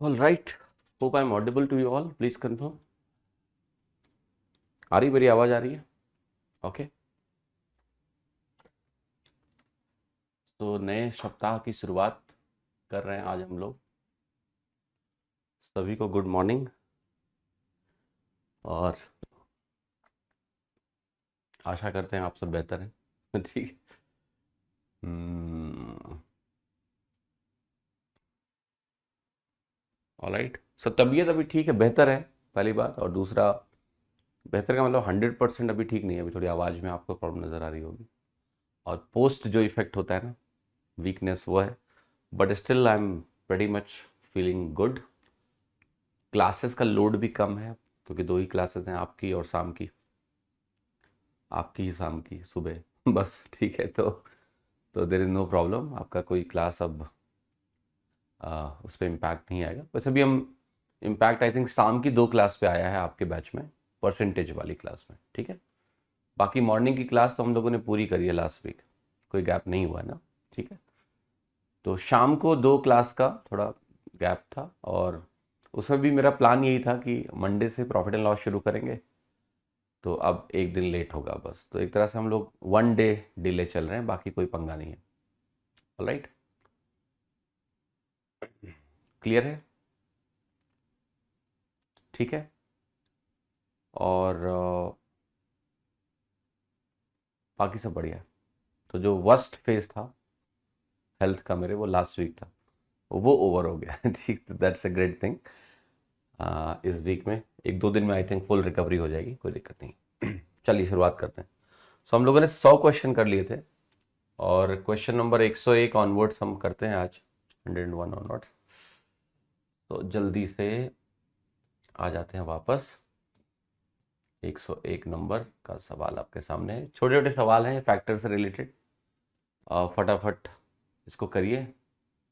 All right. Hope I'm audible to you all. Please confirm. आ रही मेरी आवाज आ रही है? ओके. तो नए सप्ताह की शुरुआत कर रहे हैं आज हम लोग. सभी को गुड मॉर्निंग. और आशा करते हैं आप सब बेहतर हैं. ठीक. ऑलराइट. सो तबीयत अभी ठीक है, बेहतर है पहली बात. और दूसरा, बेहतर का मतलब 100% अभी ठीक नहीं है. अभी थोड़ी आवाज़ में आपको प्रॉब्लम नज़र आ रही होगी. और पोस्ट जो इफेक्ट होता है ना, वीकनेस, वो है. But still I am pretty much feeling good. Classes का लोड भी कम है क्योंकि 2 ही क्लासेस हैं, आपकी और शाम की. आपकी ही शाम की सुबह. बस ठीक है. तो देर इज़ नो प्रॉब्लम. आपका कोई क्लास अब उस पर इम्पैक्ट नहीं आएगा. वैसे भी हम इम्पैक्ट आई थिंक शाम की 2 क्लास पे आया है आपके बैच में, परसेंटेज वाली क्लास में. ठीक है. बाकी मॉर्निंग की क्लास तो हम लोगों ने पूरी करी है लास्ट वीक. कोई गैप नहीं हुआ है ना. ठीक है. तो शाम को 2 क्लास का थोड़ा गैप था. और उसमें भी मेरा प्लान यही था कि मंडे से प्रॉफिट एंड लॉस शुरू करेंगे. तो अब एक दिन लेट होगा बस. तो एक तरह से हम लोग 1 डे डिले चल रहे हैं. बाकी कोई पंगा नहीं है. ऑलराइट. क्लियर है? ठीक है. और बाकी सब बढ़िया है. तो जो वर्स्ट फेज था हेल्थ का मेरे, वो लास्ट वीक था, वो ओवर हो गया. ठीक. तो दैट्स अ ग्रेट थिंग. इस वीक में 1-2 दिन में आई थिंक फुल रिकवरी हो जाएगी. कोई दिक्कत नहीं. चलिए शुरुआत करते हैं. सो हम लोगों ने 100 क्वेश्चन कर लिए थे. और क्वेश्चन नंबर 101 ऑनवर्ड्स हम करते हैं आज. 101 ऑनवर्ड्स. तो जल्दी से आ जाते हैं वापस. 101 नंबर का सवाल आपके सामने है. छोटे छोटे सवाल हैं फैक्टर से रिलेटेड. फटाफट इसको करिए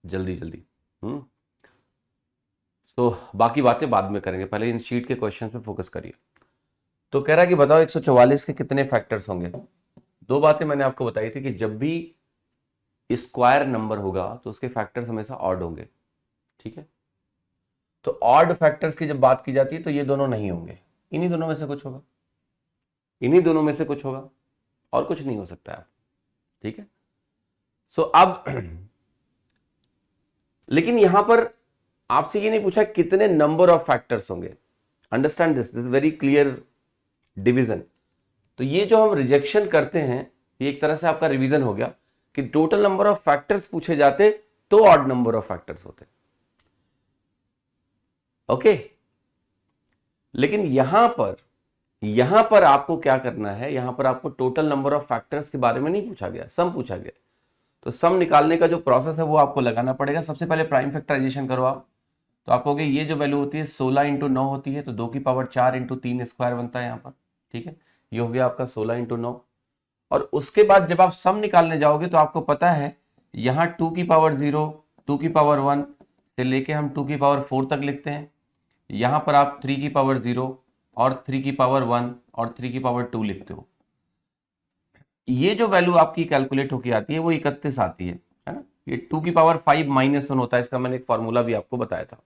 जल्दी जल्दी. तो बाकी बातें बाद में करेंगे. पहले इन शीट के क्वेश्चन पे फोकस करिए. तो कह रहा है कि बताओ 144 के कितने फैक्टर्स होंगे. 2 बातें मैंने आपको बताई थी कि जब भी स्क्वायर नंबर होगा तो उसके फैक्टर्स हमेशा ऑड होंगे. ठीक है. तो ऑड फैक्टर्स की जब बात की जाती है तो ये दोनों नहीं होंगे. इन्हीं दोनों में से कुछ होगा. इन्हीं दोनों में से कुछ होगा. और कुछ नहीं हो सकता है. ठीक है. सो अब लेकिन यहां पर आपसे ये नहीं पूछा कितने नंबर ऑफ फैक्टर्स होंगे. Understand this very clear division. तो ये जो हम रिजेक्शन करते हैं, ये एक तरह से आपका रिवीजन हो गया कि टोटल नंबर ऑफ फैक्टर्स पूछे जाते तो ऑड नंबर ऑफ फैक्टर्स होते. ओके. लेकिन यहां पर आपको क्या करना है, यहां पर आपको टोटल नंबर ऑफ फैक्टर्स के बारे में नहीं पूछा गया, सम पूछा गया. तो सम निकालने का जो प्रोसेस है वो आपको लगाना पड़ेगा. सबसे पहले प्राइम फैक्टराइजेशन करो आप. तो आप कहोगे ये जो वैल्यू होती है 16 इंटू 9 होती है, तो 2 की पावर 4 इंटू 3 स्क्वायर बनता है यहाँ पर. ठीक है. ये हो गया आपका 16 इंटू 9. और उसके बाद जब आप सम निकालने जाओगे तो आपको पता है यहां 2 की पावर 0, 2 की पावर 1 से लेके हम 2 की पावर 4 तक लिखते हैं. यहां पर आप 3 की पावर 0 और 3 की पावर 1 और 3 की पावर 2 लिखते हो. ये जो वैल्यू आपकी कैलकुलेट होकर आती है वो 31 आती है ना. ये 2 की पावर 5 -1 होता है. इसका मैंने एक फॉर्मूला भी आपको बताया था.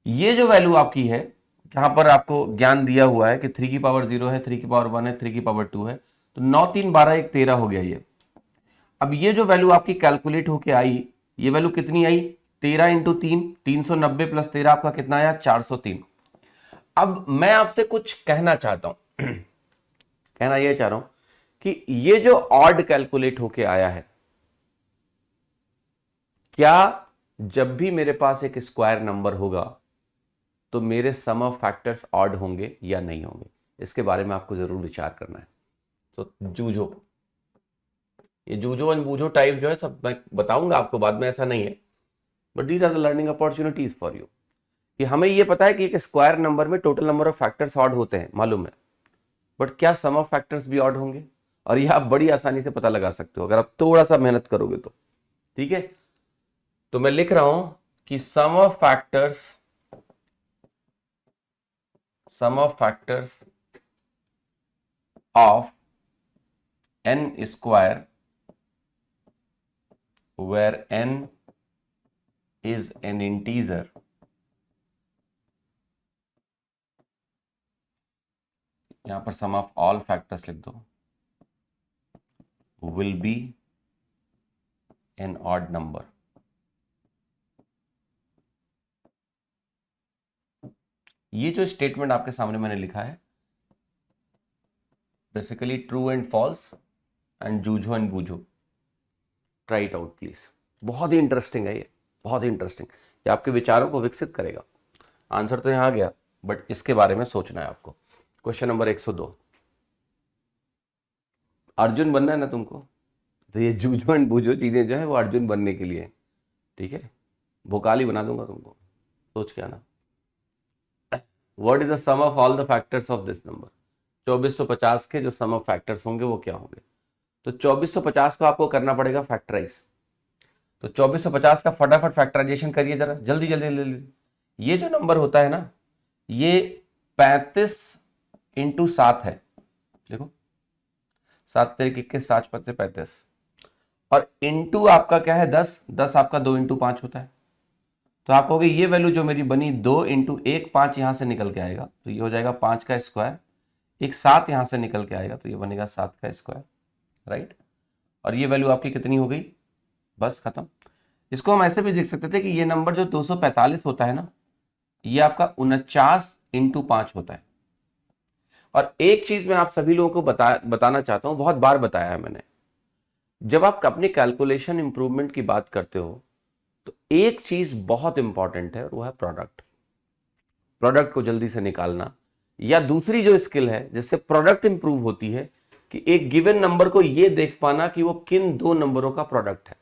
ये जो वैल्यू आपकी है, जहां पर आपको ज्ञान दिया हुआ है कि 3 की पावर 0 है, 3 की पावर 1 है, 3 की पावर 2 है, तो 9 3 12 1 13 हो गया ये. अब ये जो वैल्यू आपकी कैलकुलेट होके आई, ये वैल्यू कितनी आई? 13 इंटू 3, 390 प्लस 13 आपका कितना आया? 403. अब मैं आपसे कुछ कहना चाहता हूं. कहना यह चाह रहा हूं कि ये जो ऑड कैलकुलेट होके आया है, क्या जब भी मेरे पास एक स्क्वायर नंबर होगा तो मेरे सम ऑफ फैक्टर्स ऑड होंगे या नहीं होंगे? इसके बारे में आपको जरूर विचार करना है. तो जूझो. ये जूझो अनबूझो टाइप जो है सब मैं बताऊंगा आपको बाद में, ऐसा नहीं है. But these are the learning opportunities for you. कि हमें ये पता है कि एक स्क्वायर नंबर में total number of factors odd होते हैं, मालूम है. बट क्या सम ऑफ फैक्टर्स भी ऑड होंगे? और ये आप बड़ी आसानी से पता लगा सकते हो अगर आप थोड़ा सा मेहनत करोगे तो. ठीक है. तो मैं लिख रहा हूं कि sum of factors of n square where n is an integer, यहां पर sum of all factors लिख दो, will be an odd number. ये जो स्टेटमेंट आपके सामने मैंने लिखा है basically true and false and जूझो एंड बूझो, ट्राई इट आउट प्लीज। बहुत ही इंटरेस्टिंग है ये, बहुत ही इंटरेस्टिंग, ये आपके विचारों को विकसित करेगा। आंसर तो यहां गया बट इसके बारे में सोचना है आपको। क्वेश्चन नंबर 102, अर्जुन बनना है ना तुमको, तो ये जूझो एंड बूझो चीजें जो है वो अर्जुन बनने के लिए, ठीक है, भोकाली बना दूंगा तुमको, सोच के आना। What is the sum of all the factors of this number, 2450 के जो सम ऑफ फैक्टर्स होंगे वो क्या होंगे। तो 2450 को आपको करना पड़ेगा फैक्टराइज, तो 2450 का फटाफट फैक्टराइजेशन करिए जरा, जल्दी जल्दी जल्दी। ये जो नंबर होता है ना, ये 35 इंटू 7 है, देखो 7 तेरे 21, 7 पत्ते 35, और इंटू आपका क्या है 10, 10 आपका 2 इंटू 5 होता है। तो आप कहोगे ये वैल्यू जो मेरी बनी 2 इंटू 1, 5 यहां से निकल के आएगा तो ये हो जाएगा 5 का स्क्वायर, एक 7 यहां से निकल के आएगा तो ये बनेगा 7 का स्क्वायर, राइट। और ये वैल्यू आपकी कितनी हो गई, बस खत्म। इसको हम ऐसे भी देख सकते थे कि ये नंबर जो 245 होता है ना, ये आपका 49 इंटू 5 होता है। और एक चीज मैं आप सभी लोगों को बताना चाहता हूं, बहुत बार बताया है मैंने, जब आप अपनी कैलकुलेशन इंप्रूवमेंट की बात करते हो तो एक चीज बहुत इंपॉर्टेंट है और वो है प्रोडक्ट। प्रोडक्ट को जल्दी से निकालना, या दूसरी जो स्किल है जिससे प्रोडक्ट इंप्रूव होती है कि एक गिवन नंबर को ये देख पाना कि वो किन दो नंबरों का प्रोडक्ट है,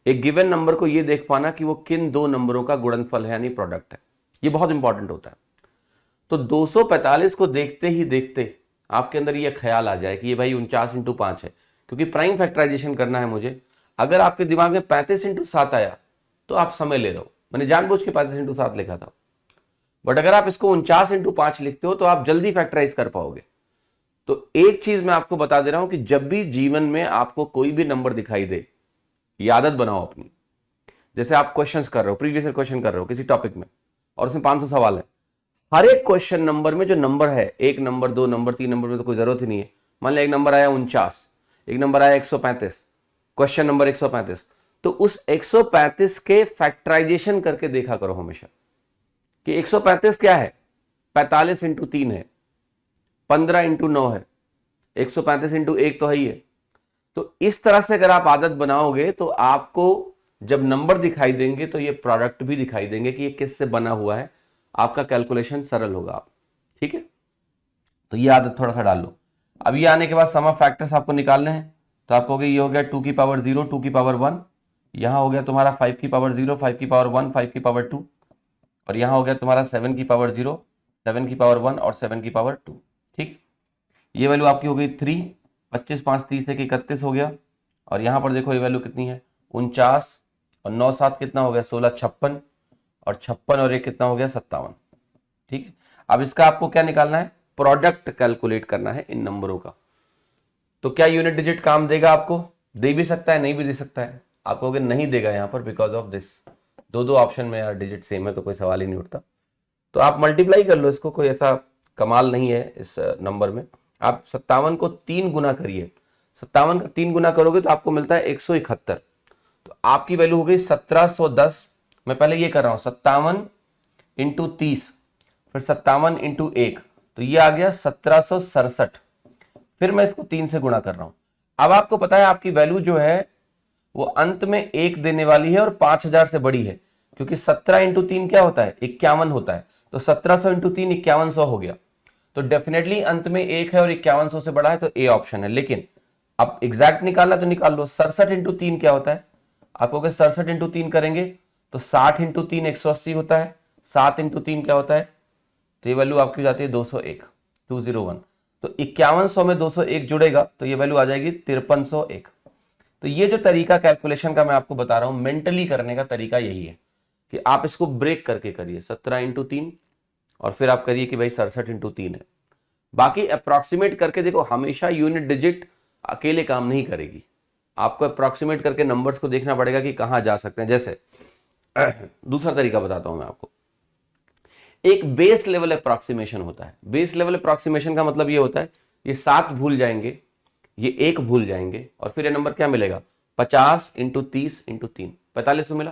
एक गिवन नंबर को ये देख पाना कि वो किन दो नंबरों का गुणनफल है यानी प्रोडक्ट है, ये बहुत इंपॉर्टेंट होता है। तो 245 को देखते ही देखते आपके अंदर ये ख्याल आ जाए कि ये भाई 49 इंटू 5 है, क्योंकि प्राइम फैक्टराइजेशन करना है मुझे। अगर आपके दिमाग में 35 इंटू 7 आया तो आप समय ले रहे हो, मैंने जानबूझ के 35 इंटू 7 लिखा था, बट अगर आप इसको 49 इंटू 5 लिखते हो तो आप जल्दी फैक्टराइज कर पाओगे। तो एक चीज मैं आपको बता दे रहा हूं कि जब भी जीवन में आपको कोई भी नंबर दिखाई दे, ये आदत बनाओ अपनी। जैसे आप क्वेश्चंस कर रहे हो, प्रीवियस ईयर क्वेश्चन कर रहे हो किसी टॉपिक में और उसमें 500 सवाल है, हर एक क्वेश्चन नंबर में जो नंबर है, 1 नंबर 2 नंबर 3 नंबर में तो कोई जरूरत ही नहीं है। मान लिया एक नंबर आया 49, एक नंबर आया 135, क्वेश्चन नंबर 135, तो उस 135 के फैक्टराइजेशन करके देखा करो हमेशा कि 135 क्या है, 45 इंटू 3 है, 15 इंटू 9 है, 135 इंटू 1 तो है ही है। तो इस तरह से अगर आप आदत बनाओगे तो आपको जब नंबर दिखाई देंगे तो ये प्रोडक्ट भी दिखाई देंगे कि ये किससे बना हुआ है, आपका कैलकुलेशन सरल होगा आप, ठीक है। तो ये आदत थोड़ा सा डाल लो। अब ये आने के बाद सम ऑफ फैक्टर्स आपको निकालने हैं, तो आप कहोगे ये हो गया 2 की पावर 0, 2 की पावर 1, यहां हो गया तुम्हारा 5 की पावर 0, 5 की पावर 1, 5 की पावर 2, और यहां हो गया तुम्हारा 7 की पावर 0, 7 की पावर 1 और 7 की पावर 2, ठीक। ये वैल्यू आपकी हो गई 3, 25 5 30 एक 31 हो गया, और यहां पर देखो ये वैल्यू कितनी है 49, और 9 7 कितना हो गया 16 56, और 56 और 1 कितना हो गया 57, ठीक है। अब इसका आपको क्या निकालना है, प्रोडक्ट कैलकुलेट करना है इन नंबरों का। तो क्या यूनिट डिजिट काम देगा आपको, दे भी सकता है नहीं भी दे सकता है। आप कहोगे नहीं देगा यहाँ पर बिकॉज ऑफ दिस, दो ऑप्शन में यार डिजिट सेम है तो कोई सवाल ही नहीं उठता। तो आप मल्टीप्लाई कर लो इसको, कोई ऐसा कमाल नहीं है इस नंबर में। आप 57 को 3 गुना करिए, 57 का 3 गुना करोगे तो आपको मिलता है 171, तो आपकी वैल्यू हो गई 1710। मैं पहले ये कर रहा हूं 57 इंटू 30, फिर 57 इंटू 1, तो ये आ गया 1767। फिर मैं इसको 3 से गुणा कर रहा हूं। अब आपको पता है आपकी वैल्यू जो है वो अंत में 1 देने वाली है और 5000 से बड़ी है, क्योंकि 17 इंटू 3 क्या होता है 51 होता है, तो 1700 इंटू 3 5100 हो गया। तो डेफिनेटली अंत में 1 है और 5100 से बड़ा है, तो ए ऑप्शन है। लेकिन अब एग्जैक्ट निकालना तो निकाल लो, 67 इंटू 3 क्या होता है, आपको अगर 67 इंटू 3 करेंगे तो 60 इंटू 3 180 होता है, 7 इंटू 3 क्या होता है, तो ये वैल्यू आपकी हो जाती है 201, 201। तो 5100 में 201 जुड़ेगा तो ये वैल्यू आ जाएगी 5301। तो ये जो तरीका कैलकुलेशन का मैं आपको बता रहा हूं, मेंटली करने का तरीका यही है कि आप इसको ब्रेक करके करिए 17 इंटू 3, और फिर आप करिए कि भाई 67 इंटू 3 है। बाकी अप्रॉक्सीमेट करके देखो, हमेशा यूनिट डिजिट अकेले काम नहीं करेगी, आपको अप्रॉक्सीमेट करके नंबर्स को देखना पड़ेगा कि कहां जा सकते हैं। जैसे दूसरा तरीका बताता हूं मैं आपको। एक बेस लेवल अप्रोक्सीमेशन होता है। बेस लेवल अप्रोक्सीमेशन का मतलब ये होता है ये 7 भूल जाएंगे, ये 1 भूल जाएंगे, और फिर ये नंबर क्या मिलेगा 50 इंटू 30 इंटू 3, 4500 मिला।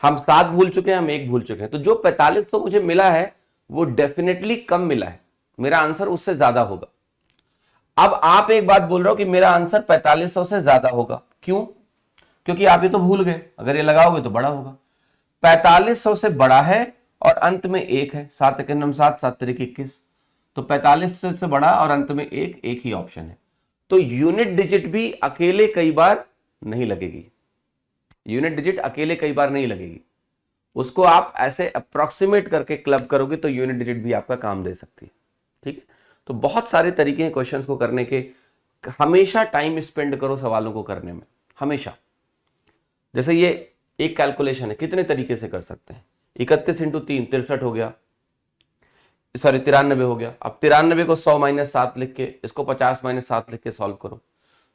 हम 7 भूल चुके हैं, हम 1 भूल चुके हैं, तो जो 4500 मुझे मिला है वो डेफिनेटली कम मिला है, मेरा आंसर उससे ज्यादा होगा। अब आप एक बात बोल रहे हो कि मेरा आंसर 4500 से ज्यादा होगा, क्यों? क्योंकि आप ये तो भूल गए, अगर ये लगाओगे तो बड़ा होगा। 4500 से बड़ा है और अंत में 1 है, 7 के नम 7, 7 तरीके 21, तो 4500 से बड़ा और अंत में 1, एक ही ऑप्शन है। तो यूनिट डिजिट भी अकेले कई बार नहीं लगेगी, यूनिट डिजिट अकेले कई बार नहीं लगेगी, उसको आप ऐसे अप्रोक्सीमेट करके क्लब करोगे तो यूनिट डिजिट भी आपका काम दे सकती है। ठीक है, तो बहुत सारे तरीके हैं क्वेश्चंस को करने के। हमेशा टाइम स्पेंड करो सवालों को करने में, हमेशा। जैसे ये एक कैलकुलेशन है, कितने तरीके से कर सकते हैं, 31 इंटू 3 63 हो गया, सॉरी 93 हो गया। अब 93 को 100 माइनस 7 लिख के, इसको 50 माइनस 7 लिख के सॉल्व करो।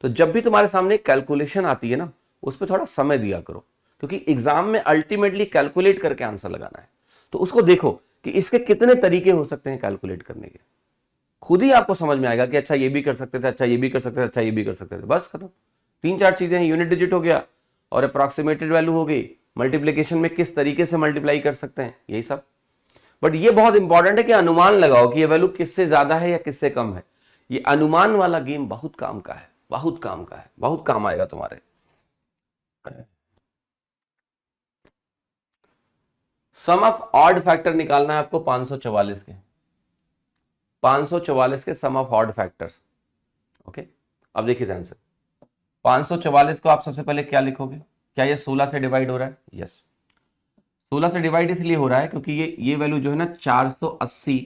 तो जब भी तुम्हारे सामने कैलकुलेशन आती है ना, उस पर थोड़ा समय दिया करो, क्योंकि एग्जाम में अल्टीमेटली कैलकुलेट करके आंसर लगाना है। तो उसको देखो कि इसके कितने तरीके हो सकते हैं कैलकुलेट करने के, खुद ही आपको समझ में आएगा कि अच्छा ये भी कर सकते थे, अच्छा ये भी कर सकते थे, अच्छा ये भी कर सकते थे, बस खत्म। 3-4 चीजें हैं, यूनिट डिजिट हो गया और अप्रॉक्सीमेटेड वैल्यू हो गई, मल्टीप्लीकेशन में किस तरीके से मल्टीप्लाई कर सकते हैं, यही सब। बट ये बहुत इंपॉर्टेंट है कि अनुमान लगाओ कि ये वैल्यू किससे ज्यादा है या किससे कम है। ये अनुमान वाला गेम बहुत काम का है, बहुत काम का है, बहुत काम आएगा तुम्हारे। सम ऑफ ऑड फैक्टर निकालना है आपको 544 के, 544 के सम ऑफ ऑड फैक्टर्स। ओके, अब देखिए ध्यान से, 544 को आप सबसे पहले क्या लिखोगे, क्या ये 16 से डिवाइड हो रहा है? यस, 16 से डिवाइड इसलिए हो रहा है क्योंकि ये वैल्यू जो है ना 480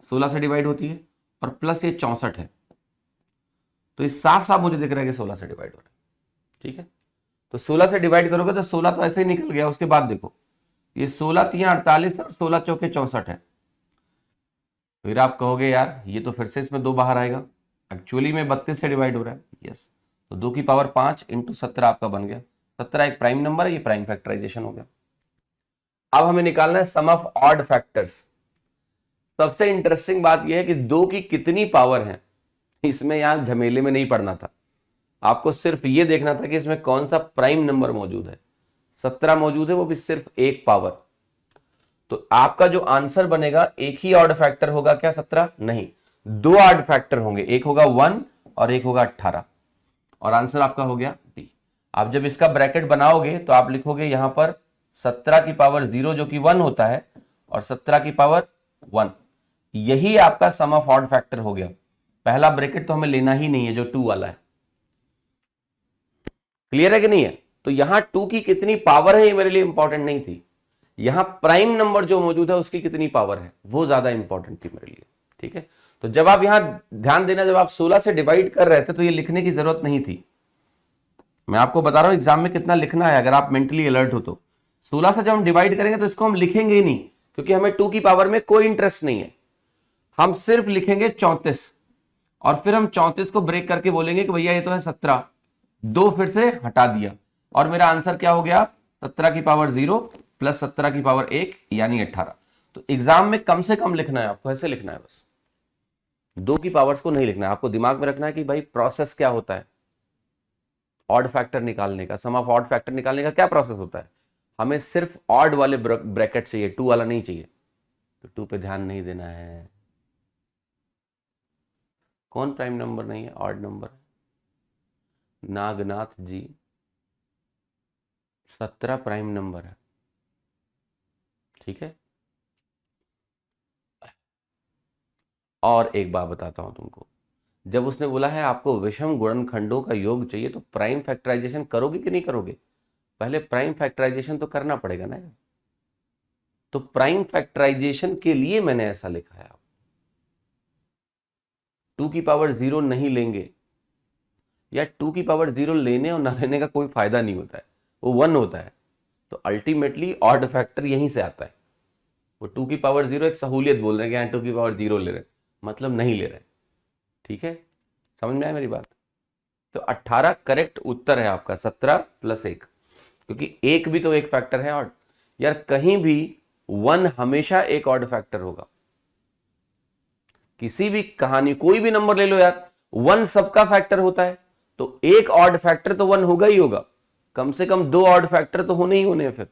16 से डिवाइड होती है, और प्लस ये 64 है, तो ये साफ साफ मुझे दिख रहा है कि 16 से डिवाइड हो रहा है। ठीक है, तो 16 से डिवाइड करोगे तो 16 तो ऐसे ही निकल गया, उसके बाद देखो ये 16 3 48 और 16 चौके 64 है। फिर आप कहोगे यार ये तो फिर से इसमें 2 बाहर आएगा, एक्चुअली में 32 से डिवाइड हो रहा है। यस, तो 2 की पावर 5 इंटू 17 आपका बन गया। 17 एक प्राइम नंबर है, ये प्राइम फैक्टराइजेशन हो गया। अब हमें निकालना है सम ऑफ ऑड फैक्टर्स। सबसे इंटरेस्टिंग बात यह है कि 2 की कितनी पावर है, इसमें यहां झमेले में नहीं पड़ना था, आपको सिर्फ ये देखना था कि इसमें कौन सा प्राइम नंबर मौजूद है। 17 मौजूद है, वो भी सिर्फ एक पावर। तो आपका जो आंसर बनेगा एक ही ऑड फैक्टर होगा क्या 17? नहीं, 2 ऑड फैक्टर होंगे, एक होगा 1 और एक होगा 18, और आंसर आपका हो गया बी। आप जब इसका ब्रैकेट बनाओगे तो आप लिखोगे यहां पर 17 की पावर 0 जो कि 1 होता है, और 17 की पावर 1, यही आपका सम ऑफ ऑड फैक्टर हो गया। पहला ब्रैकेट तो हमें लेना ही नहीं है जो 2 वाला है। क्लियर है कि नहीं है? तो यहां 2 की कितनी पावर है ये मेरे लिए इंपॉर्टेंट नहीं थी, यहां प्राइम नंबर जो मौजूद है उसकी कितनी पावर है वो ज्यादा इंपॉर्टेंट थी मेरे लिए। ठीक है, तो जब आप यहां ध्यान देना, जब आप 16 से डिवाइड कर रहे थे तो ये लिखने की जरूरत नहीं थी। मैं आपको बता रहा हूं एग्जाम में कितना लिखना है, अगर आप मेंटली अलर्ट हो तो। 16 से जब हम डिवाइड करेंगे तो इसको हम लिखेंगे ही नहीं, क्योंकि हमें 2 की पावर में कोई इंटरेस्ट नहीं है। हम सिर्फ लिखेंगे 34, और फिर हम 34 को ब्रेक करके बोलेंगे कि भैया ये तो है 17, 2 फिर से हटा दिया, और मेरा आंसर क्या हो गया 17 की पावर 0 प्लस 17 की पावर 1 यानी 18। तो एग्जाम में कम से कम लिखना है आपको, ऐसे लिखना है बस, 2 की पावर्स को नहीं लिखना है। आपको दिमाग में रखना है कि भाई प्रोसेस क्या होता है ऑड फैक्टर निकालने का, सम ऑफ ऑड फैक्टर निकालने का क्या प्रोसेस होता है। हमें सिर्फ ऑड वाले ब्रैकेट चाहिए, 2 वाला नहीं चाहिए, तो 2 पे ध्यान नहीं देना है। कौन प्राइम नंबर नहीं है, ऑड नंबर? नागनाथ जी, 17 प्राइम नंबर है। ठीक है, और एक बात बताता हूं तुमको, जब उसने बोला है आपको विषम गुणनखंडों का योग चाहिए, तो प्राइम फैक्टराइजेशन करोगे कि नहीं करोगे? पहले प्राइम फैक्टराइजेशन तो करना पड़ेगा ना। तो प्राइम फैक्टराइजेशन के लिए मैंने ऐसा लिखा है, आप 2 की पावर 0 नहीं लेंगे, या 2 की पावर 0 लेने और ना लेने का कोई फायदा नहीं होता है, वो 1 होता है। तो अल्टीमेटली ऑड फैक्टर यहीं से आता है। वो 2 की पावर 0 एक सहूलियत बोल रहे हैं कि 2 की पावर 0 ले रहे हैं, मतलब नहीं ले रहे। ठीक है, समझ में आया मेरी बात? तो 18 करेक्ट उत्तर है आपका, 17 + 1, क्योंकि एक भी तो एक फैक्टर है ऑड। यार कहीं भी 1 हमेशा एक ऑड फैक्टर होगा, किसी भी कहानी कोई भी नंबर ले लो यार, 1 सबका फैक्टर होता है, तो एक ऑड फैक्टर तो 1 होगा ही होगा, कम से कम 2 ऑड फैक्टर तो होने ही होने। फिर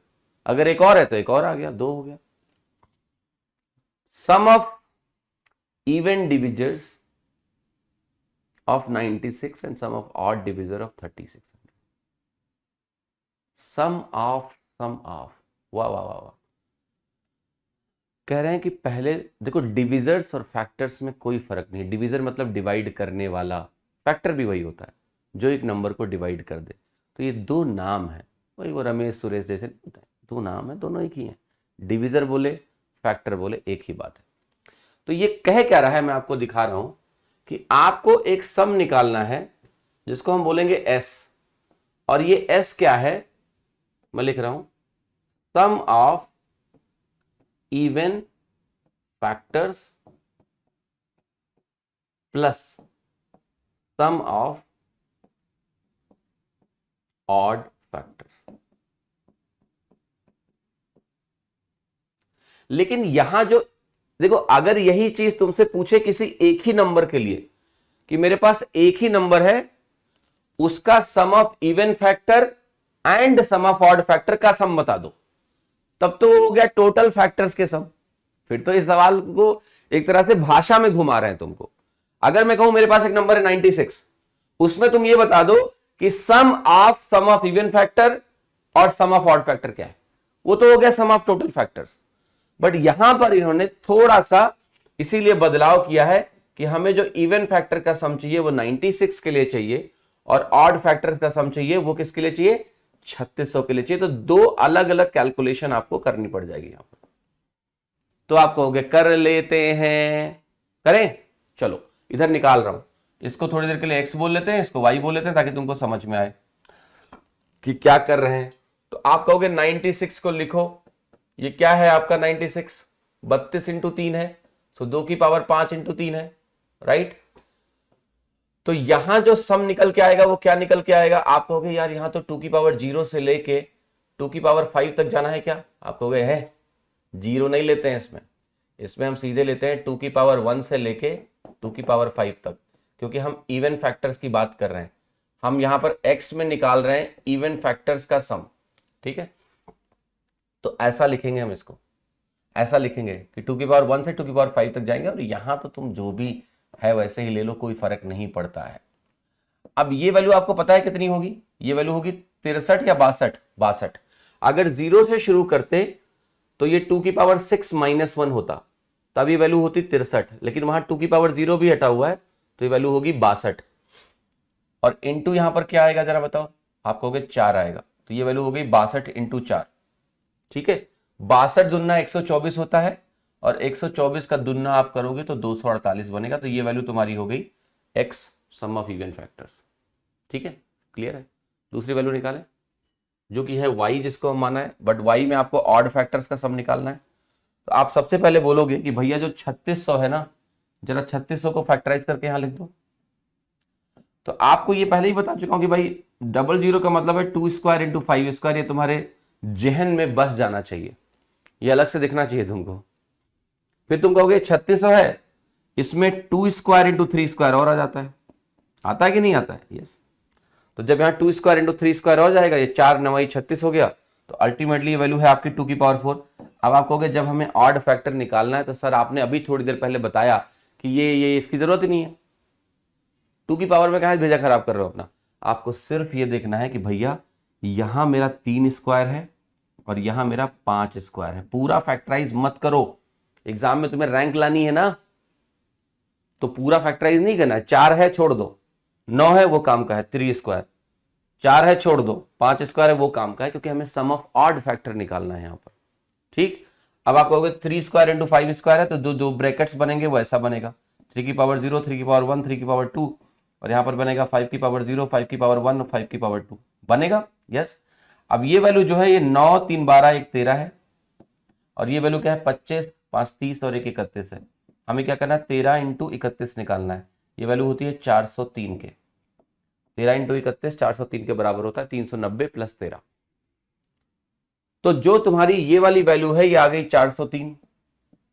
अगर एक और है तो एक और आ गया, 2 हो गया। Sum of even divisors of 96 and sum of odd divisor of 36. sum of वाह वाह वाह वाह। कह रहे हैं कि पहले देखो, डिविजर्स और फैक्टर्स में कोई फर्क नहीं है। डिविजर मतलब डिवाइड करने वाला, फैक्टर भी वही होता है जो एक नंबर को डिवाइड कर दे। तो ये दो नाम है, वही वो रमेश सुरेश जैसे नहीं होता है, दो नाम है, दोनों एक ही हैं। डिविजर बोले फैक्टर बोले एक ही बात है। तो ये कह क्या रहा है, मैं आपको दिखा रहा हूं कि आपको एक सम निकालना है जिसको हम बोलेंगे एस, और ये एस क्या है, मैं लिख रहा हूं sum of even factors plus sum of odd factors. लेकिन यहां जो देखो, अगर यही चीज तुमसे पूछे किसी एक ही नंबर के लिए कि मेरे पास एक ही नंबर है, उसका sum of even factor and sum of odd factor का सम बता दो, तब तो हो गया टोटल फैक्टर्स के सम। फिर तो इस सवाल को एक तरह से भाषा में घुमा रहे हैं तुमको। अगर मैं कहूं मेरे पास एक नंबर है 96, उसमें तुम ये बता दो कि सम ऑफ इवन फैक्टर और सम ऑफ ऑड फैक्टर क्या है, वो तो हो गया sum of total factors. But यहां पर इन्होंने थोड़ा सा इसीलिए बदलाव किया है कि हमें जो इवन फैक्टर का सम चाहिए वो 96 के लिए चाहिए, और ऑड फैक्टर्स का सम चाहिए वो किसके लिए चाहिए, 3600 के लिए चाहिए। तो दो अलग अलग कैलकुलेशन आपको करनी पड़ जाएगी यहां पर। तो आप कहोगे कर लेते हैं, करें, चलो इधर निकाल रहा हूं, इसको थोड़ी देर के लिए एक्स बोल लेते हैं, इसको वाई बोल लेते हैं, ताकि तुमको समझ में आए कि क्या कर रहे हैं। तो आप कहोगे 96 को लिखो, ये क्या है आपका 96, 32 इंटू 3 है, सो 2 की पावर 5 इंटू 3 है, राइट। तो यहां जो सम निकल के आएगा वो क्या निकल के आएगा, आप कहोगे यार यहां तो 2 की पावर 0 से लेके 2 की पावर 5 तक जाना है क्या, आप कहोगे है, 0 नहीं लेते हैं इसमें हम सीधे लेते हैं 2 की पावर 1 से लेके 2 की पावर 5 तक, क्योंकि हम इवन फैक्टर्स की बात कर रहे हैं। हम यहां पर x में निकाल रहे हैं इवन फैक्टर्स का सम, ठीक है। तो ऐसा लिखेंगे हम इसको, ऐसा लिखेंगे कि 2 की पावर 1 से 2 की पावर 5 तक जाएंगे, और यहां तो तुम जो भी है वैसे ही ले लो, कोई फर्क नहीं पड़ता है। अब ये वैल्यू आपको पता है कितनी होगी, ये वैल्यू होगी 63 या 62। अगर 0 से शुरू करते तो ये 2 की पावर 6 - 1 होता, तब ये वैल्यू होती 63, लेकिन वहां 2 की पावर 0 भी हटा हुआ है तो ये वैल्यू होगी 62। और इंटू यहां पर क्या आएगा जरा बताओ, आप कहोगे 4 आएगा, तो ये वैल्यू हो गई 62 इंटू 4, ठीक है। 62 दुना 124 होता है, और 124 का दुना आप करोगे तो 248 बनेगा। तो ये वैल्यू तुम्हारी हो गई x sum of even factors, ठीक है, क्लियर है। दूसरी वैल्यू निकालें जो कि है y, जिसको हम माना है, बट y में आपको ऑड फैक्टर्स का सम निकालना है। तो आप सबसे पहले बोलोगे कि भैया जो 3600 है ना, जरा 3600 को फैक्टराइज करके यहां लिख दो। तो आपको ये पहले ही बता चुका हूं कि भाई 00 का मतलब है 2 स्क्वायर इंटू 5 स्क्वायर, ये तुम्हारे जहन में बस जाना चाहिए, ये अलग से दिखना चाहिए तुमको। फिर तुम कहोगे 3600 है, इसमें 2 स्क्वायर इंटू 3 स्क्वायर और आ जाता है, आता है कि नहीं आता है, यस। तो जब यहां 2 स्क्वायर इंटू 3 स्क्वायर हो जाएगा, ये 4 9 36 हो गया, तो अल्टीमेटली ये वैल्यू है आपकी 2 की पावर 4। अब आप कहोगे जब हमें ऑड फैक्टर निकालना है, तो सर आपने अभी थोड़ी देर पहले बताया कि ये इसकी जरूरत ही नहीं है, 2 की पावर में कहां भेजा खराब कर रहे हो अपना। आपको सिर्फ ये देखना है कि भैया यहां मेरा 3 स्क्वायर है और यहां मेरा 5 स्क्वायर है, पूरा फैक्टराइज मत करो, एग्जाम में तुम्हें रैंक लानी है ना, तो पूरा फैक्टराइज नहीं करना है। 4 है छोड़ दो, 9 है वो काम का है 3 स्क्वायर, 4 है छोड़ दो, 5 स्क्वायर है वो काम का है, क्योंकि हमें सम ऑफ ऑड फैक्टर निकालना है यहां पर, ठीक। अब आप कहोगे 3 स्क्वायर इंटू 5 स्क्वायर है, तो जो ब्रैकेट्स बनेंगे वो ऐसा बनेगा, 3 की पावर 0, 3 की पावर 1, 3 की पावर 2, और यहां पर बनेगा 5 की पावर 0, 5 की पावर 1 और 5 की पावर 2 बनेगा, यस। अब ये वैल्यू जो है ये 9 3 12 1 13 है, और ये वैल्यू क्या है 25 5 30 और 1 31 है। हमें क्या करना है 13 इंटू 31 निकालना है, ये वैल्यू होती है 403 के, 13 इंटू 31 403 के बराबर होता है, 390 प्लस 13। तो जो तुम्हारी ये वाली वैल्यू है ये आ गई 403।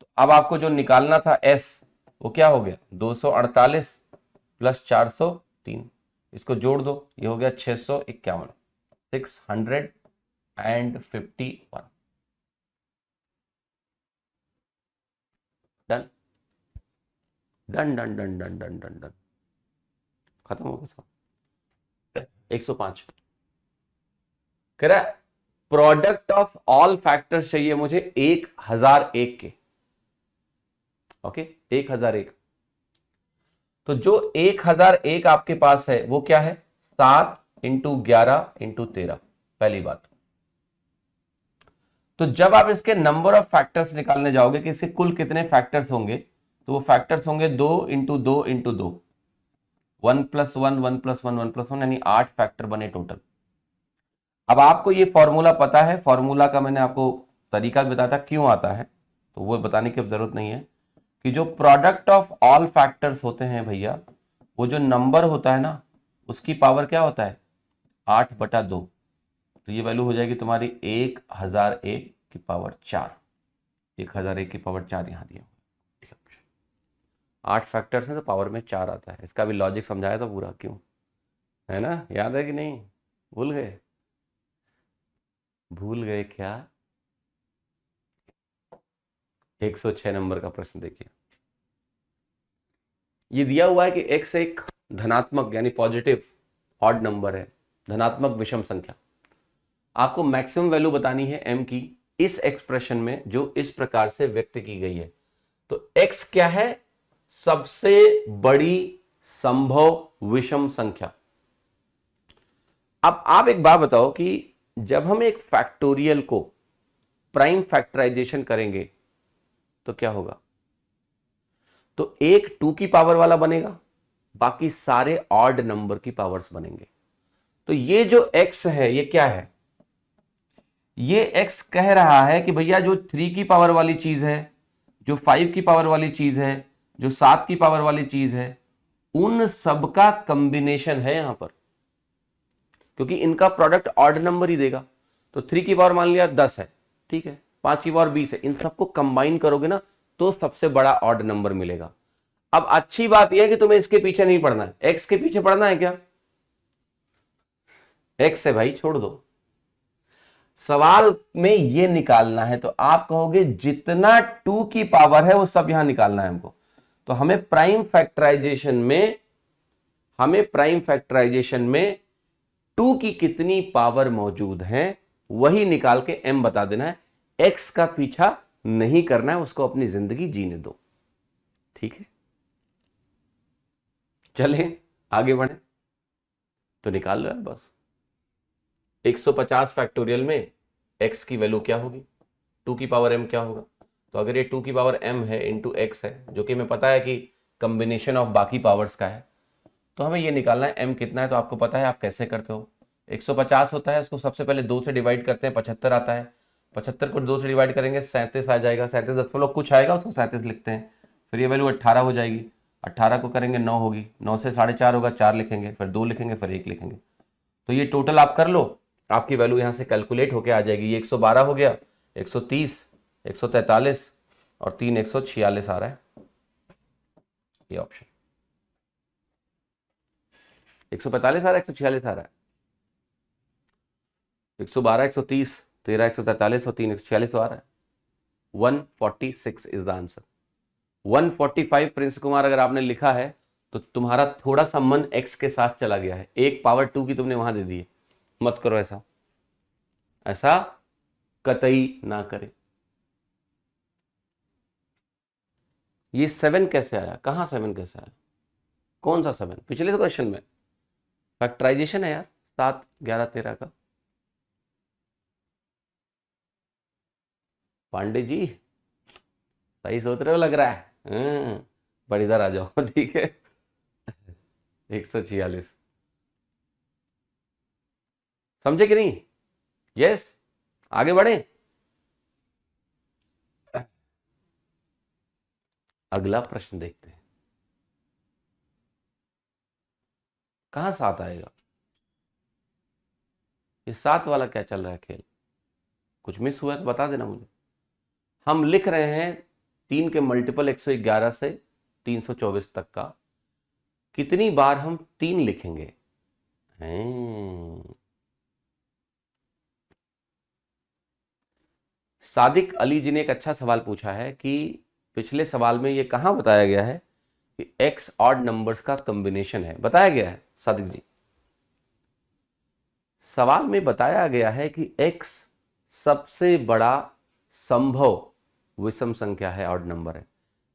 तो अब आपको जो निकालना था s वो क्या हो गया 248 प्लस 403, इसको जोड़ दो, ये हो गया 651, 651। Done done done done done done done done, खत्म हो गया सब। 105 कह रहा है प्रोडक्ट ऑफ ऑल फैक्टर्स चाहिए मुझे 1001 के। ओके 1001। तो जो 1001 आपके पास है वो क्या है 7 इंटू 11 इंटू 13, पहली बात। तो जब आप इसके नंबर ऑफ फैक्टर्स निकालने जाओगे कि इसके कुल कितने फैक्टर्स होंगे, तो वो फैक्टर्स होंगे 2 into 2 into 2, 1 plus 1 1 plus 1 1 plus 1, यानी 8 फैक्टर बने टोटल। अब आपको ये फॉर्मूला पता है, फॉर्मूला का मैंने आपको तरीका बताया था क्यों आता है, तो वो बताने की अब जरूरत नहीं है कि जो प्रोडक्ट ऑफ ऑल फैक्टर्स होते हैं भैया, वो जो नंबर होता है ना उसकी पावर क्या होता है 8/2। तो ये वैल्यू हो जाएगी तुम्हारी 1001 की पावर 4, 1001 की पावर 4 यहां दिया। 8 फैक्टर्स हैं तो पावर में 4 आता है। इसका भी लॉजिक समझाया था पूरा क्यों, है ना, याद है कि नहीं, भूल गए, भूल गए क्या। 106 नंबर का प्रश्न देखिए, ये दिया हुआ है कि x एक धनात्मक यानी पॉजिटिव ऑड नंबर है, धनात्मक विषम संख्या। आपको मैक्सिमम वैल्यू बतानी है m की इस एक्सप्रेशन में जो इस प्रकार से व्यक्त की गई है। तो x क्या है सबसे बड़ी संभव विषम संख्या। अब आप एक बात बताओ कि जब हम एक फैक्टोरियल को प्राइम फैक्टराइजेशन करेंगे तो क्या होगा, तो एक 2 की पावर वाला बनेगा, बाकी सारे ऑड नंबर की पावर्स बनेंगे। तो ये जो x है ये क्या है, ये x कह रहा है कि भैया जो 3 की पावर वाली चीज है, जो 5 की पावर वाली चीज है, जो 7 की पावर वाली चीज है, उन सबका कॉम्बिनेशन है यहां पर, क्योंकि इनका प्रोडक्ट ऑड नंबर ही देगा। तो 3 की पावर मान लिया 10 है, ठीक है, 5 की पावर 20 है, इन सबको कंबाइन करोगे ना तो सबसे बड़ा ऑड नंबर मिलेगा। अब अच्छी बात यह है कि तुम्हें इसके पीछे नहीं पड़ना है, एक्स के पीछे पड़ना है क्या, एक्स है भाई छोड़ दो, सवाल में ये निकालना है। तो आप कहोगे जितना 2 की पावर है वो सब यहां निकालना है हमको। तो हमें प्राइम फैक्टराइजेशन में 2 की कितनी पावर मौजूद है वही निकाल के m बता देना है, x का पीछा नहीं करना है, उसको अपनी जिंदगी जीने दो, ठीक है। चलें आगे बढ़े, तो निकाल लो यार बस। 150 फैक्टोरियल में x की वैल्यू क्या होगी, 2 की पावर m क्या होगा। तो अगर ये 2 की पावर m है इंटू x है, जो कि हमें पता है कि कंबिनेशन ऑफ बाकी पावर्स का है, तो हमें ये निकालना है m कितना है। तो आपको पता है आप कैसे करते हो, 150 होता है, उसको सबसे पहले 2 से डिवाइड करते हैं, 75 आता है, 75 को 2 से डिवाइड करेंगे 37 आ जाएगा, 37 दशमलव कुछ आएगा उसको 37 लिखते हैं। फिर ये वैल्यू 18 हो जाएगी, 18 को करेंगे 9 होगी, 9 से 4.5 होगा, 4 लिखेंगे, फिर 2 लिखेंगे, फिर 1 लिखेंगे। तो ये टोटल आप कर लो, आपकी वैल्यू यहां से कैलकुलेट होके आ जाएगी। ये 112 हो गया, 130, 143 और 3 146 आ रहा है, ये ऑप्शन 145 आ रहा है, 146 आ रहा है, 112, 130, 13, 143 और 3 146 आ रहा है। 146 is the answer. 145 Prince Kumar अगर आपने लिखा है तो तुम्हारा थोड़ा सा मन एक्स के साथ चला गया है, एक पावर 2 की तुमने वहां दे दी है। मत करो ऐसा, ऐसा कतई ना करे। ये 7 कैसे आया, कहां 7 कैसे आया, कौन सा 7, पिछले क्वेश्चन में फैक्टराइजेशन है यार, 7 11 13 का। पांडे जी सही सोच रहे हो लग रहा है, पर इधर आ जाओ ठीक है। 146 समझे कि नहीं, यस आगे बढ़े। अगला प्रश्न देखते हैं। कहां 7 आएगा? ये 7 वाला क्या चल रहा है खेल? कुछ मिस हुआ है तो बता देना मुझे। हम लिख रहे हैं 3 के मल्टीपल 111 से 324 तक का। कितनी बार हम 3 लिखेंगे? सादिक अली जी ने एक अच्छा सवाल पूछा है कि पिछले सवाल में ये कहां बताया गया है कि x ऑड नंबर्स का कॉम्बिनेशन है? बताया गया है सादिक जी? सवाल में बताया गया है कि x सबसे बड़ा संभव विषम संख्या है, ऑड नंबर है।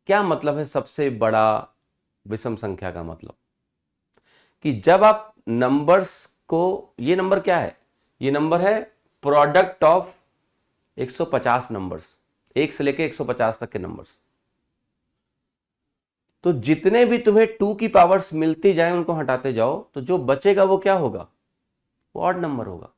क्या मतलब है सबसे बड़ा विषम संख्या का? मतलब कि जब आप नंबर्स को, ये नंबर क्या है? ये नंबर है प्रोडक्ट ऑफ 150 नंबर्स, 1 से लेके 150 तक के नंबर्स। तो जितने भी तुम्हें 2 की पावर्स मिलती जाए उनको हटाते जाओ, तो जो बचेगा वो क्या होगा? वो ऑड नंबर होगा।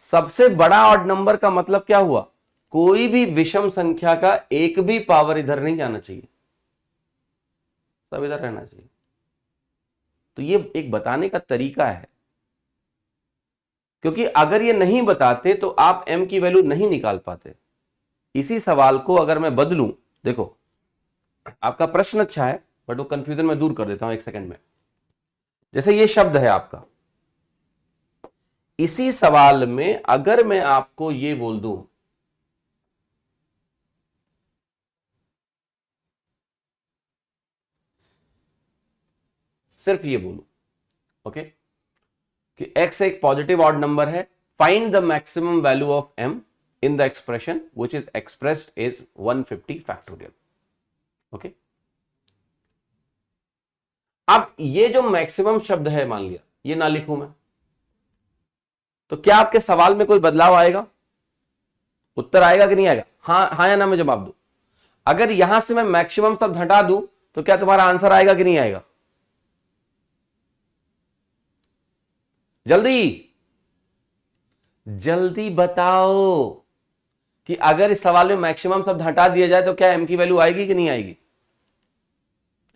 सबसे बड़ा ऑड नंबर का मतलब क्या हुआ? कोई भी विषम संख्या का एक भी पावर इधर नहीं जाना चाहिए, सब इधर रहना चाहिए। तो ये एक बताने का तरीका है, क्योंकि अगर ये नहीं बताते तो आप m की वैल्यू नहीं निकाल पाते। इसी सवाल को अगर मैं बदलूं, देखो आपका प्रश्न अच्छा है बट वो कंफ्यूजन मैं दूर कर देता हूं 1 सेकंड में। जैसे ये शब्द है आपका, इसी सवाल में अगर मैं आपको ये बोल दूं सिर्फ ये बोलूं, ओके, कि x एक पॉजिटिव ऑड नंबर है, find the maximum value of m in the expression which is expressed is 150 factorial. Okay, अब ये जो मैक्सिमम शब्द है, मान लिया ये ना लिखूं मैं, तो क्या आपके सवाल में कोई बदलाव आएगा? उत्तर आएगा कि नहीं आएगा? हाँ या ना में जवाब दो। अगर यहां से मैं मैक्सिमम शब्द हटा दूं तो क्या तुम्हारा आंसर आएगा कि नहीं आएगा? जल्दी जल्दी बताओ कि अगर इस सवाल में मैक्सिमम शब्द हटा दिया जाए तो क्या m की वैल्यू आएगी कि नहीं आएगी?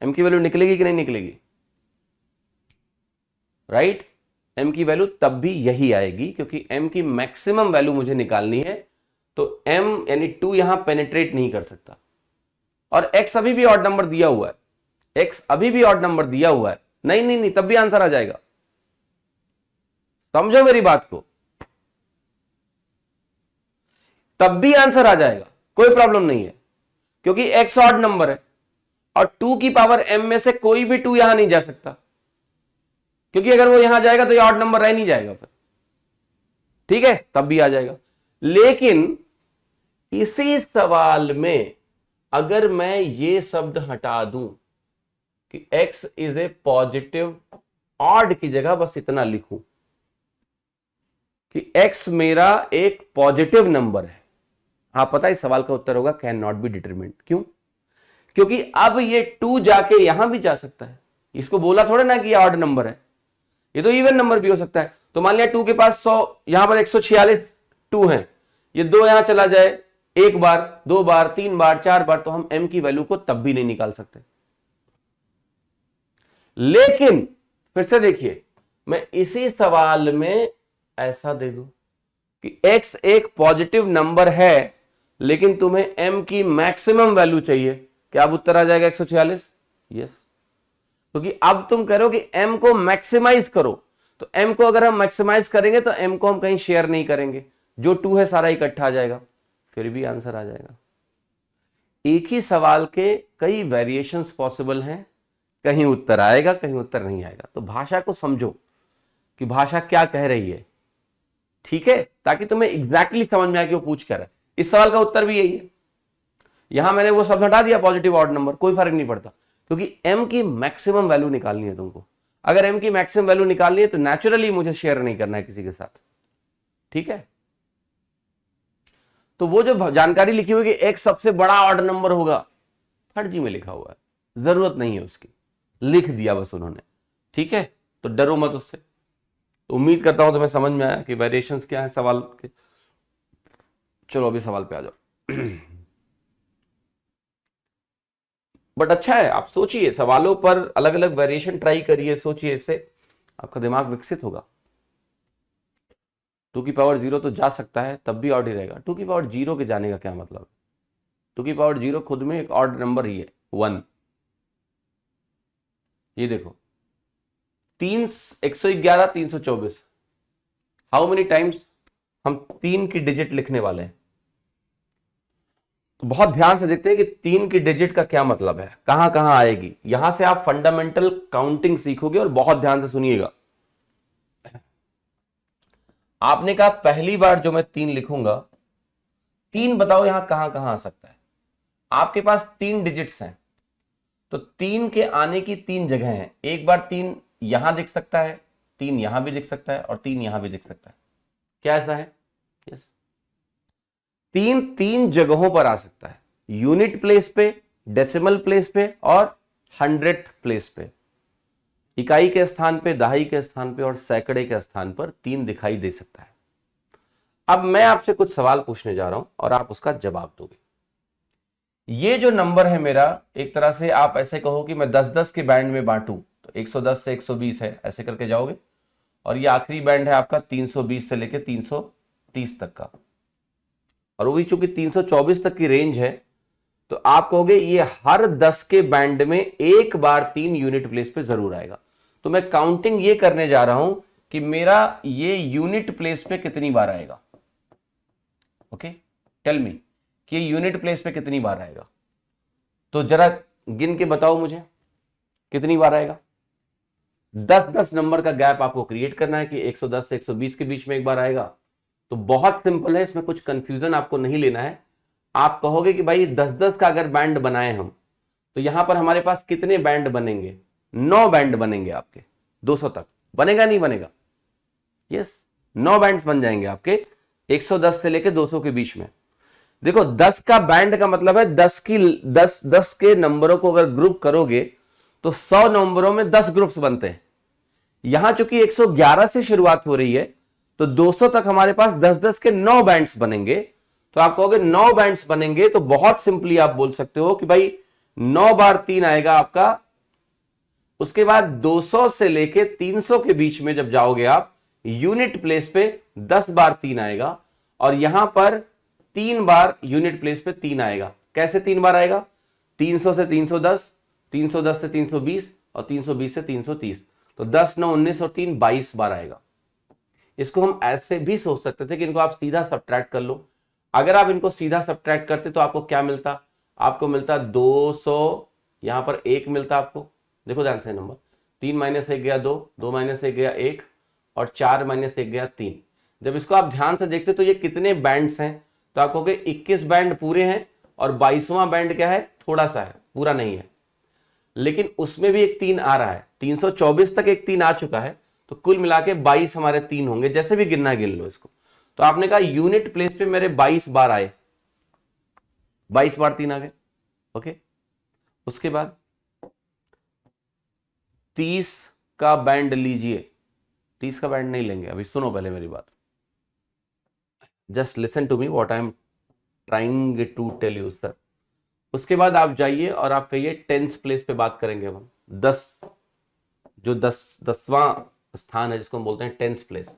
m की वैल्यू निकलेगी कि नहीं निकलेगी? राइट, m की वैल्यू तब भी यही आएगी क्योंकि m की मैक्सिमम वैल्यू मुझे निकालनी है, तो m यानी 2 यहां पेनिट्रेट नहीं कर सकता। और x अभी भी ऑड नंबर दिया हुआ है, x अभी भी ऑड नंबर दिया हुआ है। नहीं नहीं नहीं, तब भी आंसर आ जाएगा। समझो मेरी बात को, तब भी आंसर आ जाएगा, कोई प्रॉब्लम नहीं है, क्योंकि x ऑड नंबर है और 2 की पावर m में से कोई भी 2 यहां नहीं जा सकता, क्योंकि अगर वो यहां जाएगा तो ये ऑड नंबर रह नहीं जाएगा फिर। ठीक है, तब भी आ जाएगा। लेकिन इसी सवाल में अगर मैं ये शब्द हटा दूं कि x is a positive odd की जगह बस इतना लिखूं कि x मेरा एक पॉजिटिव नंबर है, हाँ पता है इस सवाल का उत्तर होगा कैन नॉट बी डिटरमिन्ड। क्यों? क्योंकि अब ये 2 जाके यहां भी जा सकता है। इसको बोला थोड़ा ना कि ये ऑड नंबर है, ये तो इवन नंबर भी हो सकता है। तो मान लिया 2 के पास 100, यहां पर 146 2 हैं, ये 2 यहां चला जाए, 1 बार 2 बार 3 बार 4 बार, तो हम m की वैल्यू को तब भी नहीं निकाल सकते। लेकिन फिर से देखिए, मैं इसी सवाल में ऐसा दे दूं कि x एक पॉजिटिव नंबर है लेकिन तुम्हें m की मैक्सिमम वैल्यू चाहिए, क्या अब उत्तर आ जाएगा 146? यस, क्योंकि अब तुम कह रहे हो कि m को मैक्सिमाइज करो, तो m को अगर हम मैक्सिमाइज करेंगे तो m को हम कहीं शेयर नहीं करेंगे, जो 2 है सारा इकट्ठा आ जाएगा, फिर भी आंसर आ जाएगा। एक ही सवाल के कई वेरिएशंस पॉसिबल हैं, कहीं उत्तर आएगा कहीं उत्तर नहीं आएगा। तो भाषा को समझो कि भाषा क्या कह रही है, ठीक है, ताकि तुम्हें एग्जैक्टली समझ में आए कि वो पूछ क्या रहा है। इस सवाल का उत्तर भी यही है। यहां मैंने वो शब्द हटा दिया पॉजिटिव ऑड नंबर, कोई फर्क नहीं पड़ता, क्योंकि m की मैक्सिमम वैल्यू निकालनी है तुमको। अगर m की मैक्सिमम वैल्यू निकालनी है तो नेचुरली मुझे शेयर नहीं करना है किसी के साथ, ठीक है। तो वो जो जानकारी लिखी हुई कि x सबसे बड़ा ऑड नंबर होगा, फर्जी में लिखा हुआ है, जरूरत नहीं है उसकी, लिख दिया बस उन्होंने, ठीक है। तो डरो मत उससे। तो उम्मीद करता हूं तुम्हें समझ में आया कि वेरिएशंस क्या है सवाल के। चलो अभी सवाल पे आ जाओ। बट अच्छा है, आप सोचिए, सवालों पर अलग अलग वेरिएशन ट्राई करिए, सोचिए, इससे आपका दिमाग विकसित होगा। 2 की पावर 0 तो जा सकता है, तब भी ऑड ही रहेगा। 2 की पावर 0 के जाने का क्या मतलब है? 2 की पावर 0 खुद में एक ऑड नंबर ही है, 1। ये देखो 111 324, हाउ मेनी टाइम्स हम 3 की डिजिट लिखने वाले हैं? तो बहुत ध्यान से देखते हैं कि 3 की डिजिट का क्या मतलब है, कहां कहां आएगी। यहां से आप फंडामेंटल काउंटिंग सीखोगे, और बहुत ध्यान से सुनिएगा। आपने कहा पहली बार जो मैं 3 लिखूंगा, 3 बताओ यहां कहां कहां आ सकता है? आपके पास 3 डिजिट्स हैं, तो 3 के आने की 3 जगह हैं। एक बार 3 यहां दिख सकता है, 3 यहां भी दिख सकता है, और 3 यहां भी दिख सकता है। क्या ऐसा है? यस, 3 जगहों पर आ सकता है, यूनिट प्लेस पे, डेसिमल प्लेस पे, और 100th प्लेस पे। इकाई के स्थान पे, दहाई के स्थान पे, और सैकड़े के स्थान पर 3 दिखाई दे सकता है। अब मैं आपसे कुछ सवाल पूछने जा रहा हूं और आप उसका जवाब दोगे। ये जो नंबर है मेरा, एक तरह से आप ऐसे कहो कि मैं 10-10 के बैंड में बांटूं, तो 110 से 120 है, ऐसे करके जाओगे। और ये आखिरी बैंड है आपका 320 से लेके 330 तक का, और वो भी चूंकि 324 तक की रेंज है, तो आप कहोगे ये हर 10 के बैंड में एक बार 3 यूनिट प्लेस पे जरूर आएगा। तो मैं काउंटिंग ये करने जा रहा हूं कि मेरा ये यूनिट प्लेस पे कितनी बार आएगा। ओके, टेल मी कि यूनिट प्लेस पे कितनी बार आएगा। तो जरा गिन के बताओ मुझे कितनी बार आएगा। 10-10 नंबर का गैप आपको क्रिएट करना है कि 110 से 120 के बीच में एक बार आएगा। तो बहुत सिंपल है, इसमें कुछ कंफ्यूजन आपको नहीं लेना है। आप कहोगे कि भाई 10-10 का अगर बैंड बनाए हम, तो यहां पर हमारे पास कितने बैंड बनेंगे? 9 बैंड बनेंगे आपके 200 तक। बनेगा नहीं बनेगा? यस, 9 बैंड्स बन जाएंगे आपके 110 से लेके 200 के बीच में। देखो 10 का बैंड का मतलब है 10 के नंबरों को अगर ग्रुप करोगे तो 100 नंबरों में 10 ग्रुप्स बनते हैं। यहां चूंकि 111 से शुरुआत हो रही है, तो 200 तक हमारे पास 10-10 के 9 बैंड्स बनेंगे। तो आप कहोगे 9 बैंड्स बनेंगे, तो बहुत सिंपली आप बोल सकते हो कि भाई 9 बार 3 आएगा आपका। उसके बाद 200 से लेके 300 के बीच में जब जाओगे आप, यूनिट प्लेस पे 10 बार 3 आएगा, और यहां पर 3 बार यूनिट प्लेस पे 3 आएगा। कैसे 3 बार आएगा? 300 से 310, 310 से 320, और 320 से 330। तो 10, 9, 19 और 3 22 बार आएगा। इसको हम ऐसे भी सोच सकते थे कि इनको आप सीधा सब्ट्रैक्ट कर लो। अगर आप इनको सीधा सब्ट्रैक्ट करते तो आपको क्या मिलता? आपको मिलता 200, यहां पर 1 मिलता आपको। देखो ध्यान से नंबर, 3 माइनस 1 गया 2, 2 माइनस 1 गया 1, और 4 माइनस 1 गया 3। जब इसको आप ध्यान से देखते तो ये कितने बैंड्स हैं? तो आप कहोगे 21 बैंड पूरे हैं, और 22वां बैंड क्या है? थोड़ा सा है, पूरा नहीं है। लेकिन उसमें भी एक 3 आ रहा है, 324 तक एक 3 आ चुका है, तो कुल मिला के 22 हमारे 3 होंगे। जैसे भी गिनना गिन लो इसको। तो आपने कहा यूनिट प्लेस पे मेरे 22 बार आए, 22 बार 3 आ गए। ओके, उसके बाद 30 का बैंड लीजिए। 30 का बैंड नहीं लेंगे अभी, सुनो पहले मेरी बात। Just listen to me what I am trying to tell you sir. उसके बाद आप जाइए और आप कहिए 10th प्लेस पे बात करेंगे हम। 10, जो 10वां स्थान है जिसको हम बोलते हैं 10th प्लेस,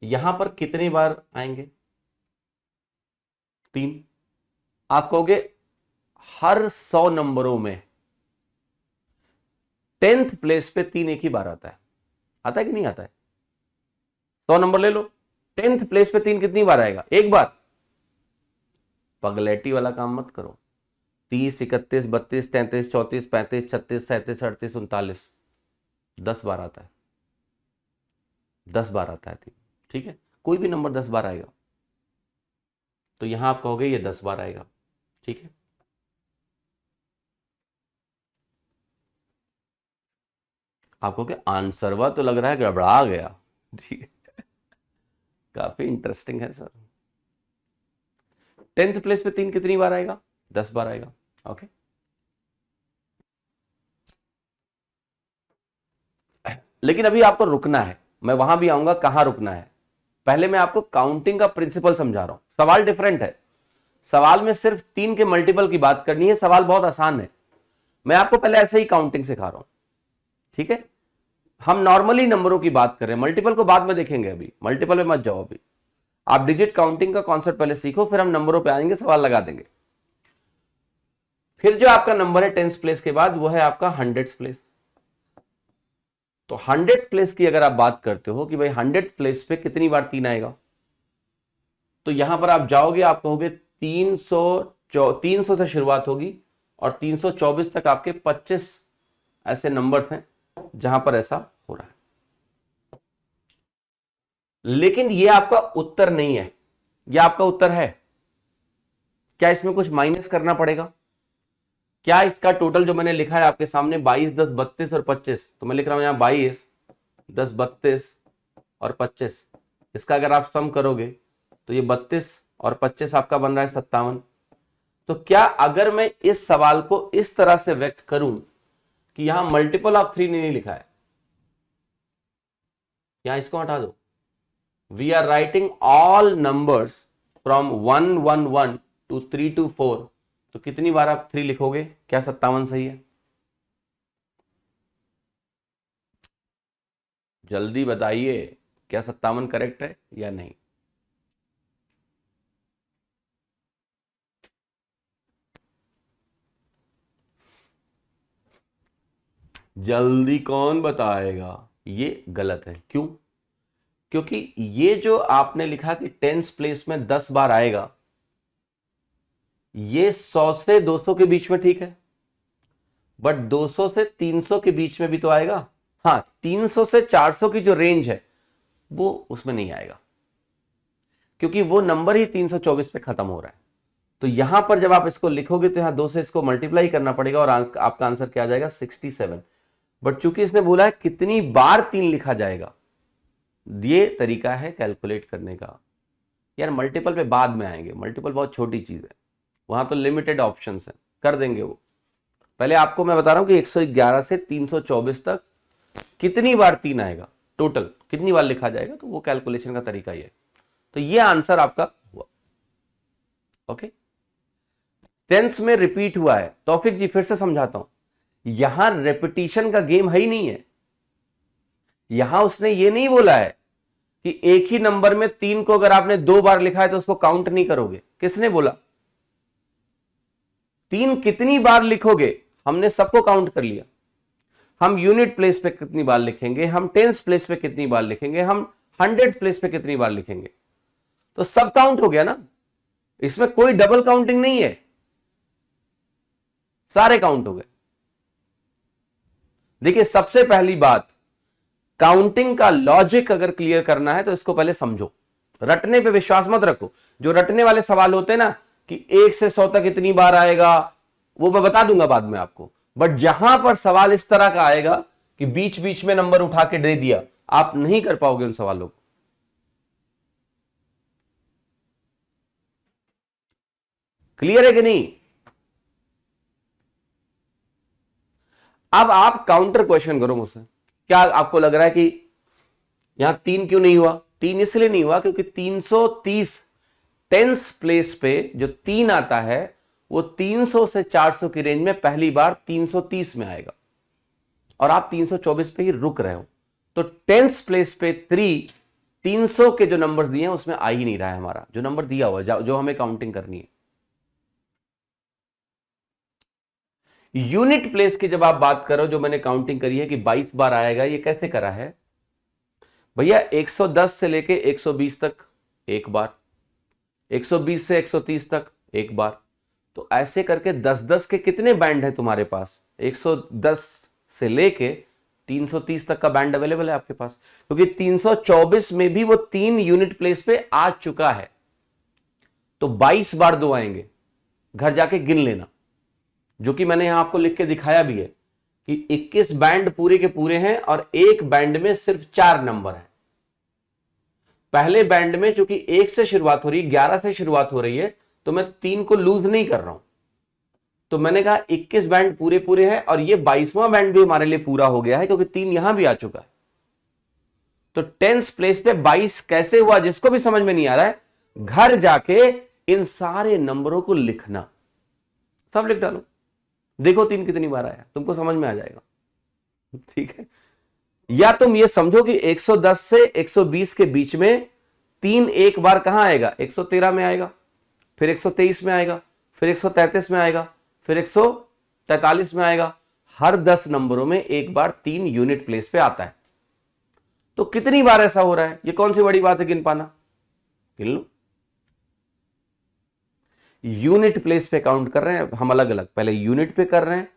यहां पर कितनी बार आएंगे? 3। आप कहोगे हर 100 नंबरों में 10th प्लेस पे 3 एक ही बार आता है। आता है कि नहीं आता है? 100 नंबर ले लो, 10th प्लेस पे 3 कितनी बार आएगा? एक बार। पगलेटी वाला काम मत करो। 30, 31, 32, 33, 34, 35, 36, 37, 38, 39, 10 बार आता है। 10 बार आता है 3, ठीक है? कोई भी नंबर 10 बार आएगा, तो यहां आप कहोगे ये 10 बार आएगा, ठीक है? आप कहोगे आंसरवा तो लग रहा है गड़बड़ा गया, ठीक है? काफी इंटरेस्टिंग है सर। 10th प्लेस पे 3 कितनी बार आएगा? 10 बार आएगा। ओके, लेकिन अभी आपको रुकना है, मैं वहां भी आऊंगा कहां रुकना है। पहले मैं आपको काउंटिंग का प्रिंसिपल समझा रहा हूं। सवाल डिफरेंट है, सवाल में सिर्फ 3 के मल्टीपल की बात करनी है। सवाल बहुत आसान है, मैं आपको पहले ऐसे ही काउंटिंग सिखा रहा हूं, ठीक है। हम नॉर्मली नंबरों की बात कर रहे हैं, मल्टीपल को बाद में देखेंगे, अभी मल्टीपल में मत जाओ। अभी आप डिजिट काउंटिंग का कॉन्सेप्ट पहले सीखो, फिर हम नंबरों पे आएंगे, सवाल लगा देंगे। फिर जो आपका नंबर है टेंस प्लेस के बाद, वो है आपका हंड्रेड्स प्लेस। तो हंड्रेड प्लेस की अगर आप बात करते हो कि भाई हंड्रेड प्लेस पे कितनी बार 3 आएगा, तो यहां पर आप जाओगे, आप कहोगे 300 से शुरुआत होगी और 324 तक आपके 25 ऐसे नंबर्स हैं जहां पर ऐसा हो रहा है। लेकिन ये आपका उत्तर नहीं है, यह आपका उत्तर है। क्या इसमें कुछ माइनस करना पड़ेगा? क्या इसका टोटल जो मैंने लिखा है आपके सामने 22, 10, 32 और 25, तो मैं लिख रहा हूं यहां 22, 10, 32 और 25, इसका अगर आप सम करोगे तो ये 32 और 25 आपका बन रहा है 57। तो क्या अगर मैं इस सवाल को इस तरह से व्यक्त करूं कि यहां मल्टीपल ऑफ 3 नहीं लिखा है, यहां इसको हटा दो, we are writing all numbers from 111 to 324, तो कितनी बार आप 3 लिखोगे? क्या 57 सही है? जल्दी बताइए, क्या 57 करेक्ट है या नहीं? जल्दी कौन बताएगा? ये गलत है। क्यों? क्योंकि ये जो आपने लिखा कि टेंस प्लेस में 10 बार आएगा, ये 100 से 200 के बीच में ठीक है, बट 200 से 300 के बीच में भी तो आएगा। हाँ, 300 से 400 की जो रेंज है वो उसमें नहीं आएगा, क्योंकि वो नंबर ही 324 पे खत्म हो रहा है। तो यहां पर जब आप इसको लिखोगे तो यहां 2 से इसको मल्टीप्लाई करना पड़ेगा और आपका आंसर क्या आ जाएगा? 67। बट चूंकि इसने बोला है कितनी बार 3 लिखा जाएगा, ये तरीका है कैलकुलेट करने का। यार मल्टीपल पे बाद में आएंगे, मल्टीपल बहुत छोटी चीज है, वहां तो लिमिटेड ऑप्शंस है, कर देंगे वो। पहले आपको मैं बता रहा हूं कि 111 से 324 तक कितनी बार 3 आएगा, टोटल कितनी बार लिखा जाएगा, तो वो कैलकुलेशन का तरीका ही है। तो ये आंसर आपका हुआ। ओके, टेंस में रिपीट हुआ है। तौफिक जी फिर से समझाता हूं, यहां रेपिटेशन का गेम है ही नहीं है। यहां उसने ये नहीं बोला है कि एक ही नंबर में 3 को अगर आपने 2 बार लिखा है तो उसको काउंट नहीं करोगे। किसने बोला? 3 कितनी बार लिखोगे हमने सबको काउंट कर लिया। हम यूनिट प्लेस पे कितनी बार लिखेंगे, हम टेंस प्लेस पे कितनी बार लिखेंगे, हम हंड्रेड प्लेस पे कितनी बार लिखेंगे, तो सब काउंट हो गया ना। इसमें कोई डबल काउंटिंग नहीं है, सारे काउंट हो गए। देखिए, सबसे पहली बात, काउंटिंग का लॉजिक अगर क्लियर करना है तो इसको पहले समझो। रटने पे विश्वास मत रखो। जो रटने वाले सवाल होते हैं ना कि 1 से 100 तक कितनी बार आएगा, वो मैं बता दूंगा बाद में आपको। बट जहां पर सवाल इस तरह का आएगा कि बीच बीच में नंबर उठा के दे दिया, आप नहीं कर पाओगे उन सवालों को। क्लियर है कि नहीं? अब आप काउंटर क्वेश्चन करो मुझसे। क्या आपको लग रहा है कि यहां 3 क्यों नहीं हुआ? 3 इसलिए नहीं हुआ क्योंकि 330 टेंस प्लेस पे जो 3 आता है वो 300 से 400 की रेंज में पहली बार 330 में आएगा और आप 324 पे ही रुक रहे हो। तो टेंस प्लेस पे 300 के जो नंबर्स दिए हैं उसमें आ ही नहीं रहा है हमारा जो नंबर दिया हुआ है, जो हमें काउंटिंग करनी है। यूनिट प्लेस की जब आप बात करो, जो मैंने काउंटिंग करी है कि 22 बार आएगा, ये कैसे करा है भैया? 110 से लेके 120 तक एक बार, 120 से 130 तक एक बार, तो ऐसे करके 10-10 के कितने बैंड है तुम्हारे पास? 110 से लेके 330 तक का बैंड अवेलेबल है आपके पास, क्योंकि 324 में भी वो 3 यूनिट प्लेस पे आ चुका है। तो 22 बार 2 आएंगे, घर जाके गिन लेना, जो कि मैंने यहां आपको लिख के दिखाया भी है कि 21 बैंड पूरे के पूरे हैं और एक बैंड में सिर्फ 4 नंबर है। पहले बैंड में चूंकि 1 से शुरुआत हो रही है, 11 से शुरुआत हो रही है, तो मैं 3 को लूज नहीं कर रहा हूं। तो मैंने कहा 21 बैंड पूरे पूरे हैं और ये 22वां बैंड भी हमारे लिए पूरा हो गया है क्योंकि 3 यहां भी आ चुका है। तो टेंस प्लेस पे 22 कैसे हुआ, जिसको भी समझ में नहीं आ रहा है, घर जाके इन सारे नंबरों को लिखना, सब लिख डालो। देखो 3 कितनी बार आया, तुमको समझ में आ जाएगा। ठीक है, या तुम ये समझो कि 110 से 120 के बीच में 3 एक बार कहां आएगा, 113 में आएगा, फिर 123 में आएगा, फिर 133 में आएगा, फिर 143 में आएगा। हर 10 नंबरों में एक बार 3 यूनिट प्लेस पे आता है। तो कितनी बार ऐसा हो रहा है, ये कौन सी बड़ी बात है गिन पाना, गिन लो। यूनिट प्लेस पे काउंट कर रहे हैं हम अलग अलग, पहले यूनिट पे कर रहे हैं,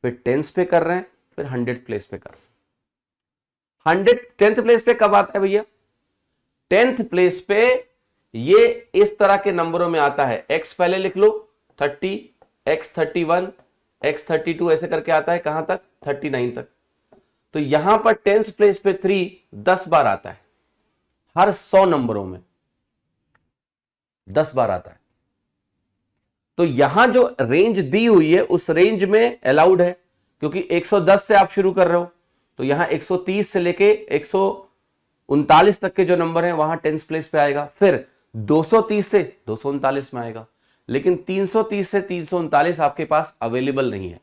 फिर टेंस पे कर रहे हैं, फिर 100 प्लेस पे कर रहे हैं। 100 10th प्लेस पे कब आता है भैया, 10th प्लेस पे ये इस तरह के नंबरों में आता है। x पहले लिख लो 30, x 31, x 32 ऐसे करके आता है, कहां तक, 39 तक। तो यहां पर 10th प्लेस पे 3 10 बार आता है, हर 100 नंबरों में 10 बार आता है। तो यहां जो रेंज दी हुई है उस रेंज में अलाउड है, क्योंकि 110 से आप शुरू कर रहे हो, तो यहां 130 से लेके 139 तक के जो नंबर हैं वहां 10th प्लेस पे आएगा। फिर 230 से 239 में आएगा, लेकिन 330 से 339 आपके पास अवेलेबल नहीं है,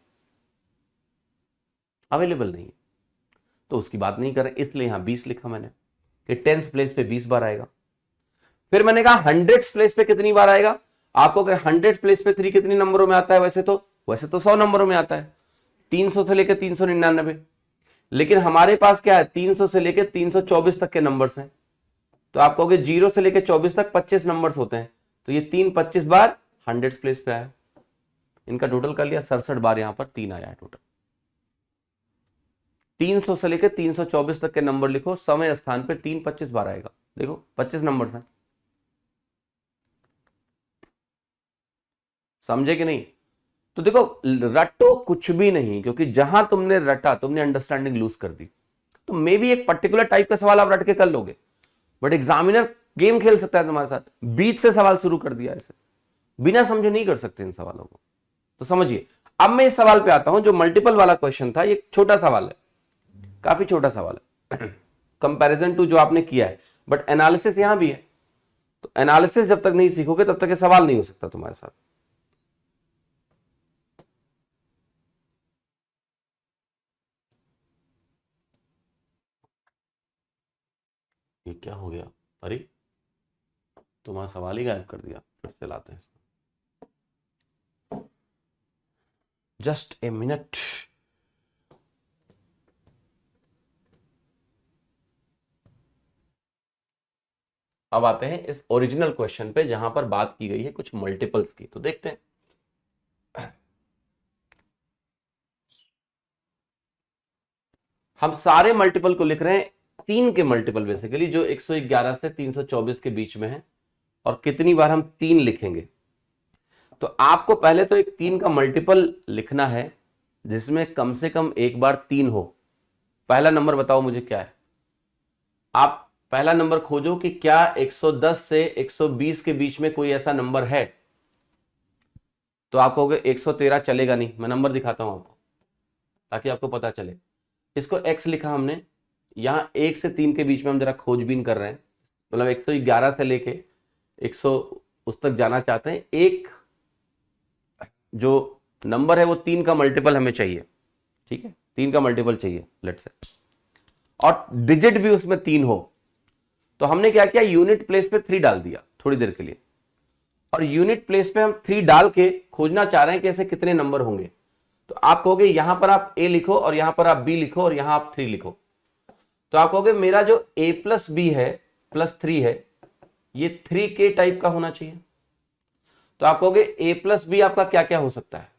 अवेलेबल नहीं है, तो उसकी बात नहीं करें, इसलिए यहां 20 लिखा मैंने कि 10th प्लेस पे 20 बार आएगा। फिर मैंने कहा 100th प्लेस पे कितनी बार आएगा, आपको 100th प्लेस पे 3 कितने नंबरों में आता है, वैसे तो 100 नंबरों में आता है, 300 से लेकर 399, लेकिन हमारे पास क्या है 300 से लेकर 324 तक के नंबर्स हैं। तो आप कहोगे 0 से लेकर 24 तक 25 नंबर्स होते हैं, तो ये 3 25 बार 100th प्लेस पे आया। इनका टोटल कर लिया 67 बार, यहां पर 3 आया है टोटल। 300 से लेकर 324 तक के नंबर लिखो, समय स्थान पे 3 25 बार आएगा। देखो 25 नंबर्स हैं, समझे कि नहीं। तो देखो रटो कुछ भी नहीं, क्योंकि जहां तुमने रटा तुमने अंडरस्टैंडिंग लूज कर दी। तो मे भी एक पर्टिकुलर टाइप का सवाल आप रट के कर लोगे, बट एग्जामिनर गेम खेल सकता है तुम्हारे साथ, बीच से सवाल शुरू कर दिया, ऐसे बिना समझे नहीं कर सकते इन सवालों को। तो समझिए, अब मैं इस सवाल पे आता हूं जो मल्टीपल वाला क्वेश्चन था। ये छोटा सवाल है, काफी छोटा सवाल है कंपैरिजन टू जो आपने किया है, बट एनालिसिस यहां भी है। तो एनालिसिस जब तक नहीं सीखोगे तब तक ये सवाल नहीं हो सकता तुम्हारे साथ। ये क्या हो गया, अरे तुम्हारा सवाल ही गायब कर दिया, फिर से लाते हैं, जस्ट ए मिनट। अब आते हैं इस ओरिजिनल क्वेश्चन पे जहां पर बात की गई है कुछ मल्टीपल्स की। तो देखते हैं, हम सारे मल्टीपल को लिख रहे हैं, 3 के मल्टीपल बेसिकली, जो 111 से 324 के बीच में है। और कितनी बार हम 3 लिखेंगे, तो आपको पहले तो एक 3 का मल्टीपल लिखना है जिसमें कम से कम एक बार 3 हो। पहला नंबर बताओ मुझे क्या है, आप पहला नंबर खोजो कि क्या 110 से 120 के बीच में कोई ऐसा नंबर है। तो आप कहोगे 113 चलेगा नहीं, मैं नंबर दिखाता हूं आपको ताकि आपको पता चले। इसको x लिखा हमने, यहां 1 से 3 के बीच में हम जरा खोजबीन कर रहे हैं, मतलब 111 से लेके 100 उस तक जाना चाहते हैं। एक जो नंबर है वो 3 का मल्टीपल हमें चाहिए, ठीक है, 3 का मल्टीपल चाहिए लेट्स से, और डिजिट भी उसमें 3 हो। तो हमने क्या किया, यूनिट प्लेस पे 3 डाल दिया थोड़ी देर के लिए, और यूनिट प्लेस पे हम 3 डाल के खोजना चाह रहे हैं कि ऐसे कितने नंबर होंगे। तो आप कहोगे यहां पर आप a लिखो और यहां पर आप b लिखो और यहां आप 3 लिखो। तो आप कहोगे मेरा जो a प्लस बी है प्लस 3 है ये 3 के टाइप का होना चाहिए। तो आप कहोगे a प्लस बी आपका क्या क्या हो सकता है,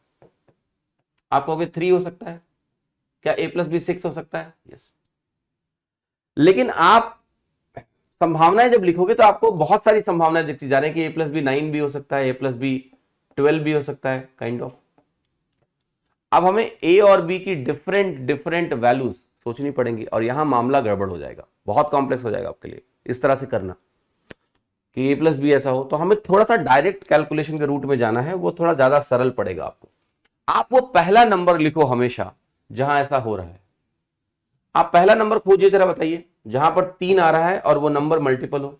आप कहोगे 3 हो सकता है, क्या a प्लस बी 6 हो सकता है, यस। लेकिन आप संभावनाएं जब लिखोगे तो आपको बहुत सारी संभावनाएं दिखती जा रही है कि a प्लस बी 9 भी हो सकता है, a प्लस बी 12 भी हो सकता है, काइंड ऑफ। अब हमें a और b की डिफरेंट वैल्यूज सोचनी पड़ेंगी, और यहां मामला गड़बड़ हो जाएगा, बहुत कॉम्प्लेक्स हो जाएगा आपके लिए इस तरह से करना कि a प्लस बी ऐसा हो। तो हमें थोड़ा सा डायरेक्ट कैलकुलेशन के रूट में जाना है, वो थोड़ा ज्यादा सरल पड़ेगा आपको। आप वो पहला नंबर लिखो हमेशा जहां ऐसा हो रहा है। आप पहला नंबर खोजिए, जरा बताइए जहां पर 3 आ रहा है और वो नंबर मल्टीपल हो।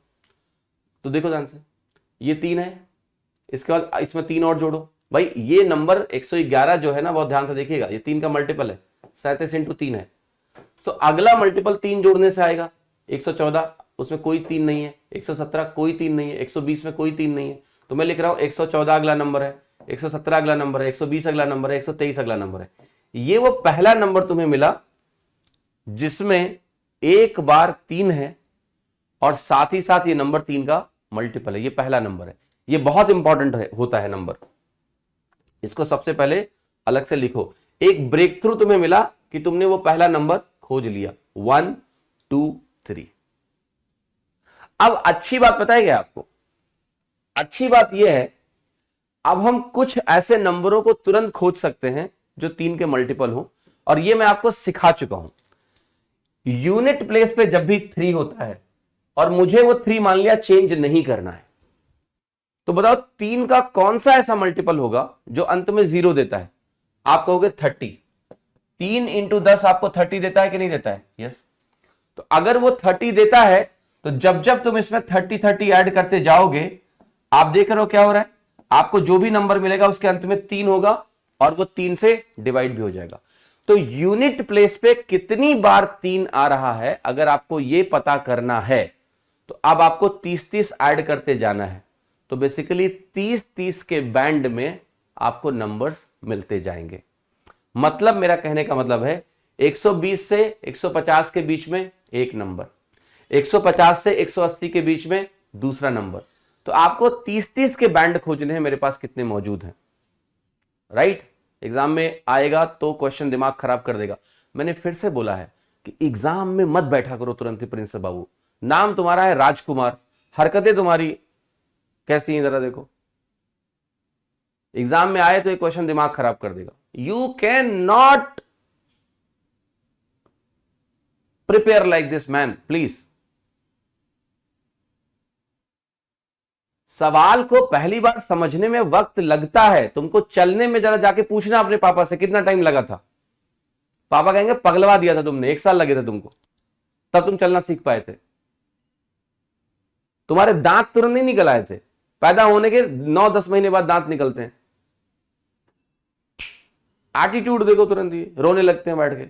तो देखो ध्यान से, ये 3 है, इसके बाद इसमें 3 और जोड़ो, भाई ये नंबर 111 जो है ना, बहुत ध्यान से देखिएगा, ये 3 का मल्टीपल है, 37 इंटू 3 है। तो अगला मल्टीपल 3 जोड़ने से आएगा। 114 उसमें कोई 3 नहीं है, 117 कोई 3 नहीं है, 120 में कोई 3 नहीं है, तो मैं लिख रहा हूं 114 अगला नंबर है, 117 अगला नंबर है, 120 अगला नंबर है, 123 अगला नंबर है। ये वो पहला नंबर तुम्हें मिला जिसमें एक बार 3 है और साथ ही साथ ये नंबर 3 का मल्टीपल है। ये पहला नंबर है, ये बहुत इंपॉर्टेंट होता है नंबर, इसको सबसे पहले अलग से लिखो। एक ब्रेक थ्रू तुम्हें मिला कि तुमने वो पहला नंबर खोज लिया, 1 2 3। अब अच्छी बात पता है क्या आपको? अच्छी बात यह है, अब हम कुछ ऐसे नंबरों को तुरंत खोज सकते हैं जो 3 के मल्टीपल हो, और ये मैं आपको सिखा चुका हूं। यूनिट प्लेस पे जब भी 3 होता है और मुझे वो 3 मान लिया चेंज नहीं करना है, तो बताओ 3 का कौन सा ऐसा मल्टीपल होगा जो अंत में 0 देता है? आप कहोगे 30। 3 इंटू 10 आपको 30 देता है कि नहीं देता है? यस। तो अगर वो 30 देता है तो जब जब तुम इसमें 30 ऐड करते जाओगे, आप देख रहे हो क्या हो रहा है, आपको जो भी नंबर मिलेगा उसके अंत में 3 होगा और वो 3 से डिवाइड भी हो जाएगा। तो यूनिट प्लेस पे कितनी बार 3 आ रहा है अगर आपको ये पता करना है, तो अब आपको 30 ऐड करते जाना है। तो बेसिकली 30 के बैंड में आपको नंबर्स मिलते जाएंगे। मतलब मेरा कहने का मतलब है 120 से 150 के बीच में एक नंबर, 150 से 180 के बीच में दूसरा नंबर। तो आपको 30 के बैंड खोजने हैं, मेरे पास कितने मौजूद हैं, राइट? एग्जाम में आएगा तो क्वेश्चन दिमाग खराब कर देगा। मैंने फिर से बोला है कि एग्जाम में मत बैठा करो तुरंत ही प्रिंस बाबू। नाम तुम्हारा है राजकुमार, हरकतें तुम्हारी कैसी हैं जरा देखो। एग्जाम में आए तो एक क्वेश्चन दिमाग खराब कर देगा। You can not prepare like this man, please. सवाल को पहली बार समझने में वक्त लगता है, तुमको चलने में जरा जाके पूछना अपने पापा से कितना टाइम लगा था। पापा कहेंगे पगलवा दिया था तुमने, 1 साल लगे थे तुमको, तब तुम चलना सीख पाए थे। तुम्हारे दांत तुरंत नहीं निकल आए थे, पैदा होने के 9-10 महीने बाद दांत निकलते हैं। एटीट्यूड देखो, तुरंत ही रोने लगते हैं बैठ के।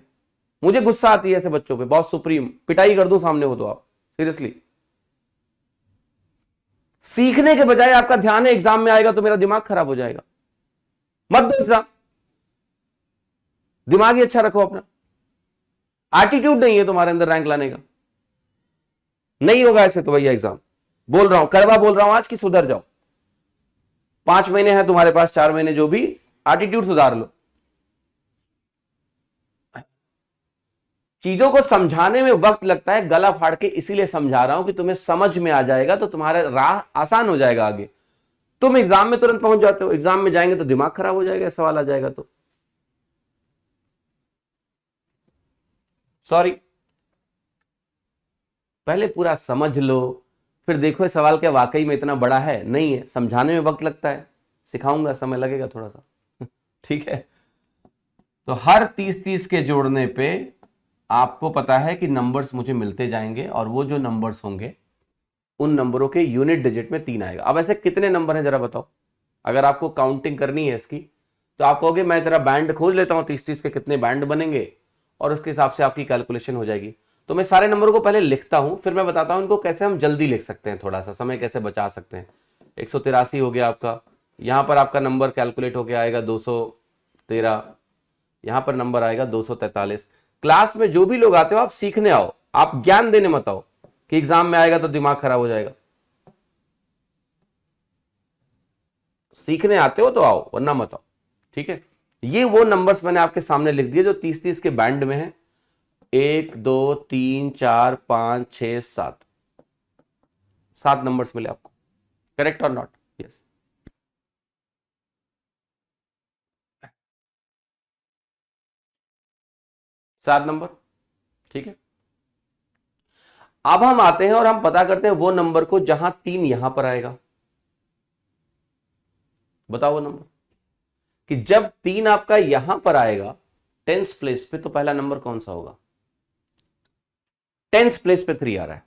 मुझे गुस्सा आती है ऐसे बच्चों पे, बहुत सुप्रीम, पिटाई कर दूं सामने हो तो आप सीरियसली। सीखने के बजाय आपका ध्यान है एग्जाम में आएगा तो मेरा दिमाग खराब हो जाएगा। मत दो एग्जाम, दिमाग ही अच्छा रखो अपना। एटीट्यूड नहीं है तुम्हारे अंदर रैंक लाने का, नहीं होगा ऐसे तो भैया एग्जाम। बोल रहा हूं, कड़वा बोल रहा हूं आज की सुधर जाओ। 5 महीने हैं तुम्हारे पास, 4 महीने, जो भी, एटीट्यूड सुधार लो। चीजों को समझाने में वक्त लगता है, गला फाड़ के इसीलिए समझा रहा हूं कि तुम्हें समझ में आ जाएगा तो तुम्हारा राह आसान हो जाएगा आगे। तुम एग्जाम में तुरंत पहुंच जाते हो, एग्जाम में जाएंगे तो दिमाग खराब हो जाएगा, सवाल आ जाएगा तो सॉरी। पहले पूरा समझ लो, फिर देखो सवाल क्या वाकई में इतना बड़ा है, नहीं है। समझाने में वक्त लगता है, सिखाऊंगा, समय लगेगा थोड़ा सा ठीक है। तो हर 30 के जोड़ने पे आपको पता है कि नंबर्स मुझे मिलते जाएंगे, और वो जो नंबर्स होंगे उन नंबरों के यूनिट डिजिट में 3 आएगा। अब ऐसे कितने नंबर हैं जरा बताओ। अगर आपको काउंटिंग करनी है इसकी तो आप कहोगे मैं जरा बैंड खोज लेता हूं, 30 के कितने बैंड बनेंगे, और उसके हिसाब से आपकी कैलकुलेशन हो जाएगी। तो मैं सारे नंबरों को पहले लिखता हूं, फिर मैं बताता हूं इनको कैसे हम जल्दी लिख सकते हैं, थोड़ा सा समय कैसे बचा सकते हैं। 183 हो गया आपका, यहां पर आपका नंबर कैलकुलेट होकर आएगा 213, यहां पर नंबर आएगा 243। क्लास में जो भी लोग आते हो आप सीखने आओ, आप ज्ञान देने मत आओ कि एग्जाम में आएगा तो दिमाग खराब हो जाएगा। सीखने आते हो तो आओ, वरना मत आओ, ठीक है। ये वो नंबर्स मैंने आपके सामने लिख दिए जो 30 के बैंड में है। 1 2 3 4 5 6 7, 7 नंबर्स मिले आपको। करेक्ट और नॉट? यस। 7 नंबर, ठीक है। अब हम आते हैं और हम पता करते हैं वो नंबर को जहां 3 यहां पर आएगा। बताओ वो नंबर कि जब 3 आपका यहां पर आएगा 10th प्लेस पे, तो पहला नंबर कौन सा होगा? 10th प्लेस पे 3 आ रहा है,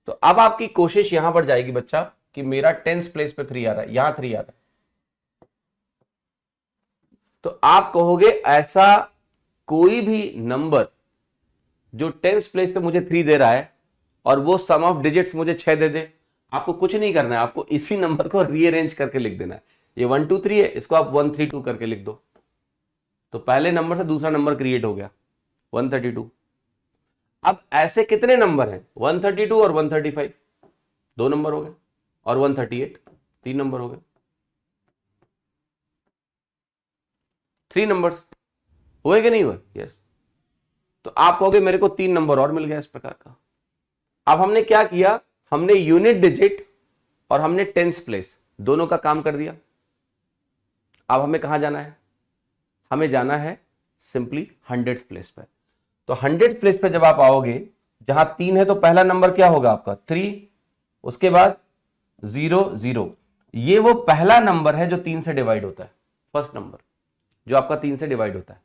तो अब आपकी कोशिश यहां पर जाएगी बच्चा कि मेरा 10th प्लेस पे 3 आ रहा है, यहां 3 आ रहा है, तो आप कहोगे ऐसा कोई भी नंबर जो टेंस प्लेस पे मुझे 3 दे रहा है और वो सम ऑफ डिजिट्स मुझे 6 दे दे, आपको कुछ नहीं करना है, आपको इसी नंबर को रीअरेंज करके लिख देना है। ये 1 2 3 है, इसको आप 1 3 2 करके लिख दो, तो पहले नंबर से दूसरा नंबर क्रिएट हो गया 132। अब ऐसे कितने नंबर हैं? 132 और 135, 2 नंबर हो गए, और 138, 3 नंबर हो गए, 3 नंबर्स हुए कि नहीं हुए? यस। तो आप कहोगे मेरे को 3 नंबर और मिल गया इस प्रकार का। अब हमने क्या किया, हमने यूनिट डिजिट और हमने टेंस प्लेस दोनों का काम कर दिया। अब हमें कहां जाना है? हमें जाना है सिंपली हंड्रेड्स प्लेस पे। तो हंड्रेड प्लेस पे जब आप आओगे, जहां 3 है तो पहला नंबर क्या होगा आपका? 3, उसके बाद 0 0। ये वो पहला नंबर है जो 3 से डिवाइड होता है, फर्स्ट नंबर जो आपका 3 से डिवाइड होता है,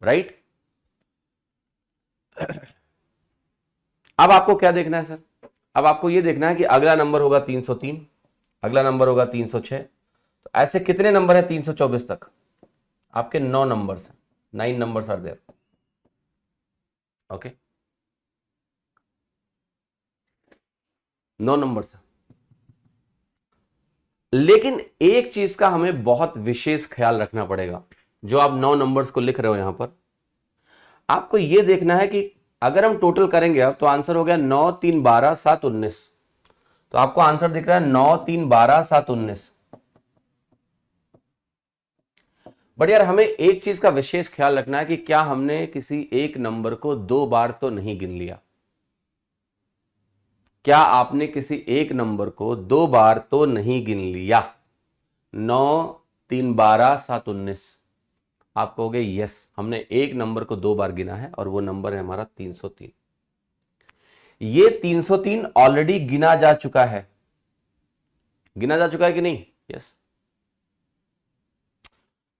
राइट? अब आपको क्या देखना है सर? अब आपको ये देखना है कि अगला नंबर होगा 303, अगला नंबर होगा 306। तो ऐसे कितने नंबर है 324 तक? आपके 9 नंबर्स हैं, 9 numbers are there. Okay, 9 numbers है। लेकिन एक चीज का हमें बहुत विशेष ख्याल रखना पड़ेगा। जो आप 9 नंबर्स को लिख रहे हो यहां पर, आपको यह देखना है कि अगर हम टोटल करेंगे अब, तो आंसर हो गया 9 3 12 7 19। तो आपको आंसर दिख रहा है 9 3 12 7 19। बट यार हमें एक चीज का विशेष ख्याल रखना है कि क्या हमने किसी एक नंबर को 2 बार तो नहीं गिन लिया? क्या आपने किसी एक नंबर को 2 बार तो नहीं गिन लिया? 9 3 12 7 19। आप कहोगे यस, हमने एक नंबर को 2 बार गिना है और वो नंबर है हमारा 303। ये 303 ऑलरेडी गिना जा चुका है। गिना जा चुका है कि नहीं? यस।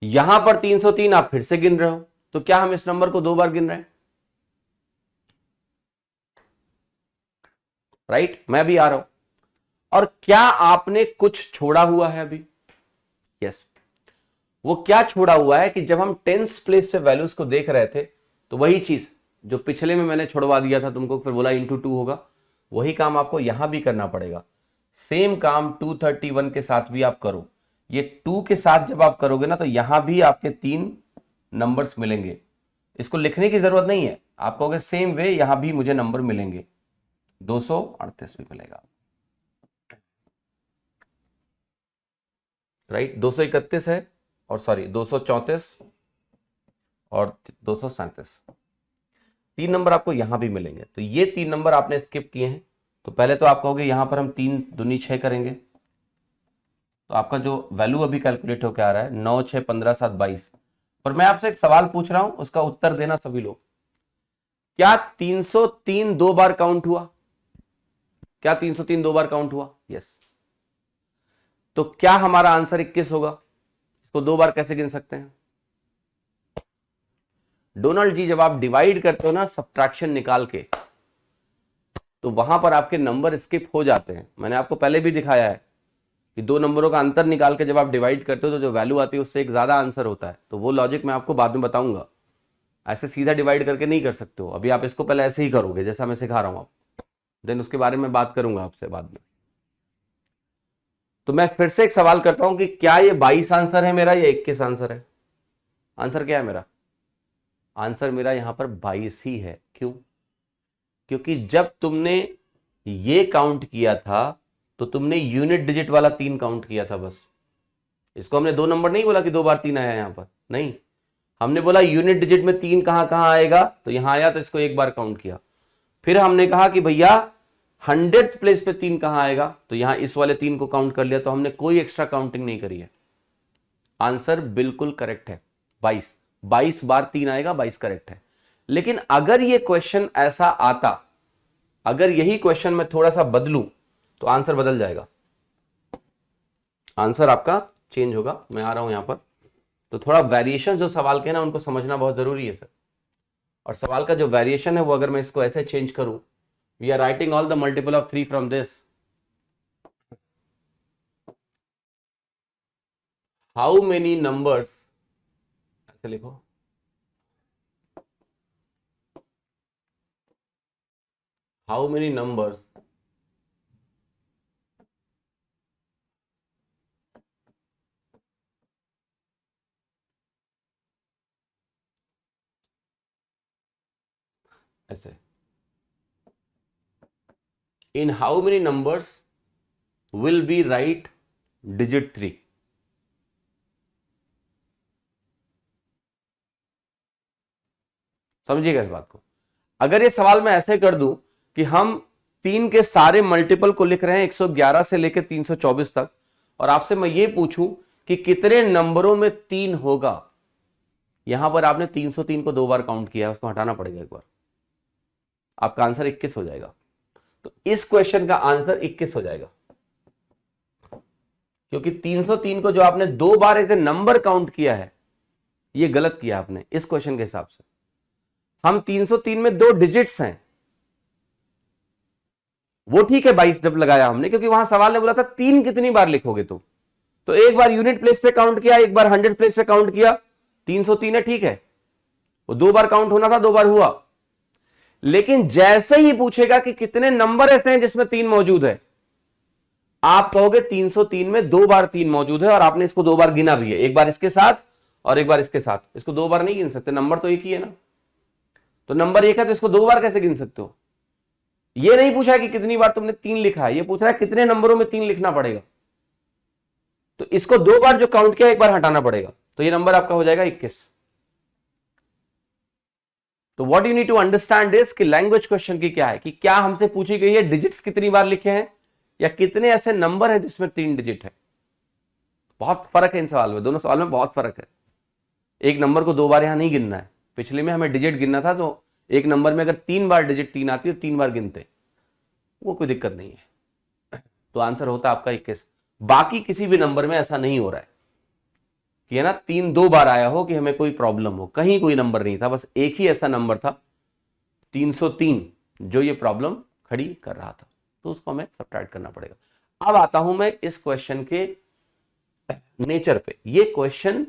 यहां पर 303 आप फिर से गिन रहे हो, तो क्या हम इस नंबर को 2 बार गिन रहे हैं? राइट, मैं भी आ रहा हूं। और क्या आपने कुछ छोड़ा हुआ है अभी? यस। वो क्या छोड़ा हुआ है कि जब हम टेंस प्लेस से वैल्यूज को देख रहे थे, तो वही चीज जो पिछले में मैंने छोड़वा दिया था तुमको, फिर बोला इंटू 2 होगा, वही काम आपको यहां भी करना पड़ेगा। सेम काम 231 के साथ भी आप करो। ये 2 के साथ जब आप करोगे ना, तो यहां भी आपके 3 नंबर्स मिलेंगे। इसको लिखने की जरूरत नहीं है, आप कहोगे सेम वे यहां भी मुझे नंबर मिलेंगे, 238 भी मिलेगा, राइट? 231 है, और सॉरी 234 और 237, 3 नंबर आपको यहां भी मिलेंगे। तो ये 3 नंबर आपने स्किप किए हैं। तो पहले तो आप कहोगे यहां पर हम 3 दूनी 6 करेंगे, तो आपका जो वैल्यू अभी कैलकुलेट होकर आ रहा है 9 6 15 7 22। पर मैं आपसे एक सवाल पूछ रहा हूं, उसका उत्तर देना सभी लोग। क्या 303 2 बार काउंट हुआ? क्या 303 2 बार काउंट हुआ? यस। तो क्या हमारा आंसर 21 होगा? इसको 2 बार कैसे गिन सकते हैं? डोनाल्ड जी, जब आप डिवाइड करते हो ना सब्ट्रैक्शन निकाल के, तो वहां पर आपके नंबर स्किप हो जाते हैं। मैंने आपको पहले भी दिखाया है कि 2 नंबरों का अंतर निकाल के जब आप डिवाइड करते हो तो जो वैल्यू आती है उससे एक ज्यादा आंसर होता है। तो वो लॉजिक मैं आपको बाद में बताऊंगा। ऐसे सीधा डिवाइड करके नहीं कर सकते हो। अभी आप इसको पहले ऐसे ही करोगे जैसा मैं सिखा रहा हूं आप, देन उसके बारे में बात करूंगा आपसे बाद में। तो मैं फिर से एक सवाल करता हूं कि क्या ये 22 आंसर है मेरा या 21 आंसर है? आंसर क्या है मेरा? आंसर मेरा यहां पर 22 ही है। क्यों? क्योंकि जब तुमने ये काउंट किया था तो तुमने यूनिट डिजिट वाला 3 काउंट किया था बस। इसको हमने 2 नंबर नहीं बोला कि 2 बार 3 आया यहां पर, नहीं। हमने बोला यूनिट डिजिट में 3 कहां कहां आएगा, तो यहां आया तो इसको 1 बार काउंट किया। फिर हमने कहा कि भैया 100th प्लेस पे 3 कहां आएगा, तो यहां इस वाले 3 को काउंट कर लिया। तो हमने कोई एक्स्ट्रा काउंटिंग नहीं करी है। आंसर बिल्कुल करेक्ट है, 22। 22 बार 3 आएगा, 22 करेक्ट है। लेकिन अगर ये क्वेश्चन ऐसा आता, अगर यही क्वेश्चन मैं थोड़ा सा बदलूं, तो आंसर बदल जाएगा। आंसर आपका चेंज होगा। मैं आ रहा हूं यहां पर। तो थोड़ा वेरिएशन जो सवाल के ना, उनको समझना बहुत जरूरी है सर। और सवाल का जो वेरिएशन है वो अगर मैं इसको ऐसे चेंज करूं, we are writing all the multiple of 3 from this. How many numbers से लिखो, हाउ मेनी नंबर्स ऐसे, in how many numbers will be right digit 3। समझिएगा इस बात को। अगर ये सवाल मैं ऐसे कर दूं कि हम 3 के सारे मल्टीपल को लिख रहे हैं 111 से लेकर 324 तक, और आपसे मैं ये पूछूं कि कितने नंबरों में 3 होगा, यहां पर आपने 303 को 2 बार काउंट किया है, उसको हटाना पड़ेगा एक बार, आपका आंसर 21 हो जाएगा। तो इस क्वेश्चन का आंसर 21 हो जाएगा, क्योंकि 303 को जो आपने 2 बार एज ए नंबर काउंट किया है, ये गलत किया आपने इस क्वेश्चन के हिसाब से। हम 303 में 2 डिजिट्स हैं, वो ठीक है 22 जब लगाया हमने, क्योंकि वहां सवाल ने बोला था 3 कितनी बार लिखोगे तुम, तो एक बार यूनिट प्लेस पे काउंट किया, एक बार 100 प्लेस पे काउंट किया, 303 है, ठीक है, वो 2 बार काउंट होना था, 2 बार हुआ। लेकिन जैसे ही पूछेगा कि कितने नंबर ऐसे हैं जिसमें 3 मौजूद है, आप कहोगे 303 में 2 बार 3 मौजूद है, और आपने इसको 2 बार गिना भी है, एक बार इसके साथ और एक बार इसके साथ। इसको 2 बार नहीं गिन सकते, नंबर तो एक ही है ना, तो नंबर एक है तो इसको 2 बार कैसे गिन सकते हो। ये नहीं पूछा कि कितनी बार तुमने 3 लिखा है, ये पूछ रहा है कितने नंबरों में 3 लिखना पड़ेगा। तो इसको 2 बार जो काउंट किया एक बार हटाना पड़ेगा, तो ये नंबर आपका हो जाएगा 21। तो what you need to understand is कि लैंग्वेज क्वेश्चन की क्या है, कि क्या हमसे पूछी गई है डिजिट्स कितनी बार लिखे हैं, या कितने ऐसे नंबर हैं जिसमें 3 डिजिट है। बहुत फर्क है इन सवाल में, दोनों सवाल में बहुत फर्क है। एक नंबर को 2 बार यहां नहीं गिनना है, पिछले में हमें डिजिट गिनना था, तो एक नंबर में अगर 3 बार डिजिट 3 आती है तो 3 बार गिनते, वो कोई दिक्कत नहीं है, तो आंसर होता है आपका 21। बाकी किसी भी नंबर में ऐसा नहीं हो रहा है कि है ना 3 2 बार आया हो कि हमें कोई प्रॉब्लम हो, कहीं कोई नंबर नहीं था, बस एक ही ऐसा नंबर था 303 जो ये प्रॉब्लम खड़ी कर रहा था, तो उसको हमें सब्ट्रैक्ट करना पड़ेगा। अब आता हूं मैं इस क्वेश्चन के नेचर पे। ये क्वेश्चन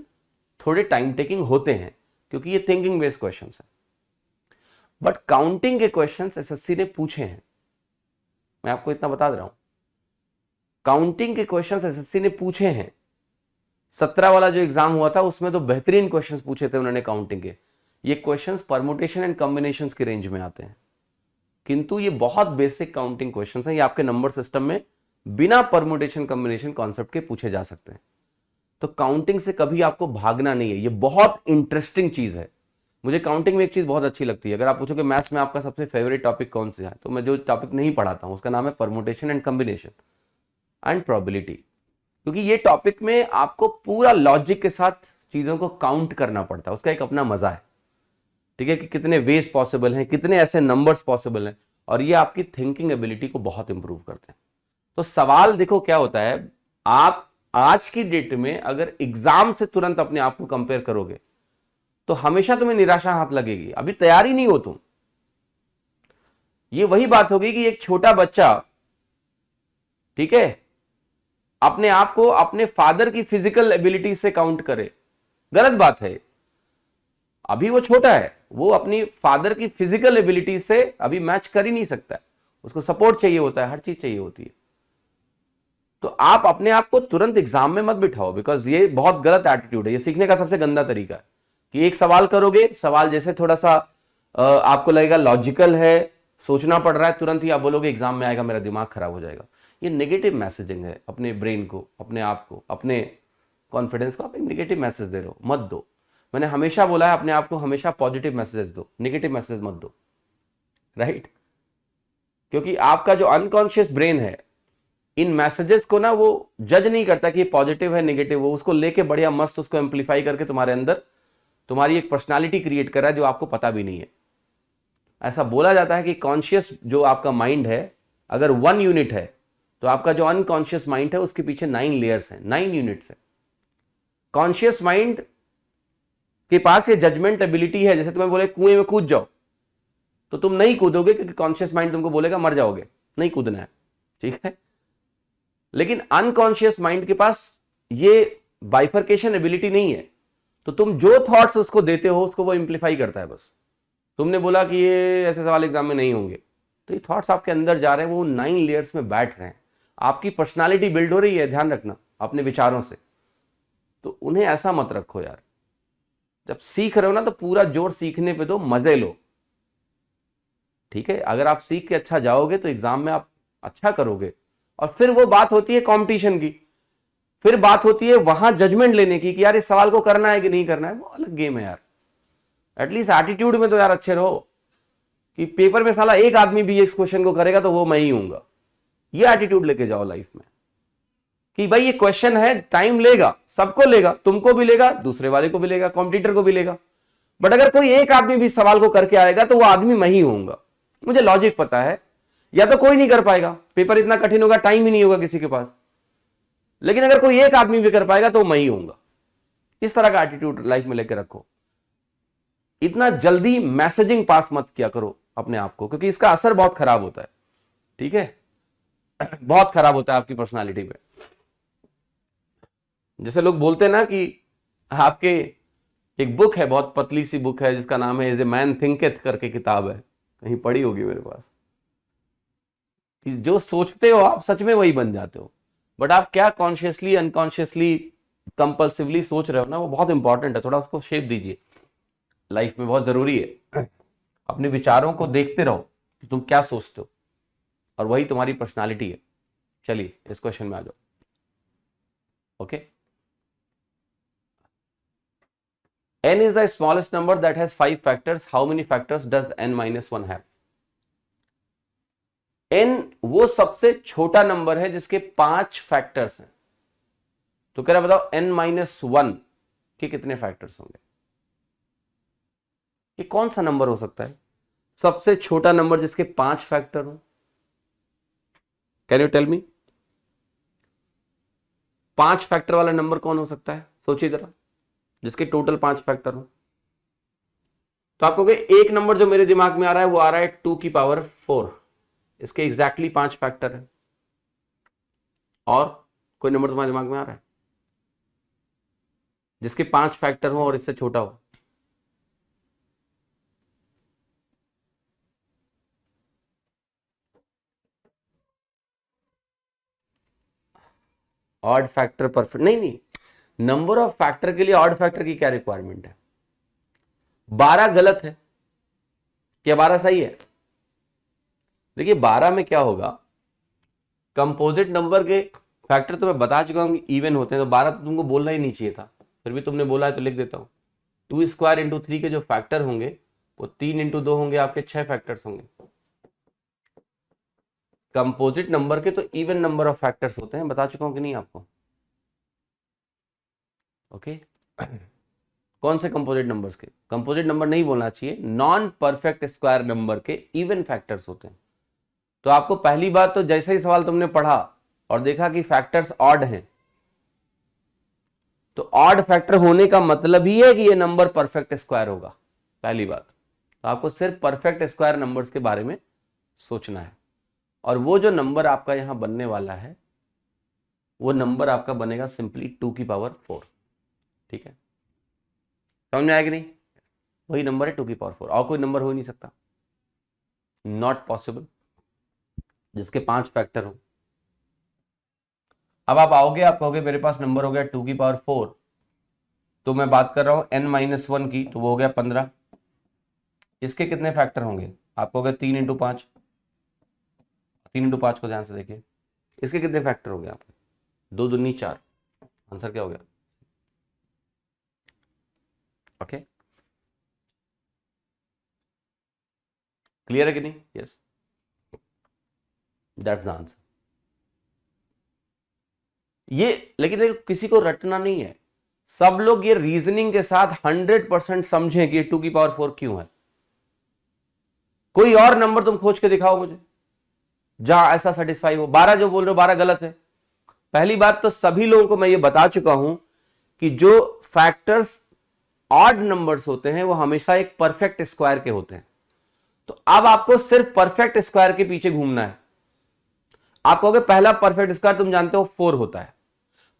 थोड़े टाइम टेकिंग होते हैं क्योंकि ये थिंकिंग बेस्ड क्वेश्चन है, बट काउंटिंग के क्वेश्चन एसएससी ने पूछे हैं, मैं आपको इतना बता दे रहा हूं, काउंटिंग के क्वेश्चन एसएससी ने पूछे हैं। 17 वाला जो एग्जाम हुआ था उसमें तो बेहतरीन क्वेश्चंस पूछे थे उन्होंने काउंटिंग के। ये क्वेश्चंस परमुटेशन एंड कॉम्बिनेशंस के रेंज में आते हैं, किंतु ये बहुत बेसिक काउंटिंग क्वेश्चंस हैं, ये आपके नंबर सिस्टम में बिना परमुटेशन कॉम्बिनेशन कॉन्सेप्ट के पूछे जा सकते हैं। तो काउंटिंग से कभी आपको भागना नहीं है, ये बहुत इंटरेस्टिंग चीज है। मुझे काउंटिंग में एक चीज बहुत अच्छी लगती है, अगर आप पूछोगे मैथ्स में आपका सबसे फेवरेट टॉपिक कौन सा है, तो मैं जो टॉपिक नहीं पढ़ाता हूं उसका नाम है permutation and combination and probability, क्योंकि ये टॉपिक में आपको पूरा लॉजिक के साथ चीजों को काउंट करना पड़ता है, उसका एक अपना मजा है, ठीक है, कि कितने वेज पॉसिबल हैं, कितने ऐसे नंबर्स पॉसिबल हैं, और ये आपकी थिंकिंग एबिलिटी को बहुत इंप्रूव करते हैं। तो सवाल देखो क्या होता है, आप आज की डेट में अगर एग्जाम से तुरंत अपने आप को कंपेयर करोगे तो हमेशा तुम्हें निराशा हाथ लगेगी, अभी तैयार ही नहीं हो तुम। ये वही बात होगी कि एक छोटा बच्चा, ठीक है, अपने आप को अपने फादर की फिजिकल एबिलिटी से काउंट करे, गलत बात है। अभी वो छोटा है, वो अपनी फादर की फिजिकल एबिलिटी से अभी मैच कर ही नहीं सकता है, उसको सपोर्ट चाहिए होता है, हर चीज चाहिए होती है। तो आप अपने आप को तुरंत एग्जाम में मत बिठाओ, बिकॉज ये बहुत गलत एटीट्यूड है, ये सीखने का सबसे गंदा तरीका है कि एक सवाल करोगे, सवाल जैसे थोड़ा सा आपको लगेगा लॉजिकल है, सोचना पड़ रहा है, तुरंत ही आप बोलोगे एग्जाम में आएगा, मेरा दिमाग खराब हो जाएगा। ये नेगेटिव मैसेजिंग है अपने ब्रेन को, अपने आप को, अपने कॉन्फिडेंस को आप एक नेगेटिव मैसेज दे रहे हो, मत दो। मैंने हमेशा बोला है अपने आप को हमेशा पॉजिटिव मैसेज दो, नेगेटिव मैसेज मत दो, राइट? क्योंकि आपका जो अनकॉन्शियस ब्रेन है इन मैसेजेस को ना वो जज नहीं करता कि ये पॉजिटिव है नेगेटिव, वो उसको लेके बढ़िया मस्त उसको एम्पलीफाई करके तुम्हारे अंदर तुम्हारी एक पर्सनालिटी क्रिएट कर रहा है जो आपको पता भी नहीं है। ऐसा बोला जाता है कि कॉन्शियस जो आपका माइंड है अगर 1 यूनिट है तो आपका जो अनकॉन्शियस माइंड है उसके पीछे 9 लेयर्स हैं, 9 यूनिट्स है। कॉन्शियस माइंड के पास ये जजमेंट एबिलिटी है, जैसे तुम्हें बोले कुएं में कूद जाओ तो तुम नहीं कूदोगे क्योंकि कॉन्शियस माइंड तुमको बोलेगा मर जाओगे, नहीं कूदना है, ठीक है। लेकिन अनकॉन्शियस माइंड के पास ये बाइफर्केशन एबिलिटी नहीं है, तो तुम जो थॉट्स उसको देते हो उसको वो इंप्लीफाई करता है। बस तुमने बोला कि ये ऐसे सवाल एग्जाम में नहीं होंगे, तो ये थॉट्स आपके अंदर जा रहे हैं, वो 9 लेयर्स में बैठ रहे हैं, आपकी पर्सनालिटी बिल्ड हो रही है, ध्यान रखना अपने विचारों से। तो उन्हें ऐसा मत रखो यार, जब सीख रहे हो ना तो पूरा जोर सीखने पे दो, मजे लो, ठीक है। अगर आप सीख के अच्छा जाओगे तो एग्जाम में आप अच्छा करोगे। और फिर वो बात होती है कंपटीशन की, फिर बात होती है वहां जजमेंट लेने की कि यार इस सवाल को करना है कि नहीं करना है, वो अलग गेम है यार। एटलीस्ट एटीट्यूड में तो यार अच्छे रहो कि पेपर में साला एक आदमी भी इस क्वेश्चन को करेगा तो वो मैं ही हूंगा। ये एटीट्यूड लेके जाओ लाइफ में कि भाई ये क्वेश्चन है, टाइम लेगा, सबको लेगा, तुमको भी लेगा, दूसरे वाले को भी लेगा, कॉम्पिटिटर को भी लेगा, बट अगर कोई एक आदमी भी सवाल को करके आएगा तो वो आदमी मैं ही होऊंगा। मुझे लॉजिक पता है, या तो कोई नहीं कर पाएगा, पेपर इतना कठिन होगा, टाइम ही नहीं होगा किसी के पास, लेकिन अगर कोई एक आदमी भी कर पाएगा तो मैं ही होऊंगा। इस तरह का एटीट्यूड लाइफ में लेकर रखो। इतना जल्दी मैसेजिंग पास मत किया करो अपने आप को, क्योंकि इसका असर बहुत खराब होता है, ठीक है, बहुत खराब होता है आपकी पर्सनालिटी पे। जैसे लोग बोलते हैं ना कि आपके, एक बुक है, बहुत पतली सी बुक है जिसका नाम है एज ए मैन थिंकेथ करके किताब है, कहीं पड़ी होगी मेरे पास, कि जो सोचते हो आप सच में वही बन जाते हो। बट आप क्या कॉन्शियसली, अनकॉन्शियसली, कंपल्सिवली सोच रहे हो ना, वो बहुत इंपॉर्टेंट है। थोड़ा उसको शेप दीजिए, लाइफ में बहुत जरूरी है। अपने विचारों को देखते रहो कि तुम क्या सोचते हो, और वही तुम्हारी पर्सनालिटी है। चलिए इस क्वेश्चन में आ जाओ। Okay, n is the smallest number that has 5 factors. How many factors does n minus 1 have? n वो सबसे छोटा नंबर है जिसके 5 फैक्टर्स हैं। तो कह रहा बताओ n माइनस 1 के कितने फैक्टर्स होंगे? ये कौन सा नंबर हो सकता है सबसे छोटा नंबर जिसके 5 फैक्टर हो? Can you tell me? 5 factor वाला नंबर कौन हो सकता है? सोचिए जरा, जिसके टोटल 5 फैक्टर हो। तो आप कहोगे एक नंबर जो मेरे दिमाग में आ रहा है वो आ रहा है 2 की पावर 4, इसके एग्जैक्टली 5 फैक्टर है। और कोई नंबर तुम्हारे दिमाग में आ रहा है जिसके 5 फैक्टर हो और इससे छोटा हो? ऑड फैक्टर, परफेक्ट नहीं, नंबर ऑफ फैक्टर के लिए ऑड फैक्टर की क्या रिक्वायरमेंट है? 12 गलत है क्या 12 सही है? देखिए 12 में क्या होगा, कंपोजिट नंबर के फैक्टर तो मैं बता चुका हूं कि इवन होते हैं, तो 12 तो तुमको बोलना ही नहीं चाहिए था, फिर भी तुमने बोला है तो लिख देता हूं। 2 स्क्वायर इंटू 3 के जो फैक्टर होंगे वो 3 इंटू 2 होंगे, आपके 6 फैक्टर्स होंगे। कंपोजिट नंबर के तो इवन नंबर ऑफ फैक्टर्स होते हैं, बता चुका हूं कि नहीं आपको? ओके कौन से कंपोजिट नंबर्स के? कंपोजिट नंबर नहीं बोलना चाहिए, नॉन परफेक्ट स्क्वायर नंबर के इवन फैक्टर्स होते हैं। तो आपको पहली बात तो जैसे ही सवाल तुमने पढ़ा और देखा कि फैक्टर्स ऑड हैं, तो ऑड फैक्टर होने का मतलब ही है कि ये नंबर परफेक्ट स्क्वायर होगा, पहली बात। तो आपको सिर्फ परफेक्ट स्क्वायर नंबर्स के बारे में सोचना है, और वो जो नंबर आपका यहां बनने वाला है वो नंबर आपका बनेगा सिंपली 2 की पावर 4, ठीक है? समझ में आया कि नहीं? वही नंबर है 2 की पावर 4, और कोई नंबर हो ही नहीं सकता, नॉट पॉसिबल, जिसके 5 फैक्टर हो। अब आप आओगे, आप कहोगे मेरे पास नंबर हो गया 2 की पावर 4, तो मैं बात कर रहा हूं n माइनस 1 की, तो वो हो गया 15। इसके कितने फैक्टर होंगे? आप कहोगे 3 इंटू 5, 3 इंटू 5 को ध्यान से देखिए, इसके कितने फैक्टर हो गए आपके? 2 दूनी 4, आंसर क्या हो गया? ओके क्लियर है कि नहीं? Yes, that's the answer. ये लेकिन देखो किसी को रटना नहीं है, सब लोग ये रीजनिंग के साथ 100% समझें कि 2 की पावर 4 क्यों है। कोई और नंबर तुम खोज के दिखाओ मुझे जहां ऐसा सेटिस्फाई हो। 12 जो बोल रहे हो 12 गलत है। पहली बात तो सभी लोगों को मैं ये बता चुका हूं कि जो फैक्टर्स ऑड नंबर्स होते हैं वो हमेशा एक परफेक्ट स्क्वायर के होते हैं। तो अब आपको सिर्फ परफेक्ट स्क्वायर के पीछे घूमना है। आप कहोगे पहला परफेक्ट स्क्वायर तुम जानते हो 4 होता है,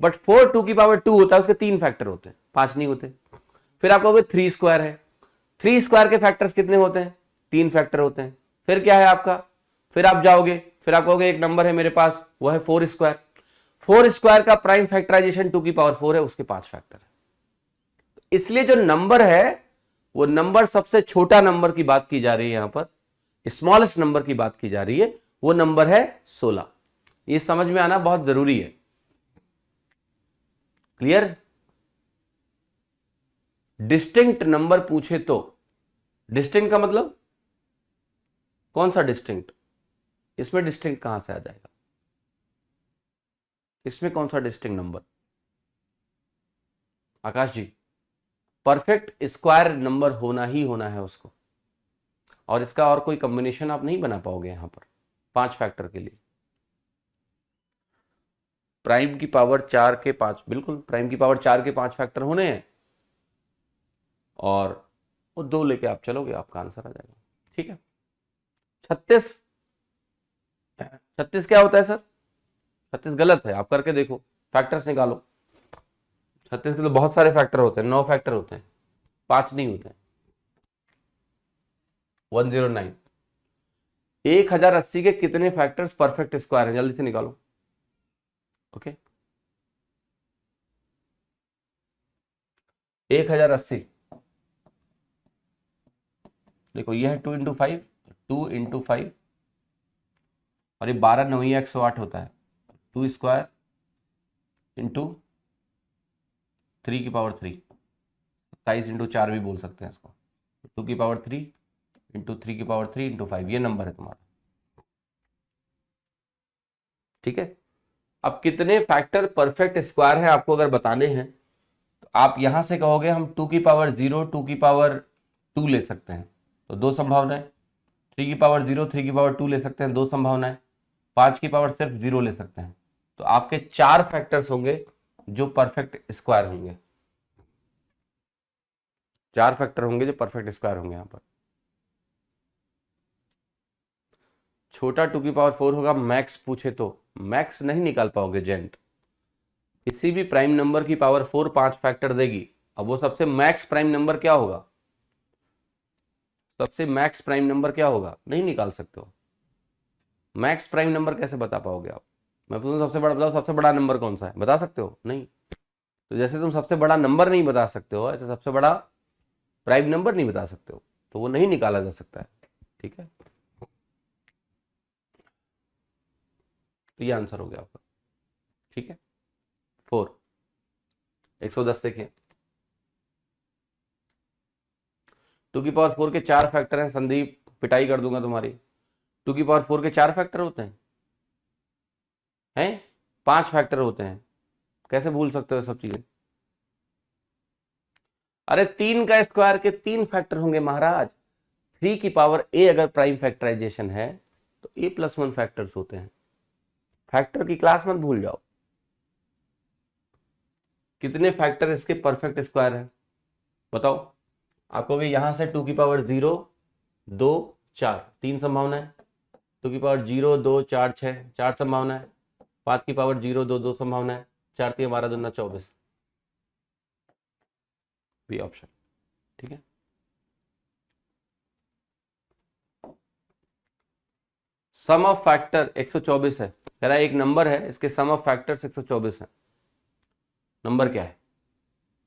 बट 4 2 की पावर 2 होता है, उसके 3 फैक्टर होते हैं, 5 नहीं होते। फिर आप कहोगे 3 स्क्वायर है। 3 स्क्वायर के फैक्टर्स कितने होते हैं? 3 फैक्टर होते हैं। फिर क्या है आपका? फिर आप जाओगे, फिर आप कहोगे एक नंबर है मेरे पास, वो है 4 स्क्वायर। 4 स्क्वायर का प्राइम फैक्टराइजेशन 2 की पावर 4 है, उसके 5 फैक्टर है। इसलिए जो नंबर है वो नंबर सबसे छोटा नंबर की बात की जा रही है, यहां पर स्मॉलेस्ट नंबर की बात की जा रही है, वो नंबर है 16। ये समझ में आना बहुत जरूरी है। क्लियर? डिस्टिंक्ट नंबर पूछे तो, डिस्टिंक्ट का मतलब कौन सा डिस्टिंक्ट? इसमें डिस्टिंक्ट कहां से आ जाएगा? इसमें कौन सा डिस्टिंक्ट नंबर? आकाश जी, परफेक्ट स्क्वायर नंबर होना ही होना है उसको, और इसका और कोई कॉम्बिनेशन आप नहीं बना पाओगे यहां पर 5 फैक्टर के लिए। प्राइम की पावर 4 के 5, बिल्कुल प्राइम की पावर 4 के 5 फैक्टर होने हैं, और वो 2 लेके आप चलोगे, आपका आंसर आ जाएगा। ठीक है। 36, 36 क्या होता है सर? 36 गलत है, आप करके देखो, फैक्टर्स निकालो। 36 के तो बहुत सारे फैक्टर होते हैं, 9 फैक्टर होते हैं, 5 नहीं होते हैं। 109। 1080 के कितने फैक्टर्स परफेक्ट स्क्वायर है? जल्दी से निकालो। ओके, 1080 देखो, ये है 2 इंटू 5, 2 इंटू 5, और ये 12 9 108 होता है। 2 स्क्वायर इंटू 3 की पावर 3, 27 इंटू 4 भी बोल सकते हैं इसको। 2 की पावर 3 इंटू 3 की पावर 3 इंटू 5, ये नंबर है तुम्हारा। ठीक है। अब कितने फैक्टर परफेक्ट स्क्वायर है आपको अगर बताने हैं, तो आप यहां से कहोगे हम 2 की पावर 0, 2 की पावर 2 ले सकते हैं, तो 2 संभावनाएं। 3 की पावर 0, 3 की पावर 2 ले सकते हैं, 2 संभावनाएं। 5 की पावर सिर्फ 0 ले सकते हैं। तो आपके 4 फैक्टर्स होंगे जो परफेक्ट स्क्वायर होंगे। 4 फैक्टर होंगे जो परफेक्ट स्क्वायर होंगे यहां पर। छोटा 2 की पावर 4 होगा, मैक्स पूछे तो मैक्स नहीं निकाल पाओगे जेंट। किसी भी प्राइम नंबर की पावर 4 5 फैक्टर देगी। अब वो सबसे मैक्स प्राइम नंबर क्या होगा? सबसे मैक्स प्राइम नंबर क्या होगा? नहीं निकाल सकते हो। मैक्स प्राइम नंबर कैसे बता पाओगे आप? मैं पूछूं सबसे बड़ा बताओ, सबसे बड़ा नंबर कौन सा है? बता सकते हो? नहीं। तो जैसे तुम सबसे बड़ा नंबर नहीं बता सकते हो, ऐसे सबसे बड़ा प्राइम नंबर नहीं बता सकते हो, तो वो नहीं निकाला जा सकता है। ठीक है, तो ये आंसर हो गया आपका। ठीक है, 4 110 देखिए, 2 की पावर 4 के 4 फैक्टर हैं। संदीप, पिटाई कर दूंगा तुम्हारी। 2 की पावर 4 के 4 फैक्टर होते हैं 5 फैक्टर होते हैं। कैसे भूल सकते हो सब चीजें? अरे 3 का स्क्वायर के 3 फैक्टर होंगे महाराज। 3 की पावर a अगर प्राइम फैक्टराइजेशन है तो a+1 फैक्टर्स होते हैं। फैक्टर की क्लास मत भूल जाओ। कितने फैक्टर इसके परफेक्ट स्क्वायर है बताओ? आपको भी यहां से 2 की पावर 0 2 4 3 संभावनाएं। 2 की पावर 0 2 4 6 4 संभावनाएं। 5 की पावर 0 2 2 संभावनाएं। 4 3 12 दूना 24, बी ऑप्शन। ठीक है, सम ऑफ फैक्टर 124 है। कह रहा है एक नंबर है, इसके सम ऑफ फैक्टर्स 124 है। नंबर क्या है?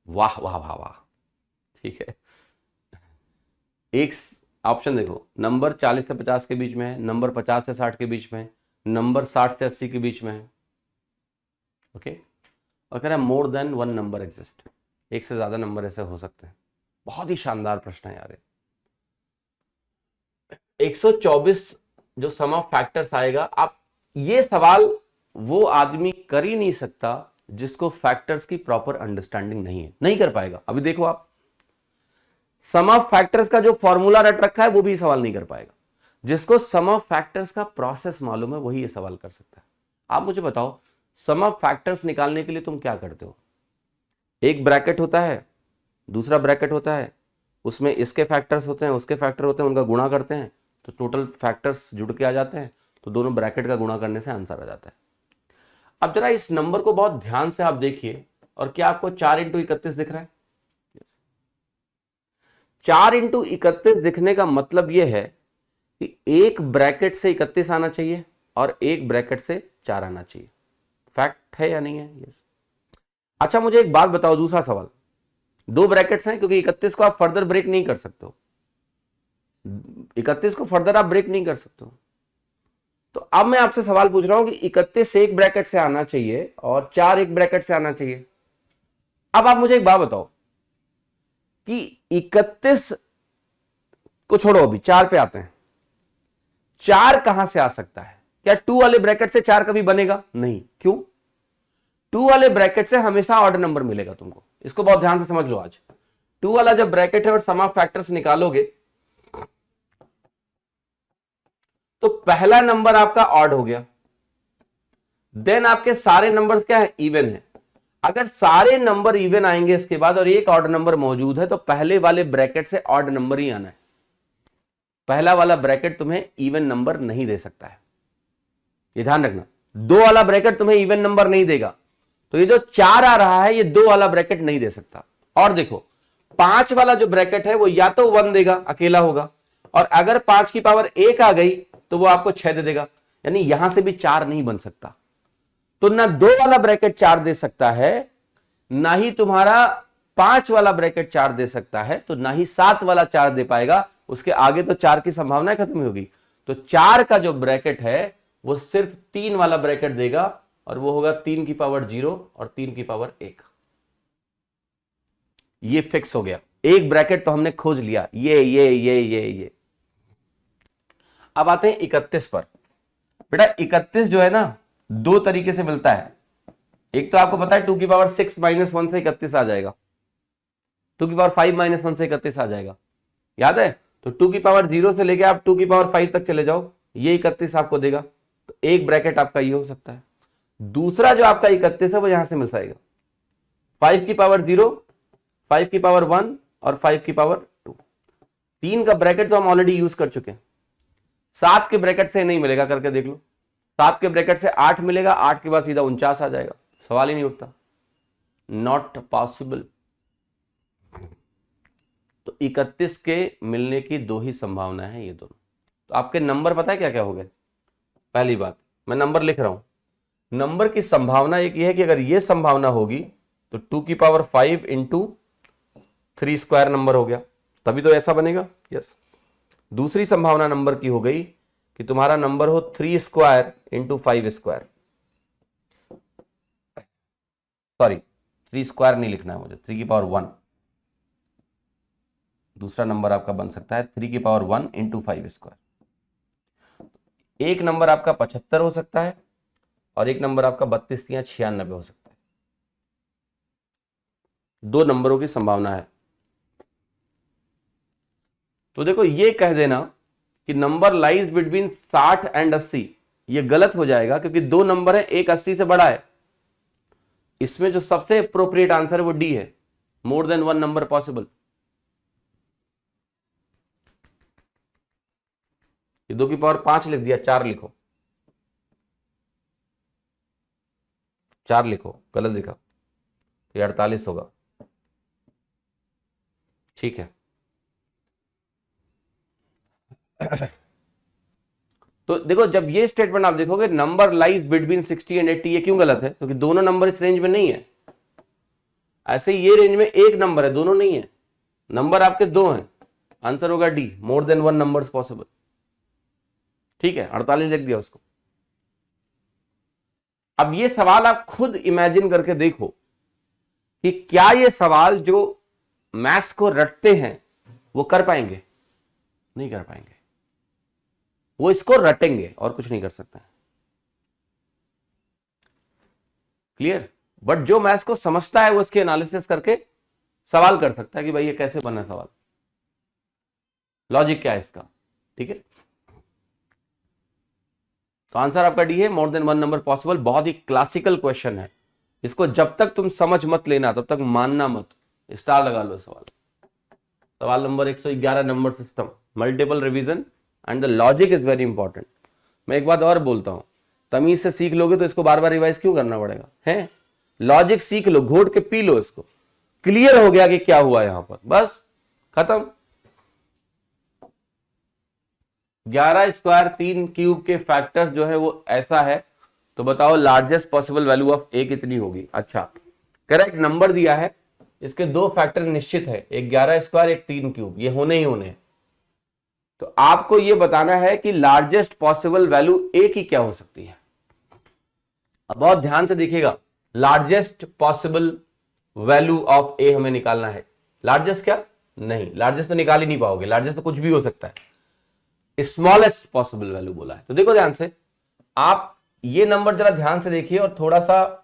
वाह वाह वाह वाह, ठीक है। एक ऑप्शन देखो, नंबर 40 से 50 के बीच में है, नंबर 50 से 60 के बीच में है, नंबर 60 से 80 के बीच में है। ओके, और कह रहा है मोर देन 1 नंबर एग्जिस्ट, एक से ज्यादा नंबर ऐसे हो सकते हैं। बहुत ही शानदार प्रश्न है यार। 124 जो सम ऑफ फैक्टर्स आएगा, आप ये सवाल वो आदमी कर ही नहीं सकता जिसको फैक्टर्स की प्रॉपर अंडरस्टैंडिंग नहीं है, नहीं कर पाएगा। अभी देखो आप, सम ऑफ फैक्टर्स का जो फॉर्मूला रट रखा है वो भी सवाल नहीं कर पाएगा। जिसको सम ऑफ फैक्टर्स का प्रोसेस मालूम है वही ये सवाल कर सकता है। आप मुझे बताओ, सम ऑफ फैक्टर्स निकालने के लिए तुम क्या करते हो? एक ब्रैकेट होता है, दूसरा ब्रैकेट होता है, उसमें इसके फैक्टर्स होते हैं, उसके फैक्टर होते हैं, उनका गुणा करते हैं तो टोटल फैक्टर्स जुड़ के आ जाते हैं, तो दोनों ब्रैकेट का गुणा करने से आंसर आ जाता है। अब जरा इस नंबर को बहुत ध्यान से आप देखिए, और क्या आपको 4 × 31 दिख रहा है? 4 इंटू 31 दिखने का मतलब यह है कि एक ब्रैकेट से 31 आना चाहिए और एक ब्रैकेट से 4 आना चाहिए। फैक्ट है या नहीं है? यस। अच्छा मुझे एक बात बताओ, दूसरा सवाल, दो ब्रैकेट्स हैं क्योंकि 31 को आप फर्दर ब्रेक नहीं कर सकते हो, 31 को फर्दर आप ब्रेक नहीं कर सकते हो। तो अब मैं आपसे सवाल पूछ रहा हूं कि 31 एक ब्रैकेट से आना चाहिए और 4 एक ब्रैकेट से आना चाहिए। अब आप मुझे एक बात बताओ कि 31 को छोड़ो, अभी 4 पे आते हैं। 4 कहां से आ सकता है? क्या 2 वाले ब्रैकेट से 4 कभी बनेगा? नहीं। क्यों? 2 वाले ब्रैकेट से हमेशा ऑड नंबर मिलेगा तुमको, इसको बहुत ध्यान से समझ लो। आज 2 वाला जब ब्रैकेट है और सम ऑफ फैक्टर्स निकालोगे तो पहला नंबर आपका ऑड हो गया, देन आपके सारे नंबर्स क्या है? इवन है। अगर सारे नंबर इवन आएंगे इसके बाद और एक ऑड नंबर मौजूद है तो पहले वाले ब्रैकेट से ऑड नंबर ही आना है। पहला वाला ब्रैकेट तुम्हें इवन नंबर नहीं दे सकता है, ये ध्यान रखना। 2 वाला ब्रैकेट तुम्हें इवन नंबर नहीं देगा, तो ये जो 4 आ रहा है ये 2 वाला ब्रैकेट नहीं दे सकता। और देखो 5 वाला जो ब्रैकेट है वो या तो 1 देगा, अकेला होगा, और अगर 5 की पावर 1 आ गई तो वो आपको 6 दे देगा, यानी यहां से भी 4 नहीं बन सकता। तो ना 2 वाला ब्रैकेट 4 दे सकता है, ना ही तुम्हारा 5 वाला ब्रैकेट 4 दे सकता है, तो ना ही 7 वाला 4 दे पाएगा। उसके आगे तो 4 की संभावना खत्म होगी। तो 4 का जो ब्रैकेट है वो सिर्फ 3 वाला ब्रैकेट देगा, और वो होगा 3 की पावर 0 और 3 की पावर 1। ये फिक्स हो गया, एक ब्रैकेट तो हमने खोज लिया, ये। अब आते हैं 31 पर। बेटा 31 जो है ना, 2 तरीके से मिलता है। एक तो आपको पता है 2 की पावर 6 माइनस 1 से 31 आ जाएगा, 2 की पावर 5 माइनस 1 से 31 आ जाएगा, याद है? तो 2 की पावर 0 से लेके आप 2 की पावर 5 तक चले जाओ, ये 31 आपको देगा। तो एक ब्रैकेट आपका ये हो सकता है। दूसरा जो आपका 31 है वो यहां से मिल जाएगा, 5 की पावर 0, 5 की पावर 1 और 5 की पावर 2। 3 का ब्रैकेट तो हम ऑलरेडी यूज कर चुके हैं। 7 के ब्रैकेट से नहीं मिलेगा, करके देख लो। 7 के ब्रैकेट से 8 मिलेगा, 8 के बाद सीधा 49 आ जाएगा, सवाल ही नहीं उठता, नॉट पॉसिबल। तो 31 के मिलने की 2 ही संभावना है, ये दोनों। तो आपके नंबर पता है क्या क्या हो गए? पहली बात, मैं नंबर लिख रहा हूं। नंबर की संभावना एक ये है कि अगर ये संभावना होगी तो 2 की पावर 5 इंटू 3 स्क्वायर नंबर हो गया, तभी तो ऐसा बनेगा। यस। दूसरी संभावना नंबर की हो गई कि तुम्हारा नंबर हो 3 square into 5 square. Sorry, 3 square नहीं लिखना है मुझे, 3 की पावर 1। दूसरा नंबर आपका बन सकता है 3 की पावर 1 इंटू 5 स्क्वायर। एक नंबर आपका 75 हो सकता है और एक नंबर आपका 32 या 96 हो सकता है। 2 नंबरों की संभावना है। तो देखो ये कह देना कि नंबर लाइज बिटवीन 60 एंड 80, ये गलत हो जाएगा क्योंकि 2 नंबर है, एक 80 से बड़ा है। इसमें जो सबसे अप्रोप्रिएट आंसर है वो डी है, मोर देन 1 नंबर पॉसिबल। ये 2 की पावर 5 लिख दिया, 4 लिखो, 4 लिखो, गलत लिखा, तो 48 होगा। ठीक है। तो देखो जब ये स्टेटमेंट आप देखोगे नंबर लाइज बिटवीन 60 एंड 80, ये क्यों गलत है? क्योंकि दोनों नंबर इस रेंज में नहीं है। ऐसे ये रेंज में एक नंबर है, दोनों नहीं है, नंबर आपके 2 हैं। आंसर होगा D, more than 1 numbers possible. ठीक है, 48 लिख दिया उसको। अब ये सवाल आप खुद इमेजिन करके देखो कि क्या ये सवाल जो मैथ्स को रटते हैं वो कर पाएंगे? नहीं कर पाएंगे, वो इसको रटेंगे और कुछ नहीं कर सकते। क्लियर? बट जो मैथ्स को समझता है वो इसके एनालिसिस करके सवाल कर सकता है कि भाई ये कैसे बना सवाल, लॉजिक क्या है इसका। ठीक है, तो आंसर आपका डी है, मोर देन 1 नंबर पॉसिबल। बहुत ही क्लासिकल क्वेश्चन है, इसको जब तक तुम समझ मत लेना तब तक मानना मत। स्टार लगा लो सवाल number 111, number system, multiple revision and the logic is very important. मैं एक बात और बोलता हूं, तमीज से सीख लोगे तो इसको बार बार रिवाइज क्यों करना पड़ेगा? है लॉजिक सीख लो, घोट के पी लो इसको, क्लियर हो गया कि क्या हुआ यहां पर, बस खत्म। 11 स्क्वायर 3 क्यूब के फैक्टर्स जो है वो ऐसा है, तो बताओ लार्जेस्ट पॉसिबल वैल्यू ऑफ ए कितनी होगी। अच्छा, करेक्ट नंबर दिया है, इसके दो फैक्टर निश्चित है, एक 11 स्क्वायर एक 3 क्यूब, ये होने ही होने हैं। तो आपको ये बताना है कि लार्जेस्ट पॉसिबल वैल्यू ए की क्या हो सकती है। अब बहुत ध्यान से देखिएगा, लार्जेस्ट पॉसिबल वैल्यू ऑफ ए हमें निकालना है। लार्जेस्ट क्या? नहीं, लार्जेस्ट तो निकाल ही नहीं पाओगे, लार्जेस्ट तो कुछ भी हो सकता है। स्मॉलेस्ट पॉसिबल वैल्यू बोला है, तो देखो ध्यान से, आप ये नंबर जरा ध्यान से देखिए और थोड़ा सा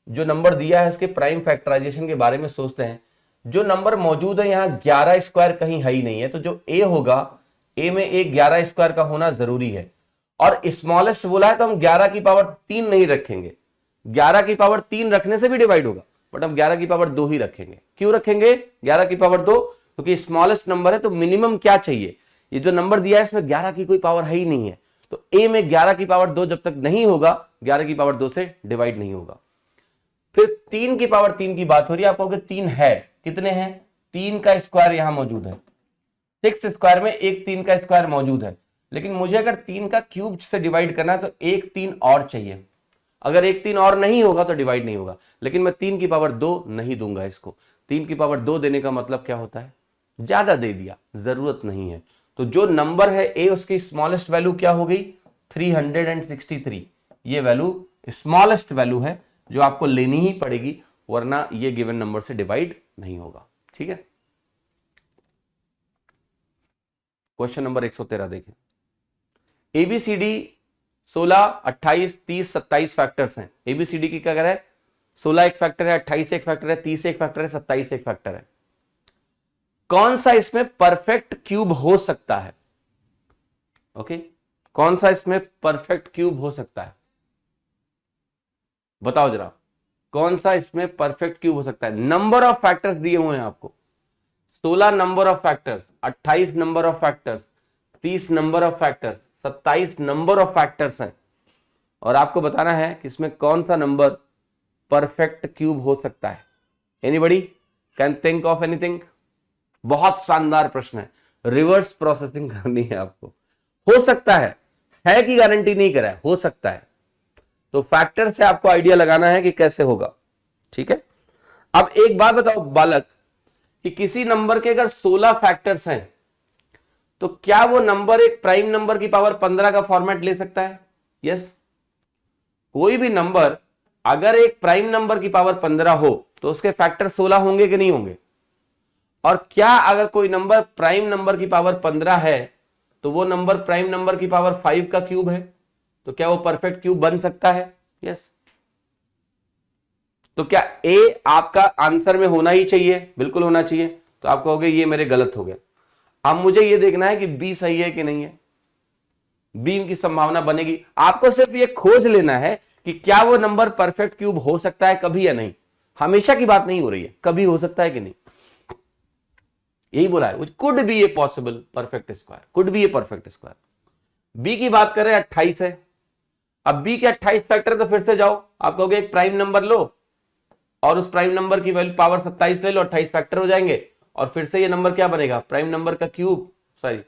जो नंबर दिया है इसके प्राइम फैक्टराइजेशन के बारे में सोचते हैं। जो नंबर मौजूद है यहां 11 स्क्वायर कहीं है ही नहीं है, तो जो ए होगा, ए में एक 11 स्क्वायर का होना जरूरी है। और स्मॉलेस्ट बोला है तो हम 11 की पावर 3 नहीं रखेंगे, 11 की पावर 3 रखने से भी डिवाइड होगा, बट हम 11 की पावर 2 ही रखेंगे। क्यों रखेंगे 11 की पावर 2? क्योंकि स्मॉलेस्ट नंबर है, तो मिनिमम क्या चाहिए, ये जो नंबर दिया है इसमें 11 की कोई पावर है ही नहीं है, तो ए में 11 की पावर 2 जब तक नहीं होगा 11 की पावर 2 से डिवाइड नहीं होगा। फिर 3 की पावर 3 की बात हो रही है, आप कहोगे 3 है, कितने हैं? 3 का स्क्वायर यहां मौजूद है, 6 स्क्वायर में एक 3 का स्क्वायर मौजूद है, लेकिन मुझे अगर 3 का क्यूब से डिवाइड करना है तो एक 3 और चाहिए। अगर एक 3 और नहीं होगा तो डिवाइड नहीं होगा, लेकिन मैं 3 की पावर 2 नहीं दूंगा इसको। 3 की पावर 2 देने का मतलब क्या होता है? ज्यादा दे दिया, जरूरत नहीं है। तो जो नंबर है ए, उसकी स्मॉलेस्ट वैल्यू क्या हो गई? 363। ये वैल्यू स्मॉलेस्ट वैल्यू है जो आपको लेनी ही पड़ेगी, वरना ये गिवन नंबर से डिवाइड नहीं होगा। ठीक है, क्वेश्चन नंबर 113 देखें। एबीसीडी 16, 28, 30, 27 फैक्टर्स हैं। एबीसीडी की क्या है? 16 एक फैक्टर है, 28 एक फैक्टर है, 30 एक फैक्टर है, 27 एक फैक्टर है। कौन सा इसमें परफेक्ट क्यूब हो सकता है? ओके, कौन सा इसमें परफेक्ट क्यूब हो सकता है? बताओ जरा, कौन सा इसमें परफेक्ट क्यूब हो सकता है? नंबर ऑफ फैक्टर्स दिए हुए हैं आपको, 16 number of factors, 28 number of factors, 30 number of factors, 27 number of factors हैं, और आपको बताना है कि इसमें कौन सा नंबर परफेक्ट क्यूब हो सकता है। Anybody can think of anything? बहुत शानदार प्रश्न है, रिवर्स प्रोसेसिंग करनी है आपको। हो सकता है कि गारंटी नहीं करा है, हो सकता है। तो फैक्टर से आपको आइडिया लगाना है कि कैसे होगा। ठीक है, अब एक बात बताओ बालक, कि किसी नंबर के अगर 16 फैक्टर्स हैं तो क्या वो नंबर एक प्राइम नंबर की पावर 15 का फॉर्मेट ले सकता है? यस, कोई भी नंबर अगर एक प्राइम नंबर की पावर 15 हो तो उसके फैक्टर 16 होंगे कि नहीं होंगे? और क्या अगर कोई नंबर प्राइम नंबर की पावर 15 है तो वो नंबर प्राइम नंबर की पावर 5 का क्यूब है, तो क्या वो परफेक्ट क्यूब बन सकता है? यस। तो क्या ए आपका आंसर में होना ही चाहिए? बिल्कुल होना चाहिए। तो आप कहोगे ये मेरे गलत हो गया। अब मुझे ये देखना है कि बी सही है कि नहीं है, बी की संभावना बनेगी। आपको सिर्फ ये खोज लेना है कि क्या वो नंबर परफेक्ट क्यूब हो सकता है कभी या नहीं। हमेशा की बात नहीं हो रही है, कभी हो सकता है कि नहीं, यही बोला है। Could be a possible perfect square, could be a perfect square. B की बात करें 28 है, अब बी के 28 फैक्टर, तो फिर से जाओ, आप कहोगे एक प्राइम नंबर लो और उस प्राइम नंबर की वैल्यू पावर 27 ले लो, 28 फैक्टर हो जाएंगे, और फिर से ये नंबर क्या बनेगा? प्राइम नंबर का क्यूब, सॉरी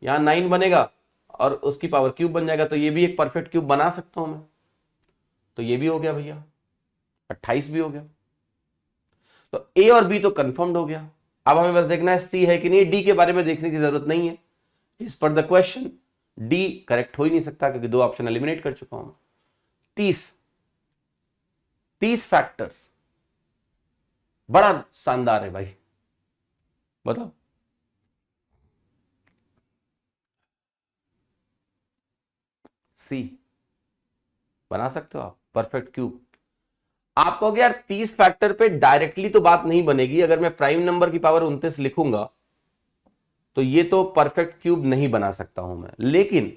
यहां 9 बनेगा और उसकी पावर क्यूब बन जाएगा। तो ये भी एक परफेक्ट क्यूब बना सकता हूं मैं। तो ये भी हो गया भैया, 28 भी हो गया। तो ए और बी तो कंफर्म्ड हो गया। अब हमें बस देखना है सी है कि नहीं। डी के बारे में देखने की जरूरत नहीं है, इस पर द क्वेश्चन डी करेक्ट हो ही नहीं सकता क्योंकि 2 ऑप्शन एलिमिनेट कर चुका हूं। 30 फैक्टर्स, बड़ा शानदार है भाई, बताओ। सी बना सकते हो आप परफेक्ट क्यूब। आप कहोगे यार 30 फैक्टर पे डायरेक्टली तो बात नहीं बनेगी, अगर मैं प्राइम नंबर की पावर 29 लिखूंगा तो ये तो परफेक्ट क्यूब नहीं बना सकता हूं मैं। लेकिन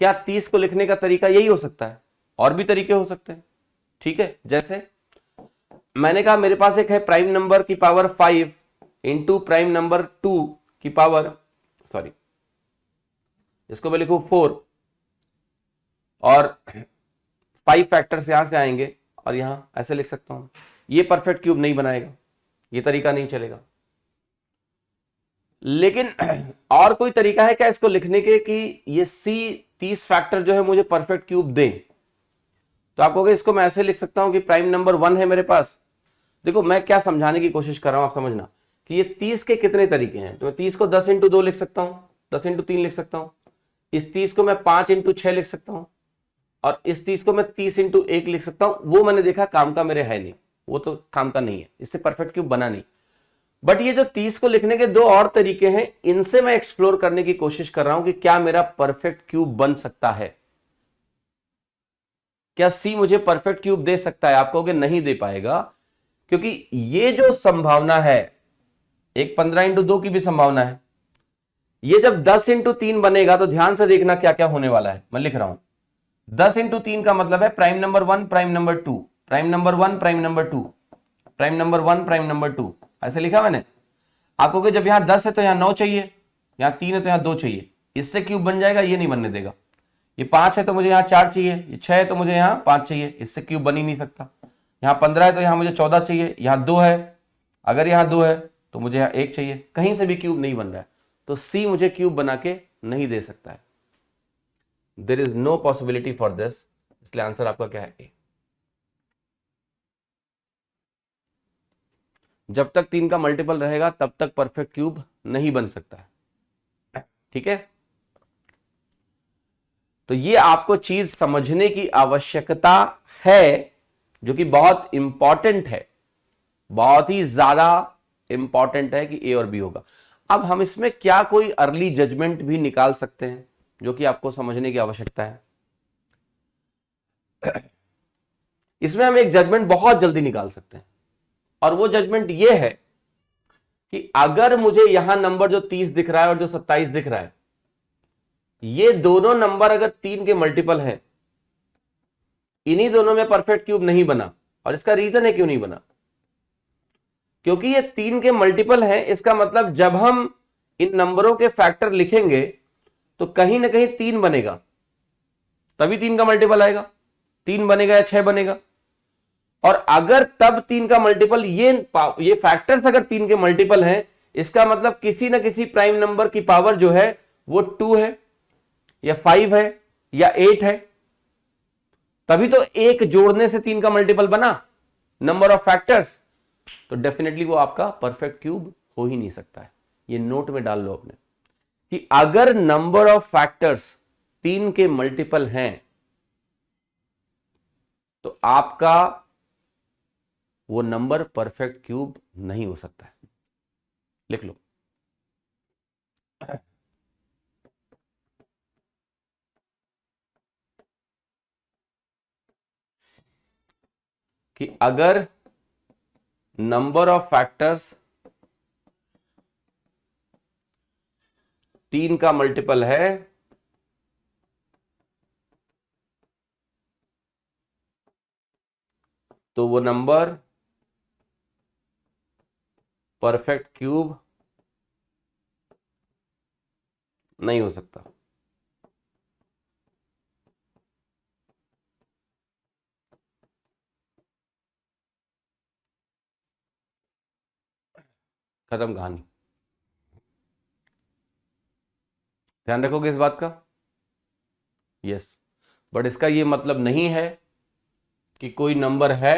क्या 30 को लिखने का तरीका यही हो सकता है? और भी तरीके हो सकते हैं। ठीक है, जैसे मैंने कहा मेरे पास एक है प्राइम नंबर की पावर 5 इंटू प्राइम नंबर 2 की पावर, सॉरी इसको मैं लिखूं 4, और 5 फैक्टर्स यहां से आएंगे और यहां ऐसे लिख सकता हूं। ये परफेक्ट क्यूब नहीं बनाएगा, ये तरीका नहीं चलेगा। लेकिन और कोई तरीका है क्या इसको लिखने के कि ये C 30 फैक्टर जो है मुझे परफेक्ट क्यूब दें? तो आप कहोगे इसको मैं ऐसे लिख सकता हूं कि प्राइम नंबर 1 है मेरे पास। देखो मैं क्या समझाने की कोशिश कर रहा हूं, आप समझना कि ये 30 के कितने तरीके हैं। तो मैं 30 को 10 इंटू 2 लिख सकता हूं, 10 इंटू 3 लिख सकता हूं, इस 30 को मैं 5 इंटू 6 लिख सकता हूं, और इस 30 को मैं 30 इंटू 1 लिख सकता हूं। वो मैंने देखा काम का मेरे है नहीं, वो तो काम का नहीं है, इससे परफेक्ट क्यूब बना नहीं। बट ये जो 30 को लिखने के दो और तरीके हैं, इनसे मैं एक्सप्लोर करने की कोशिश कर रहा हूं कि क्या मेरा परफेक्ट क्यूब बन सकता है, क्या C मुझे परफेक्ट क्यूब दे सकता है? आप कहोगे नहीं दे पाएगा, क्योंकि ये जो संभावना है, एक 15 इंटू 2 की भी संभावना है। ये जब 10 इंटू 3 बनेगा तो ध्यान से देखना क्या क्या होने वाला है। मैं लिख रहा हूं 10 इंटू 3 का मतलब है prime number 1 prime number 2 prime number 1 prime number 2 prime number 1 prime number 2, ऐसे लिखा मैंने। आपको कि जब यहां 10 है तो यहां 9 चाहिए, यहां 3 है तो यहां 2 चाहिए, इससे क्यूब बन जाएगा? ये नहीं बनने देगा। ये 5 है तो मुझे यहां 4 चाहिए, ये 6 है तो मुझे यहां 5 चाहिए, इससे क्यूब बन ही नहीं सकता। यहां 15 है तो यहां मुझे 14 चाहिए, यहां 2 है, अगर यहां 2 है तो मुझे यहां 1 चाहिए, कहीं से भी क्यूब नहीं बन रहा है। तो C मुझे क्यूब बना के नहीं दे सकता है। There is no possibility for this, इसलिए आंसर आपका क्या है? ए। जब तक 3 का मल्टीपल रहेगा तब तक परफेक्ट क्यूब नहीं बन सकता है। ठीक है, तो ये आपको चीज समझने की आवश्यकता है, जो कि बहुत इंपॉर्टेंट है, बहुत ही ज्यादा इंपॉर्टेंट है कि A और B होगा। अब हम इसमें क्या कोई अर्ली जजमेंट भी निकाल सकते हैं, जो कि आपको समझने की आवश्यकता है। इसमें हम एक जजमेंट बहुत जल्दी निकाल सकते हैं, और वो जजमेंट ये है कि अगर मुझे यहां नंबर जो 30 दिख रहा है और जो 27 दिख रहा है, ये दोनों नंबर अगर 3 के मल्टीपल हैं, इन्हीं दोनों में परफेक्ट क्यूब नहीं बना। और इसका रीजन है क्यों नहीं बना, क्योंकि ये 3 के मल्टीपल हैं। इसका मतलब जब हम इन नंबरों के फैक्टर लिखेंगे तो कहीं ना कहीं 3 बनेगा, तभी 3 का मल्टीपल आएगा। 3 बनेगा या 6 बनेगा, और अगर तब 3 का मल्टीपल, ये फैक्टर्स अगर 3 के मल्टीपल हैं, इसका मतलब किसी ना किसी प्राइम नंबर की पावर जो है वो 2 है या 5 है या 8 है, तभी तो 1 जोड़ने से 3 का मल्टीपल बना, नंबर ऑफ फैक्टर्स। तो डेफिनेटली वो आपका परफेक्ट क्यूब हो ही नहीं सकता है। ये नोट में डाल लो अपने कि अगर नंबर ऑफ फैक्टर्स 3 के मल्टीपल हैं तो आपका वो नंबर परफेक्ट क्यूब नहीं हो सकता है। लिख लो। कि अगर नंबर ऑफ फैक्टर्स 3 का मल्टीपल है तो वो नंबर परफेक्ट क्यूब नहीं हो सकता। खत्म कहानी। ध्यान रखोगे इस बात का? यस। बट इसका ये मतलब नहीं है कि कोई नंबर है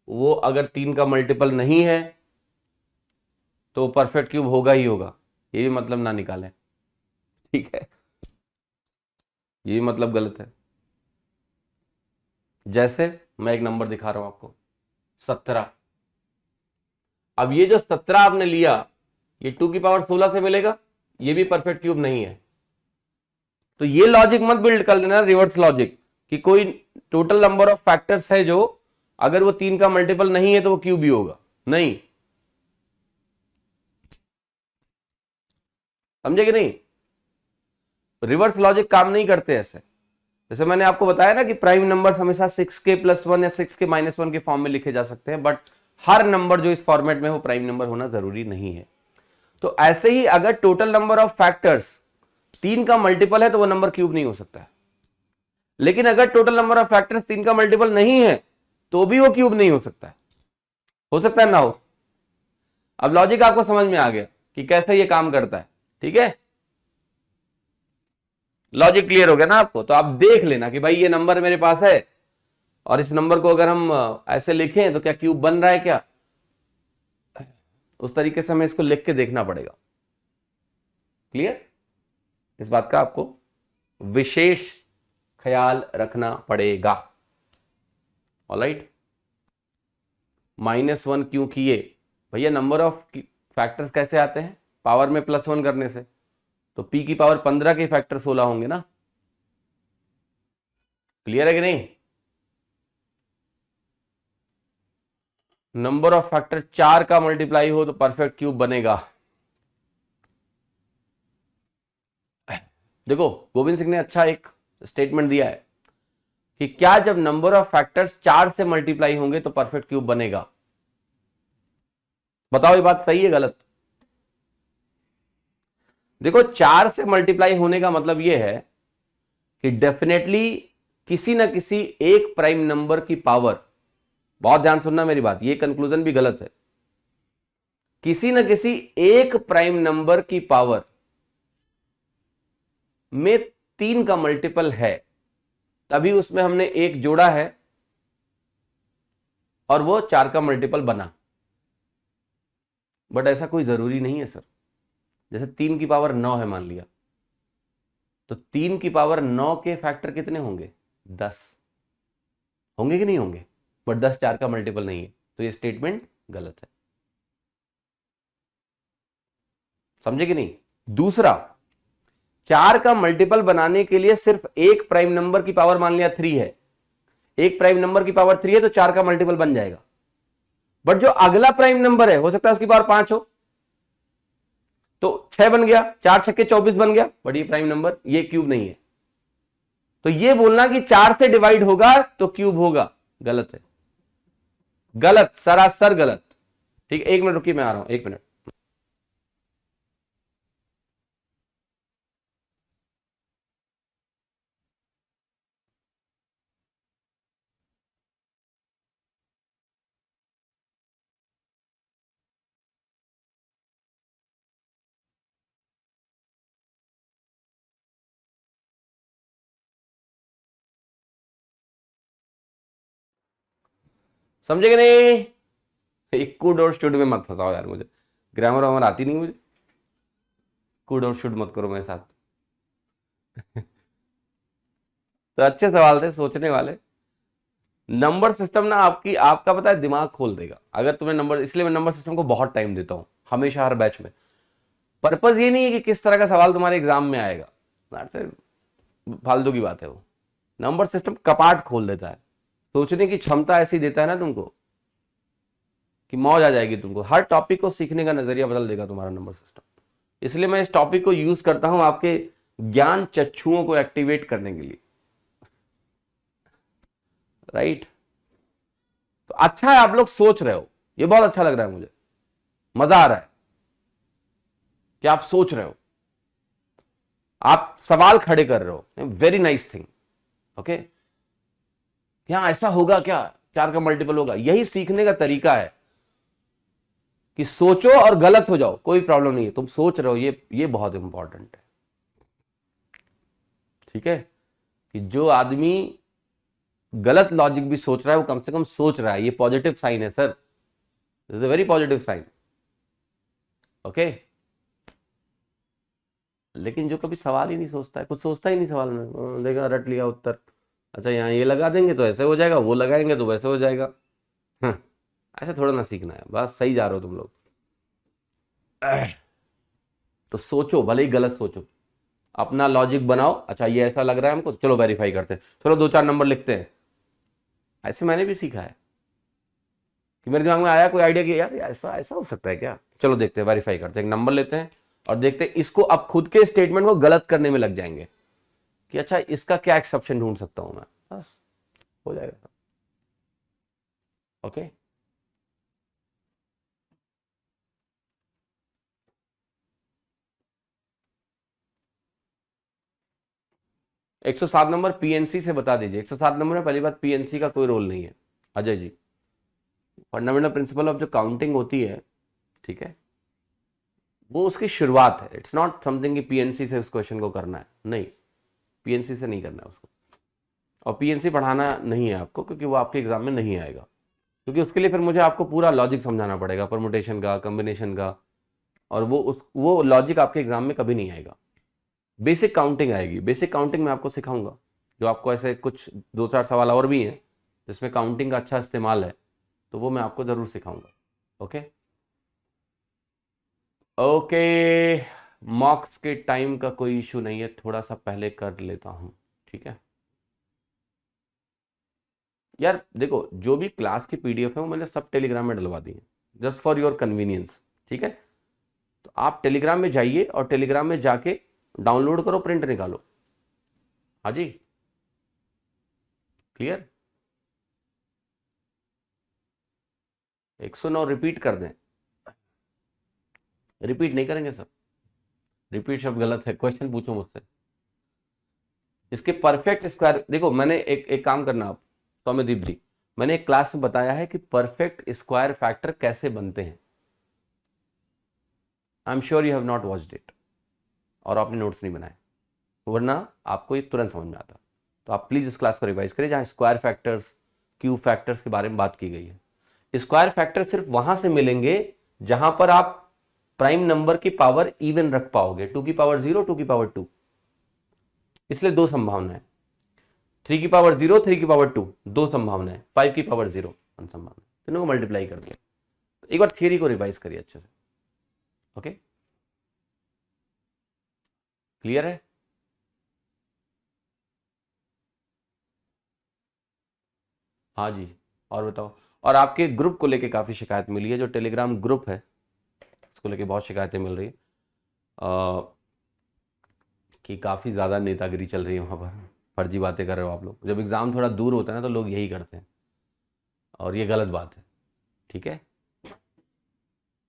वो अगर 3 का मल्टीपल नहीं है तो परफेक्ट क्यूब होगा ही होगा, ये भी मतलब ना निकालें। ठीक है, ये मतलब गलत है। जैसे मैं एक नंबर दिखा रहा हूं आपको, 17। अब ये जो 17 आपने लिया, ये 2 की पावर 16 से मिलेगा, ये भी परफेक्ट क्यूब नहीं है। तो ये लॉजिक मत बिल्ड कर लेना, रिवर्स लॉजिक, कि कोई टोटल नंबर ऑफ फैक्टर्स है जो अगर वो 3 का मल्टीपल नहीं है तो वो क्यूब ही होगा, नहीं। समझे कि नहीं? रिवर्स लॉजिक काम नहीं करते ऐसे। जैसे मैंने आपको बताया ना कि प्राइम नंबर्स हमेशा 6k + 1 या 6k - 1 के फॉर्म में लिखे जा सकते हैं, बट हर नंबर जो इस फॉर्मेट में वो प्राइम नंबर होना जरूरी नहीं है। तो ऐसे ही अगर टोटल नंबर ऑफ फैक्टर्स 3 का मल्टीपल है तो वो नंबर क्यूब नहीं हो सकता है। लेकिन अगर टोटल नंबर ऑफ फैक्टर्स 3 का मल्टीपल नहीं है तो भी वो क्यूब नहीं हो सकता है। हो सकता है ना हो? अब लॉजिक आपको समझ में आ गया कि कैसे ये काम करता है। ठीक है, लॉजिक क्लियर हो गया ना आपको? तो आप देख लेना कि भाई ये नंबर मेरे पास है और इस नंबर को अगर हम ऐसे लिखें तो क्या क्यूब बन रहा है क्या, उस तरीके से हमें इसको लिख के देखना पड़ेगा। क्लियर? इस बात का आपको विशेष ख्याल रखना पड़ेगा। ऑलराइट, -1 क्यों किए भैया? नंबर ऑफ फैक्टर्स कैसे आते हैं? पावर में +1 करने से। तो p की पावर 15 के फैक्टर 16 होंगे ना। क्लियर है कि नहीं? नंबर ऑफ फैक्टर 4 का मल्टीप्लाई हो तो परफेक्ट क्यूब बनेगा। देखो गोविंद सिंह ने अच्छा एक स्टेटमेंट दिया है कि क्या जब नंबर ऑफ फैक्टर्स 4 से मल्टीप्लाई होंगे तो परफेक्ट क्यूब बनेगा? बताओ ये बात सही है गलत? देखो 4 से मल्टीप्लाई होने का मतलब यह है कि डेफिनेटली किसी ना किसी एक प्राइम नंबर की पावर, बहुत ध्यान सुनना मेरी बात, ये कंक्लूजन भी गलत है, किसी ना किसी एक प्राइम नंबर की पावर में 3 का मल्टीपल है, तभी उसमें हमने एक जोड़ा है और वो 4 का मल्टीपल बना। बट ऐसा कोई जरूरी नहीं है सर। जैसे 3 की पावर 9 है मान लिया, तो 3 की पावर 9 के फैक्टर कितने होंगे? 10 होंगे कि नहीं होंगे? बट 10 4 का मल्टीपल नहीं है, तो ये स्टेटमेंट गलत है। समझे कि नहीं? दूसरा, 4 का मल्टीपल बनाने के लिए सिर्फ एक प्राइम नंबर की पावर मान लिया 3 है, एक प्राइम नंबर की पावर 3 है तो 4 का मल्टीपल बन जाएगा। बट जो अगला प्राइम नंबर है हो सकता है उसकी पावर 5 हो, तो 6 बन गया, 4 छक्के 24 बन गया, बट ये प्राइम नंबर, ये क्यूब नहीं है। तो ये बोलना कि 4 से डिवाइड होगा तो क्यूब होगा, गलत है, गलत, सरासर गलत। ठीक है, 1 मिनट रुकिए, मैं आ रहा हूं, 1 मिनट। समझे कि नहीं? एक कुड और शुड में मत फंसाओ यार, मुझे ग्रामर वामर आती नहीं मुझे, कुड और शुड मत करो मेरे साथ। तो अच्छे सवाल थे, सोचने वाले। नंबर सिस्टम ना आपका पता है दिमाग खोल देगा अगर तुम्हें नंबर, इसलिए मैं नंबर सिस्टम को बहुत टाइम देता हूं हमेशा, हर बैच में। पर्पस ये नहीं है कि किस तरह का सवाल तुम्हारे एग्जाम में आएगा, फालतू की बात है वो। नंबर सिस्टम कपाट खोल देता है, सोचने की क्षमता ऐसी देता है ना तुमको कि मौज आ जाएगी तुमको, हर टॉपिक को सीखने का नजरिया बदल देगा तुम्हारा नंबर सिस्टम। इसलिए मैं इस टॉपिक को यूज करता हूं आपके ज्ञान चक्षुओं को एक्टिवेट करने के लिए। राइट? तो अच्छा है आप लोग सोच रहे हो, ये बहुत अच्छा लग रहा है मुझे, मजा आ रहा है कि आप सोच रहे हो, आप सवाल खड़े कर रहे हो, वेरी नाइस थिंग। ओके, यहां ऐसा होगा क्या, 4 का मल्टीपल होगा, यही सीखने का तरीका है कि सोचो और गलत हो जाओ, कोई प्रॉब्लम नहीं है, तुम सोच रहे हो, ये बहुत इंपॉर्टेंट है। ठीक है, कि जो आदमी गलत लॉजिक भी सोच रहा है वो कम से कम सोच रहा है, ये पॉजिटिव साइन है sir, this is a very positive sign. Okay, लेकिन जो कभी सवाल ही नहीं सोचता है, कुछ सोचता ही नहीं सवाल में, देखा रट लिया उत्तर, अच्छा यहाँ ये लगा देंगे तो ऐसे हो जाएगा, वो लगाएंगे तो वैसे हो जाएगा। हाँ, ऐसे थोड़ा ना सीखना है, बस सही जा रहे हो तुम लोग। तो सोचो, भले ही गलत सोचो, अपना लॉजिक बनाओ, अच्छा ये ऐसा लग रहा है हमको, चलो वेरीफाई करते हैं, चलो 2 4 नंबर लिखते हैं। ऐसे मैंने भी सीखा है कि मेरे दिमाग में आया कोई आइडिया कि यार ऐसा ऐसा हो सकता है क्या, चलो देखते हैं, वेरीफाई करते हैं, एक नंबर लेते हैं और देखते हैं, इसको अब खुद के स्टेटमेंट को गलत करने में लग जाएंगे कि अच्छा इसका क्या एक्सेप्शन ढूंढ सकता हूं मैं, बस हो जाएगा। ओके, एक 107 नंबर पीएनसी से बता दीजिए। 107 नंबर में पहली बात पीएनसी का कोई रोल नहीं है Ajay ji, fundamental principle of जो काउंटिंग होती है, ठीक है, वो उसकी शुरुआत है। इट्स नॉट समथिंग कि पीएनसी से उस क्वेश्चन को करना है, नहीं, पीएनसी से नहीं करना है उसको, और पीएनसी पढ़ाना नहीं है आपको, क्योंकि वो आपके एग्जाम में नहीं आएगा, क्योंकि उसके लिए फिर मुझे आपको पूरा लॉजिक समझाना पड़ेगा, परमुटेशन का, कॉम्बिनेशन का, और वो लॉजिक आपके एग्जाम में कभी नहीं आएगा। बेसिक काउंटिंग आएगी, बेसिक काउंटिंग मैं आपको सिखाऊंगा, जो आपको ऐसे कुछ 2-4 सवाल और भी हैं जिसमें काउंटिंग का अच्छा इस्तेमाल है, तो वो मैं आपको जरूर सिखाऊंगा। ओके ओके, मॉक्स के टाइम का कोई इशू नहीं है, थोड़ा सा पहले कर लेता हूं, ठीक है यार। देखो, जो भी क्लास की पीडीएफ है वो मैंने सब टेलीग्राम में डलवा दी है, जस्ट फॉर योर कन्वीनियंस, ठीक है। तो आप टेलीग्राम में जाइए और टेलीग्राम में जाके डाउनलोड करो, प्रिंट निकालो। हाँ जी, क्लियर। 109 रिपीट कर दें, रिपीट नहीं करेंगे सर, रिपीट शब्द गलत है, क्वेश्चन पूछो मुझसे। इसके परफेक्ट स्क्वायर, देखो मैंने एक काम करना आप सौम्यदीप जी, मैंने एक क्लास में बताया है कि परफेक्ट स्क्वायर फैक्टर कैसे बनते हैं। I am sure you have not watched it, और आपने नोट्स नहीं बनाए, वरना आपको ये तुरंत समझ में आता। तो आप प्लीज इस क्लास को रिवाइज करें जहां स्क्वायर फैक्टर्स, क्यूब फैक्टर्स के बारे में बात की गई है। स्क्वायर फैक्टर सिर्फ वहां से मिलेंगे जहां पर आप प्राइम नंबर की पावर इवन रख पाओगे, 2 की पावर 0, 2 की पावर 2। इसलिए दो संभावनाएं, 3 की पावर 0, 3 की पावर 2, दो संभावनाएं, 5 की पावर 0, 1 संभावना, तीनों को मल्टीप्लाई कर दिया। तो एक बार थियरी को रिवाइज करिए अच्छे से। ओके, क्लियर है। हाँ जी, और बताओ। और आपके ग्रुप को लेके काफी शिकायत मिली है, जो टेलीग्राम ग्रुप है उसको लेके बहुत शिकायतें मिल रही है कि काफी ज्यादा नेतागिरी चल रही है वहां पर, फर्जी बातें कर रहे हो आप लोग। जब एग्जाम थोड़ा दूर होता है ना तो लोग यही करते हैं, और ये गलत बात है, ठीक है।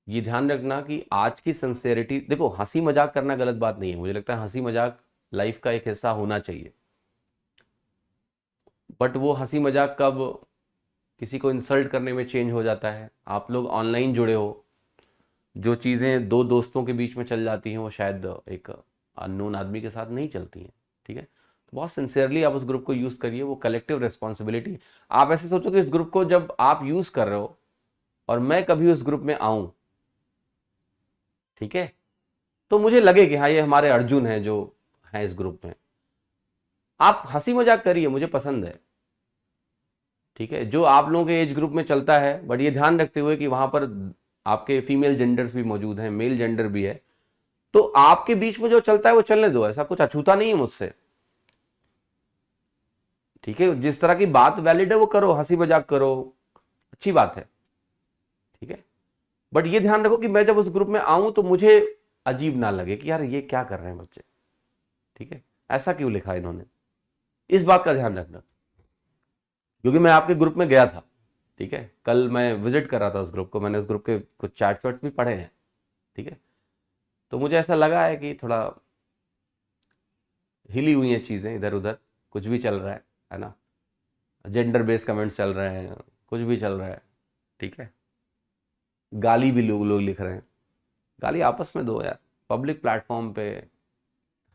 ये ध्यान रखना कि आज की सिंसेरिटी, देखो हंसी मजाक करना गलत बात नहीं है, मुझे लगता है हंसी मजाक लाइफ का एक हिस्सा होना चाहिए, बट वो हंसी मजाक कब किसी को इंसल्ट करने में चेंज हो जाता है। आप लोग ऑनलाइन जुड़े हो, जो चीज़ें दो दोस्तों के बीच में चल जाती हैं वो शायद एक अननोन आदमी के साथ नहीं चलती हैं, ठीक है। तो बहुत सिंसियरली आप उस ग्रुप को यूज़ करिए, वो कलेक्टिव रिस्पॉन्सिबिलिटी। आप ऐसे सोचो कि इस ग्रुप को जब आप यूज़ कर रहे हो और मैं कभी उस ग्रुप में आऊं, ठीक है, तो मुझे लगे कि हाँ ये हमारे अर्जुन हैं जो हैं इस ग्रुप में, आप हंसी मजाक करिए, मुझे पसंद है, ठीक है, जो आप लोगों के एज ग्रुप में चलता है। बट ये ध्यान रखते हुए कि वहां पर आपके फीमेल जेंडर्स भी मौजूद हैं, मेल जेंडर भी है, तो आपके बीच में जो चलता है वो चलने दो, ऐसा कुछ अछूता नहीं है मुझसे, ठीक है। जिस तरह की बात वैलिड है वो करो, हंसी मजाक करो, अच्छी बात है, ठीक है। बट ये ध्यान रखो कि मैं जब उस ग्रुप में आऊं तो मुझे अजीब ना लगे कि यार ये क्या कर रहे हैं बच्चे, ठीक है, ऐसा क्यों लिखा इन्होंने, इस बात का ध्यान रखना। क्योंकि मैं आपके ग्रुप में गया था, ठीक है, कल मैं विजिट कर रहा था उस ग्रुप को, मैंने उस ग्रुप के कुछ चैट्स वैट्स भी पढ़े हैं, ठीक है। तो मुझे ऐसा लगा है कि थोड़ा हिली हुई हैं चीज़ें, इधर उधर कुछ भी चल रहा है ना, जेंडर बेस्ड कमेंट्स चल रहे हैं, कुछ भी चल रहा है, ठीक है। गाली भी लोग लोग लिख रहे हैं, गाली आपस में दो यार, पब्लिक प्लेटफॉर्म पे।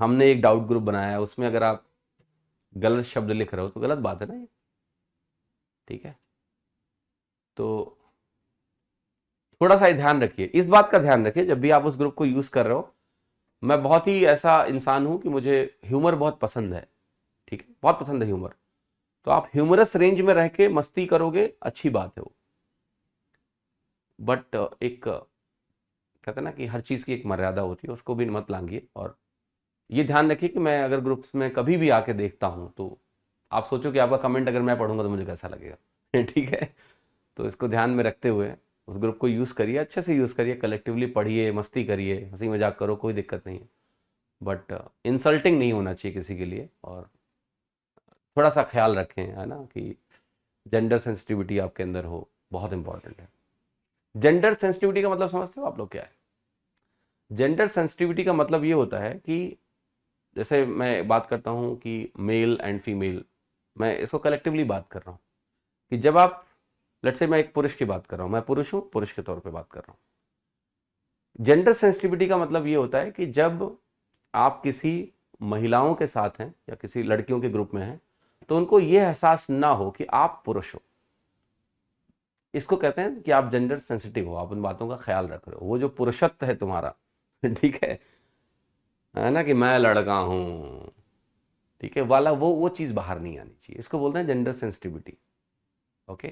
हमने एक डाउट ग्रुप बनाया है, उसमें अगर आप गलत शब्द लिख रहे हो तो गलत बात है ना ये, ठीक है। तो थोड़ा सा ध्यान रखिए, इस बात का ध्यान रखिए जब भी आप उस ग्रुप को यूज कर रहे हो। मैं बहुत ही ऐसा इंसान हूं कि मुझे ह्यूमर बहुत पसंद है, ठीक है, बहुत पसंद है ह्यूमर। तो आप ह्यूमरस रेंज में रह के मस्ती करोगे, अच्छी बात है वो, बट एक कहते हैं ना कि हर चीज की एक मर्यादा होती है, उसको भी मत लांघिए। और ये ध्यान रखिए कि मैं अगर ग्रुप्स में कभी भी आके देखता हूं तो आप सोचो कि आपका कमेंट अगर मैं पढ़ूंगा तो मुझे कैसा लगेगा ठीक है। तो इसको ध्यान में रखते हुए उस ग्रुप को यूज़ करिए, अच्छे से यूज़ करिए, कलेक्टिवली पढ़िए, मस्ती करिए, हंसी मजाक करो, कोई दिक्कत नहीं है, बट इंसल्टिंग नहीं होना चाहिए किसी के लिए। और थोड़ा सा ख्याल रखें, है ना, कि जेंडर सेंसिटिविटी आपके अंदर हो, बहुत इंपॉर्टेंट है। जेंडर सेंसिटिविटी का मतलब समझते हो आप लोग क्या है? जेंडर सेंसिटिविटी का मतलब ये होता है कि जैसे मैं बात करता हूँ कि मेल एंड फीमेल, मैं इसको कलेक्टिवली बात कर रहा हूँ कि जब आप, लेट्स से मैं एक पुरुष की बात कर रहा हूँ, मैं पुरुष हूँ, पुरुष के तौर पे बात कर रहा हूँ, जेंडर सेंसिटिविटी का मतलब ये होता है कि जब आप किसी महिलाओं के साथ हैं या किसी लड़कियों के ग्रुप में हैं तो उनको ये एहसास ना हो कि आप पुरुष हो। इसको कहते हैं कि आप जेंडर सेंसिटिव हो, आप उन बातों का ख्याल रख रहे हो। वो जो पुरुषत्व है तुम्हारा ठीक है ना, कि मैं लड़का हूं, ठीक है वाला, वो चीज बाहर नहीं आनी चाहिए। इसको बोलते हैं जेंडर सेंसिटिविटी। ओके,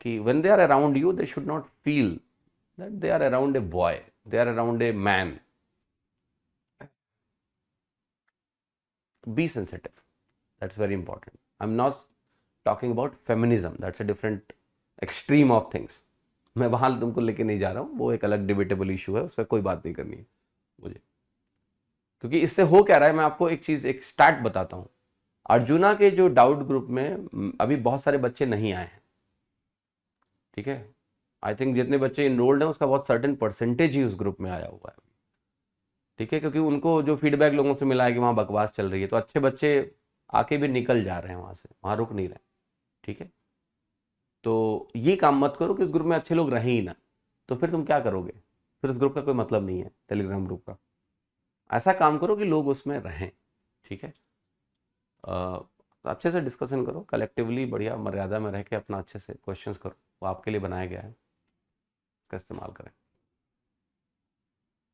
कि when they are around you they should not feel that they are around a boy, they are around a man. Be sensitive, that's very important. I am not talking about feminism, that's a different extreme of things. मैं वहां तुमको लेके नहीं जा रहा हूँ, वो एक अलग डिबेटेबल इशू है, उस पर कोई बात नहीं करनी है मुझे। क्योंकि इससे हो क्या रहा है, मैं आपको एक चीज, एक स्टैट बताता हूँ। अर्जुना के जो डाउट ग्रुप में अभी बहुत सारे बच्चे नहीं आए हैं, ठीक है। आई थिंक जितने बच्चे इनरोल्ड हैं उसका बहुत सर्टेन परसेंटेज ही उस ग्रुप में आया हुआ है, ठीक है। क्योंकि उनको जो फीडबैक लोगों से मिला है कि वहाँ बकवास चल रही है, तो अच्छे बच्चे आके भी निकल जा रहे हैं वहाँ से, वहाँ रुक नहीं रहे, ठीक है। तो ये काम मत करो कि उस ग्रुप में अच्छे लोग रहें ही ना, तो फिर तुम क्या करोगे, फिर उस ग्रुप का कोई मतलब नहीं है, टेलीग्राम ग्रुप का। ऐसा काम करो कि लोग उसमें रहें, ठीक है। तो अच्छे से डिस्कशन करो कलेक्टिवली, बढ़िया मर्यादा में रह के अपना अच्छे से क्वेश्चंस करो, वो आपके लिए बनाया गया है, इसका इस्तेमाल करें।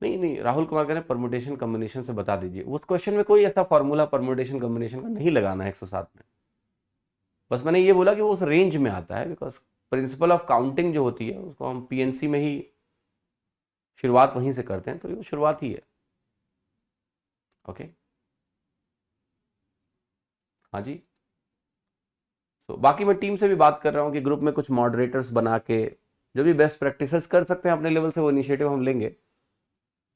नहीं नहीं, राहुल कुमार कह रहे हैं परमुटेशन कम्बिनेशन से बता दीजिए। उस क्वेश्चन में कोई ऐसा फॉर्मूला परमुटेशन कम्बिनेशन का नहीं लगाना है 107 में। बस मैंने ये बोला कि वो उस रेंज में आता है, बिकॉज प्रिंसिपल ऑफ काउंटिंग जो होती है उसको हम पीएनसी में ही शुरुआत वहीं से करते हैं, तो ये शुरुआत ही है। ओके, हाँ जी। तो बाकी मैं टीम से भी बात कर रहा हूँ कि ग्रुप में कुछ मॉडरेटर्स बना के जो भी बेस्ट प्रैक्टिसेस कर सकते हैं अपने लेवल से, वो इनिशिएटिव हम लेंगे,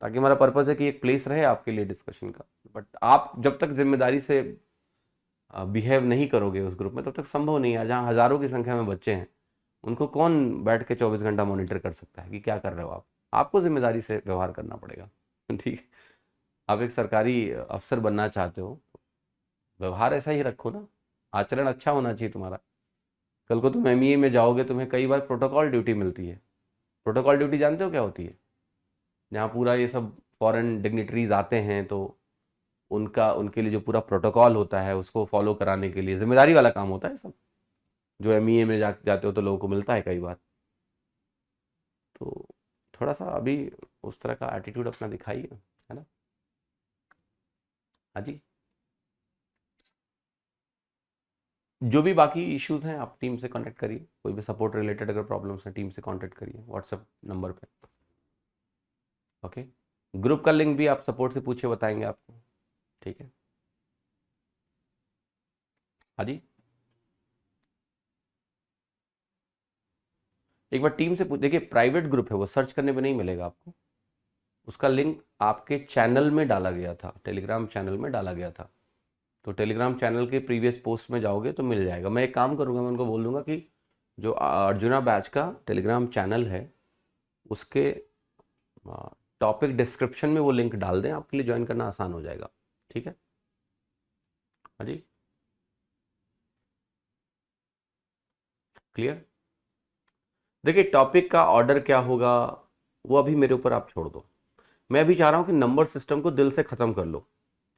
ताकि हमारा पर्पज है कि एक प्लेस रहे आपके लिए डिस्कशन का। बट आप जब तक जिम्मेदारी से बिहेव नहीं करोगे उस ग्रुप में, तब तक संभव नहीं है। जहाँ हजारों की संख्या में बच्चे हैं, उनको कौन बैठ के 24 घंटा मॉनिटर कर सकता है कि क्या कर रहे हो आप। आपको जिम्मेदारी से व्यवहार करना पड़ेगा ठीक है। आप एक सरकारी अफसर बनना चाहते हो, व्यवहार ऐसा ही रखो ना, आचरण अच्छा होना चाहिए तुम्हारा। कल को तुम एमईए में जाओगे, तुम्हें कई बार प्रोटोकॉल ड्यूटी मिलती है। प्रोटोकॉल ड्यूटी जानते हो क्या होती है? जहाँ पूरा ये सब फॉरेन डिग्निटरीज आते हैं, तो उनका, उनके लिए जो पूरा प्रोटोकॉल होता है उसको फॉलो कराने के लिए जिम्मेदारी वाला काम होता है सब। जो एमईए में जाते हो तो लोगों को मिलता है कई बार। तो थोड़ा सा अभी उस तरह का एटीट्यूड अपना दिखाइए, है ना। हाँ जी। जो भी बाकी इश्यूज हैं आप टीम से कांटेक्ट करिए, कोई भी सपोर्ट रिलेटेड अगर प्रॉब्लम्स हैं टीम से कांटेक्ट करिए व्हाट्सएप नंबर पे। ओके, ग्रुप का लिंक भी आप सपोर्ट से पूछे बताएंगे आपको, ठीक है। हाँ जी, एक बार टीम से पूछ देखिए, प्राइवेट ग्रुप है वो, सर्च करने पे नहीं मिलेगा आपको। उसका लिंक आपके चैनल में डाला गया था, टेलीग्राम चैनल में डाला गया था। तो टेलीग्राम चैनल के प्रीवियस पोस्ट में जाओगे तो मिल जाएगा। मैं एक काम करूँगा, मैं उनको बोल दूंगा कि जो अर्जुना बैच का टेलीग्राम चैनल है उसके टॉपिक डिस्क्रिप्शन में वो लिंक डाल दें, आपके लिए ज्वाइन करना आसान हो जाएगा, ठीक है। हाँ जी, क्लियर। देखिए, टॉपिक का ऑर्डर क्या होगा वो अभी मेरे ऊपर आप छोड़ दो। मैं अभी चाह रहा हूं कि नंबर सिस्टम को दिल से खत्म कर लो,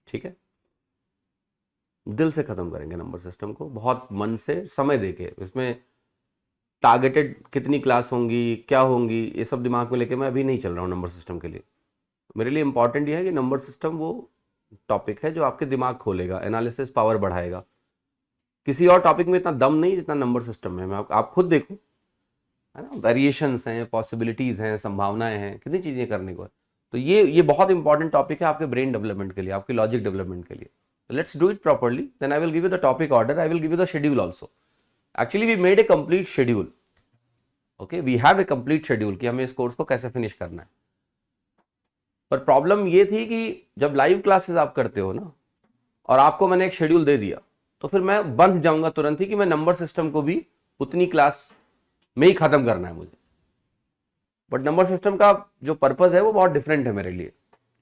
ठीक है। दिल से खत्म करेंगे नंबर सिस्टम को, बहुत मन से समय देके। इसमें टारगेटेड कितनी क्लास होंगी, क्या होंगी, ये सब दिमाग में लेके मैं अभी नहीं चल रहा हूँ नंबर सिस्टम के लिए। मेरे लिए इंपॉर्टेंट ये है कि नंबर सिस्टम वो टॉपिक है जो आपके दिमाग खोलेगा, एनालिसिस पावर बढ़ाएगा। किसी और टॉपिक में इतना दम नहीं जितना नंबर सिस्टम में। मैं आप खुद देखो, है ना, वेरिएशंस हैं, पॉसिबिलिटीज हैं, संभावनाएं हैं, कितनी चीजें करने को है। तो ये बहुत इंपॉर्टेंट टॉपिक है आपके ब्रेन डेवलपमेंट के लिए, आपके लॉजिक डेवलपमेंट के लिए। Let's do it properly, then I will give you the topic order, I will give you the schedule also. Actually we made a complete schedule, okay, we have a complete schedule कि हमें इस course को कैसे finish करना है। पर problem ये थी कि जब लाइव क्लासेस आप करते हो ना, और आपको मैंने एक शेड्यूल दे दिया, तो फिर मैं बंध जाऊंगा तुरंत ही कि मैं नंबर सिस्टम को भी उतनी क्लास में ही खत्म करना है मुझे। बट नंबर सिस्टम का जो पर्पस है वो बहुत डिफरेंट है मेरे लिए,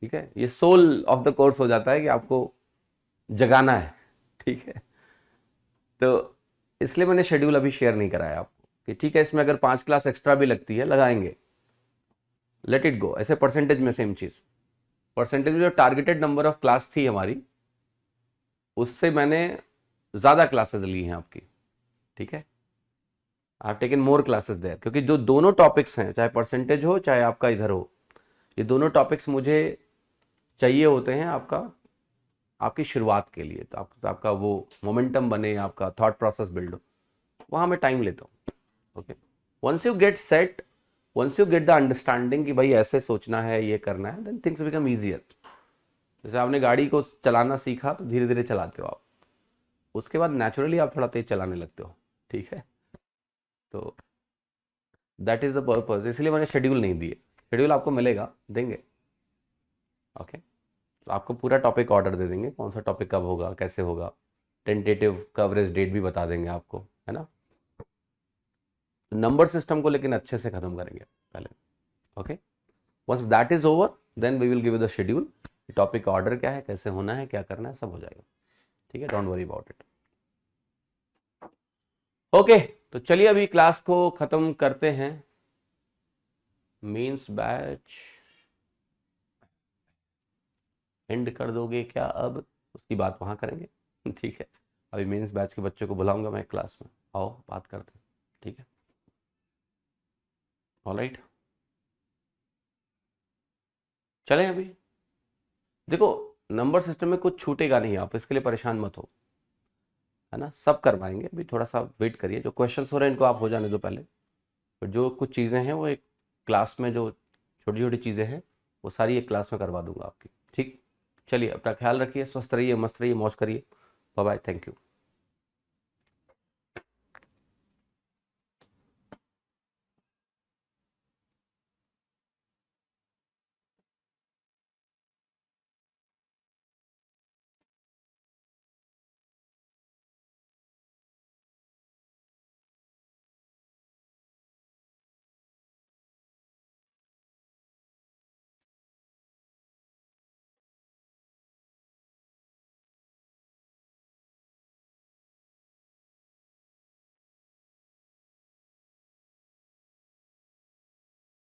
ठीक है। ये सोल ऑफ द कोर्स हो जाता है कि आपको जगाना है, ठीक है। तो इसलिए मैंने शेड्यूल अभी शेयर नहीं कराया आपको कि ठीक है, इसमें अगर 5 क्लास एक्स्ट्रा भी लगती है लगाएंगे, लेट इट गो। ऐसे परसेंटेज में सेम चीज, परसेंटेज में जो टारगेटेड नंबर ऑफ क्लास थी हमारी, उससे मैंने ज्यादा क्लासेस ली हैं आपकी, ठीक है। I have taken more classes there, क्योंकि जो दोनों टॉपिक्स हैं, चाहे परसेंटेज हो चाहे आपका इधर हो, ये दोनों टॉपिक्स मुझे चाहिए होते हैं आपकी शुरुआत के लिए, तो आपका वो मोमेंटम बने, आपका थॉट प्रोसेस बिल्ड हो, वहाँ मैं टाइम लेता हूँ। Okay, once you get set, once you get the understanding कि भाई ऐसे सोचना है, ये करना है, देन थिंग्स बिकम ईजियर। जैसे आपने गाड़ी को चलाना सीखा तो धीरे धीरे चलाते हो आप, उसके बाद नेचुरली आप थोड़ा तेज चलाने लगते हो, ठीक है। तो दैट इज द पर्पज, इसलिए मैंने शेड्यूल नहीं दिए। शेड्यूल आपको मिलेगा, देंगे, ओके। तो आपको पूरा टॉपिक ऑर्डर दे देंगे, कौन सा टॉपिक कब होगा, कैसे होगा, टेंटेटिव कवरेज डेट भी बता देंगे आपको, है ना। नंबर सिस्टम को लेकिन अच्छे से खत्म करेंगे पहले, okay. Once that is over, then we will give the schedule, topic का ऑर्डर क्या है, कैसे होना है, क्या करना है, सब हो जाएगा, ठीक है। Don't worry about it. Okay, तो चलिए अभी क्लास को खत्म करते हैं। मेंस बैच एंड कर दोगे क्या अब, उसकी बात वहां करेंगे ठीक है। अभी मेंस बैच के बच्चों को बुलाऊंगा मैं क्लास में, आओ बात करते हैं, ठीक है। ऑलराइट, चलें अभी। देखो, नंबर सिस्टम में कुछ छूटेगा नहीं, आप इसके लिए परेशान मत हो, है ना। सब करवाएंगे, अभी थोड़ा सा वेट करिए। जो क्वेश्चंस हो रहे हैं इनको आप हो जाने दो पहले, फिर जो कुछ चीज़ें हैं वो एक क्लास में, जो छोटी छोटी चीज़ें हैं वो सारी एक क्लास में करवा दूंगा आपकी, ठीक। चलिए, अपना ख्याल रखिए, स्वस्थ रहिए, मस्त रहिए, मौज करिए। Bye bye, thank you.